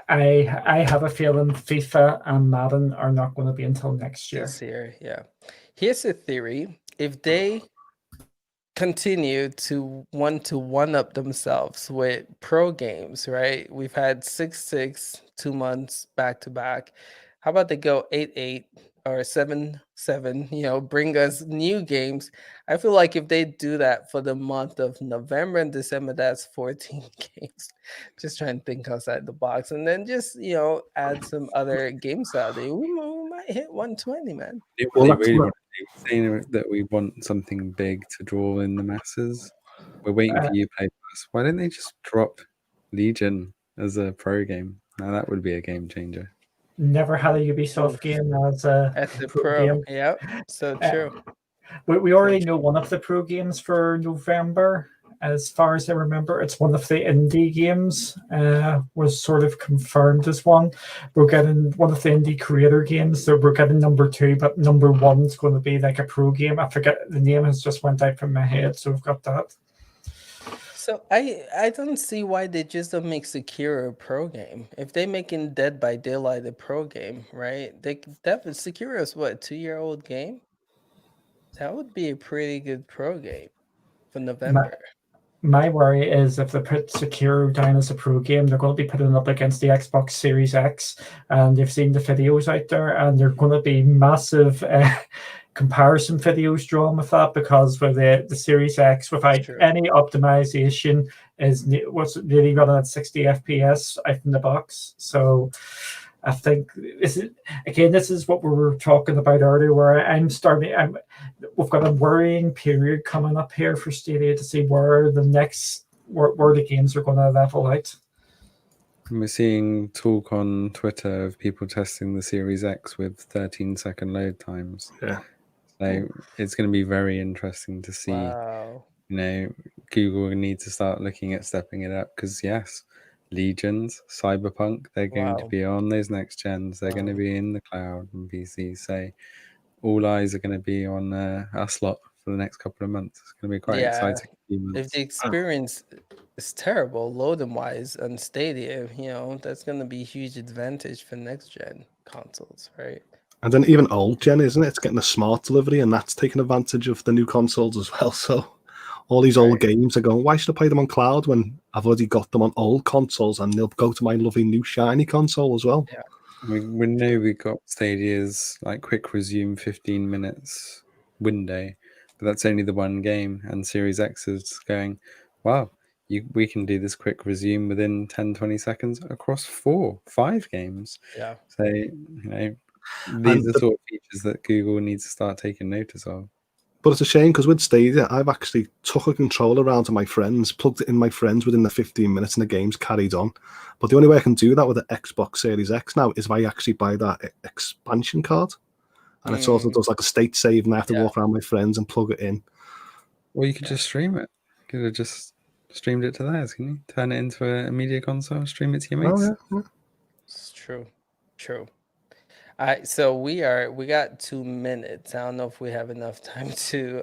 I have a feeling FIFA and Madden are not going to be until next year. This year, yeah. Here's a theory: if they continue to want to one-up themselves with pro games, right? We've had 6-6, 2 months back to back. How about they go 8-8 or 7-7? Bring us new games. I feel like if they do that for the month of November and December, that's 14 games. Just trying to think outside the box, and then just add some other games out there. We might might hit 120, man. What Well, they really that's want to do is saying that we want something big to draw in the masses. We're waiting for you to play first. Why don't they just drop Legion as a pro game? Now that would be a game changer. never had a Ubisoft game as a At the pro pro. game. Yep. So true. We already know one of the pro games for November. As far as I remember, it's one of the indie games. Was sort of confirmed as one. We're getting one of the indie creator games. So we're getting number 2, but number 1's going to be like a pro game. I forget the name has just went out from my head, so we've got that. So I don't see why they just don't make Sekiro a pro game. If they making Dead by Daylight a pro game, right? Sekiro is what, 2-year-old game? That would be a pretty good pro game for November. My worry is if they put Sekiro down as a pro game, they're going to be putting it up against the Xbox Series X, and you've seen the videos out there, and they're going to be massive comparison videos drawn with that, because with the Series X, without any optimization, is what's really running at 60 FPS out in the box. So I think this is what we were talking about earlier, where we've got a worrying period coming up here for Stadia to see where the games are going to level out. We're seeing talk on Twitter of people testing the Series X with 13-second load times. Yeah. So it's going to be very interesting to see. Wow. Google need to start looking at stepping it up, because yes, Legions, Cyberpunk, they're going to be on those next gens. They're going to be in the cloud and PC. So all eyes are going to be on our slot for the next couple of months. It's going to be quite exciting. If the experience is terrible, loading wise on Stadia, that's going to be a huge advantage for next gen consoles, right? And then even old gen, isn't it? It's getting a smart delivery, and that's taking advantage of the new consoles as well. So all these old games are going, why should I play them on cloud when I've already got them on old consoles, and they'll go to my lovely new shiny console as well? Yeah. We know we got Stadia's quick resume 15 minutes window, but that's only the one game, and Series X is going, wow, we can do this quick resume within 10-20 seconds across 4-5 games. Yeah. So these are sort of features that Google needs to start taking notice of. But it's a shame, because with Stadia, I've actually took a controller around to my friends, plugged it in my friends within the 15 minutes, and the game's carried on. But the only way I can do that with the Xbox Series X now is if I actually buy that expansion card. And it sort of does a state save, and I have to walk around my friends and plug it in. Well, you could just stream it. You could have just streamed it to theirs, can you? Turn it into a media console, stream it to your mates. Oh, yeah. It's true. All right, so we got 2 minutes. I don't know if we have enough time to,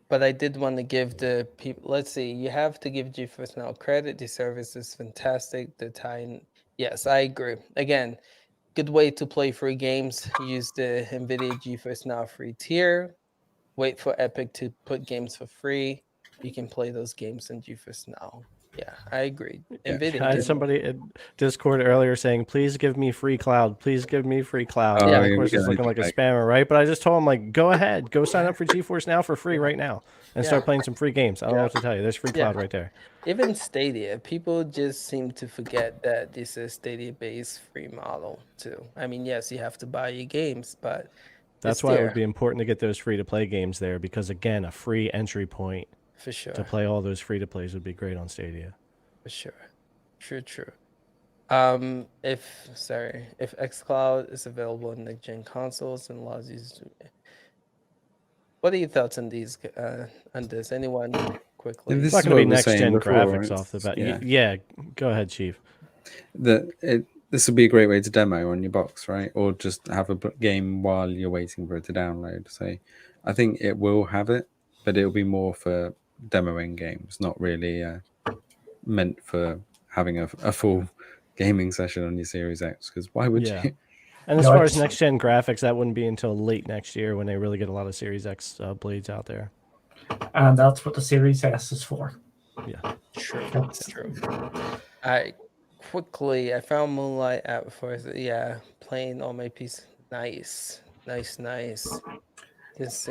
but I did want to give the people. Let's see. You have to give Geforce Now credit. The service is fantastic. The time. Yes, I agree. Again, good way to play free games. Use the NVIDIA Geforce Now free tier. Wait for Epic to put games for free. You can play those games in Geforce Now. Yeah, I agree. NVIDIA. I had somebody in Discord earlier saying, please give me free cloud. Please give me free cloud. Oh, of course, it's looking like a spammer, right? But I just told him, go ahead. Go sign up for Geforce Now for free right now and start playing some free games. I don't know what to tell you. There's free cloud right there. Even Stadia, people just seem to forget that this is Stadia-based free model too. I mean, yes, you have to buy your games, but that's why it would be important to get those free-to-play games there, because, again, a free entry point for sure to play all those free-to-plays would be great on Stadia. For sure. True. If Xcloud is available on next-gen consoles and allows you to... What are your thoughts on these? On this? Anyone quickly? It's not going to be next-gen graphics off the bat. Yeah, go ahead, Chief. This would be a great way to demo on your box, right? Or just have a game while you're waiting for it to download. So I think it will have it, but it'll be more for demoing games, not really meant for having a full gaming session on your Series X, because why would you? And as far as next-gen graphics, that wouldn't be until late next year when they really get a lot of Series X blades out there. And that's what the Series S is for. Yeah. True. Quickly, I found Moonlight app for playing on my PC. Nice. This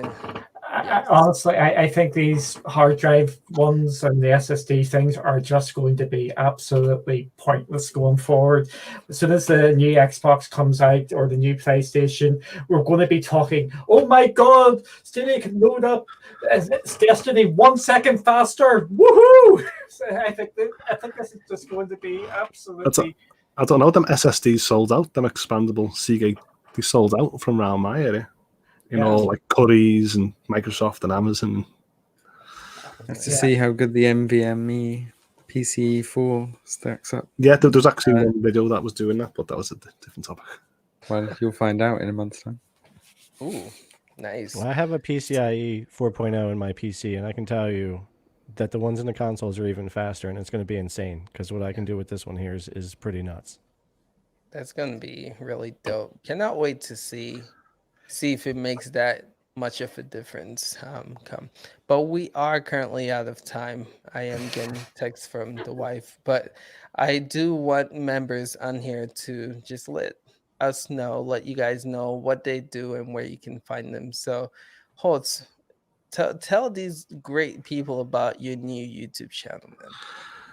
Honestly, I think these hard drive ones and the SSD things are just going to be absolutely pointless going forward. As soon as the new Xbox comes out or the new PlayStation, we're going to be talking, oh my God, Stadia can load up Destiny 1 second faster. Woohoo! So I think this is just going to be absolutely. I don't know. Them SSDs sold out. Them expandable Seagate, they sold out from around my area. Like Currys and Microsoft and Amazon. Have to see how good the NVMe PCE4 stacks up. Yeah, there was actually one video that was doing that, but that was a different topic. Well, you'll find out in a month's time. Ooh, nice. Well, I have a PCIe 4.0 in my PC, and I can tell you that the ones in the consoles are even faster, and it's going to be insane because what I can do with this one here is pretty nuts. That's going to be really dope. Cannot wait to see if it makes that much of a difference come. But we are currently out of time. I am getting texts from the wife, but I do want members on here to just let us know, let you guys know what they do and where you can find them. So Holtz, tell these great people about your new YouTube channel, man.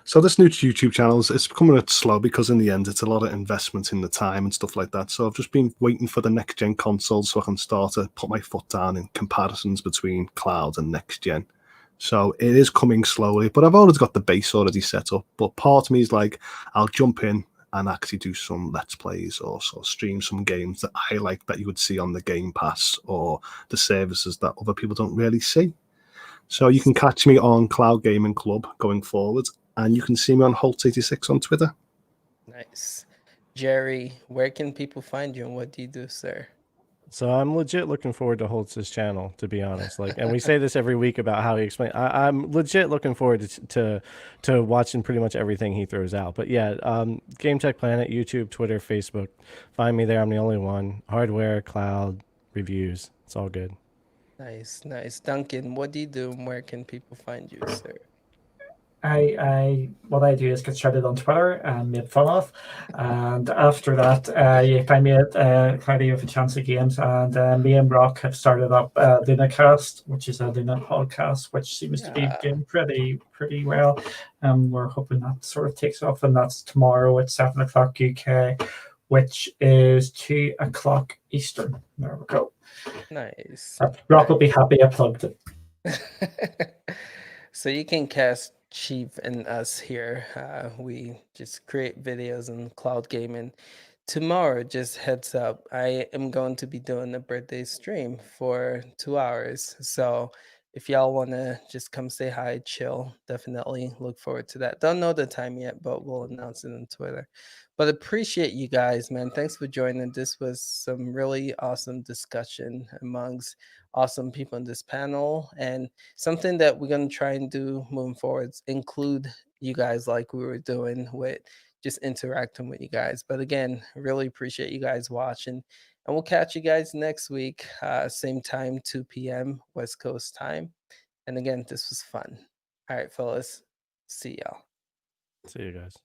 So this new YouTube channel it's becoming a bit slow because in the end it's a lot of investment in the time and stuff like that. So I've just been waiting for the next gen consoles so I can start to put my foot down in comparisons between cloud and next gen. So it is coming slowly, but I've already got the base already set up. But part of me is like, I'll jump in and actually do some Let's Plays or stream some games that I like that you would see on the Gamepass or the services that other people don't really see. So you can catch me on Cloud Gaming Club going forward. And you can see me on Holt86 on Twitter. Nice. Jerry, where can people find you and what do you do, sir? So I'm legit looking forward to Holtz's channel, to be honest. And we say this every week about how he explains. I'm legit looking forward to watching pretty much everything he throws out. But yeah, Game Tech Planet, YouTube, Twitter, Facebook. Find me there. I'm the only one. Hardware, cloud, reviews. It's all good. Nice. Duncan, what do you do and where can people find you, sir? What I do is get started on Twitter and made fun of, and after that, you find me at Cloudy with a Chance of Games, and me and Brock have started up LunaCast, which is a Luna podcast, which seems to be doing pretty well. We're hoping that sort of takes off, and that's tomorrow at 7 o'clock UK, which is 2 o'clock Eastern. There we go. Nice. Brock will be happy I plugged it. So you can cast Chief and us here. We just create videos in cloud gaming. Tomorrow, just heads up, I am going to be doing a birthday stream for 2 hours. So if y'all want to just come say hi, chill, definitely look forward to that. Don't know the time yet, but we'll announce it on Twitter. But appreciate you guys, man. Thanks for joining. This was some really awesome discussion amongst awesome people in this panel, and something that we're going to try and do moving forward, include you guys like we were doing with just interacting with you guys. But again, really appreciate you guys watching, and we'll catch you guys next week, same time, 2 p.m. West Coast time. And again, this was fun. All right, fellas, see y'all. See you guys.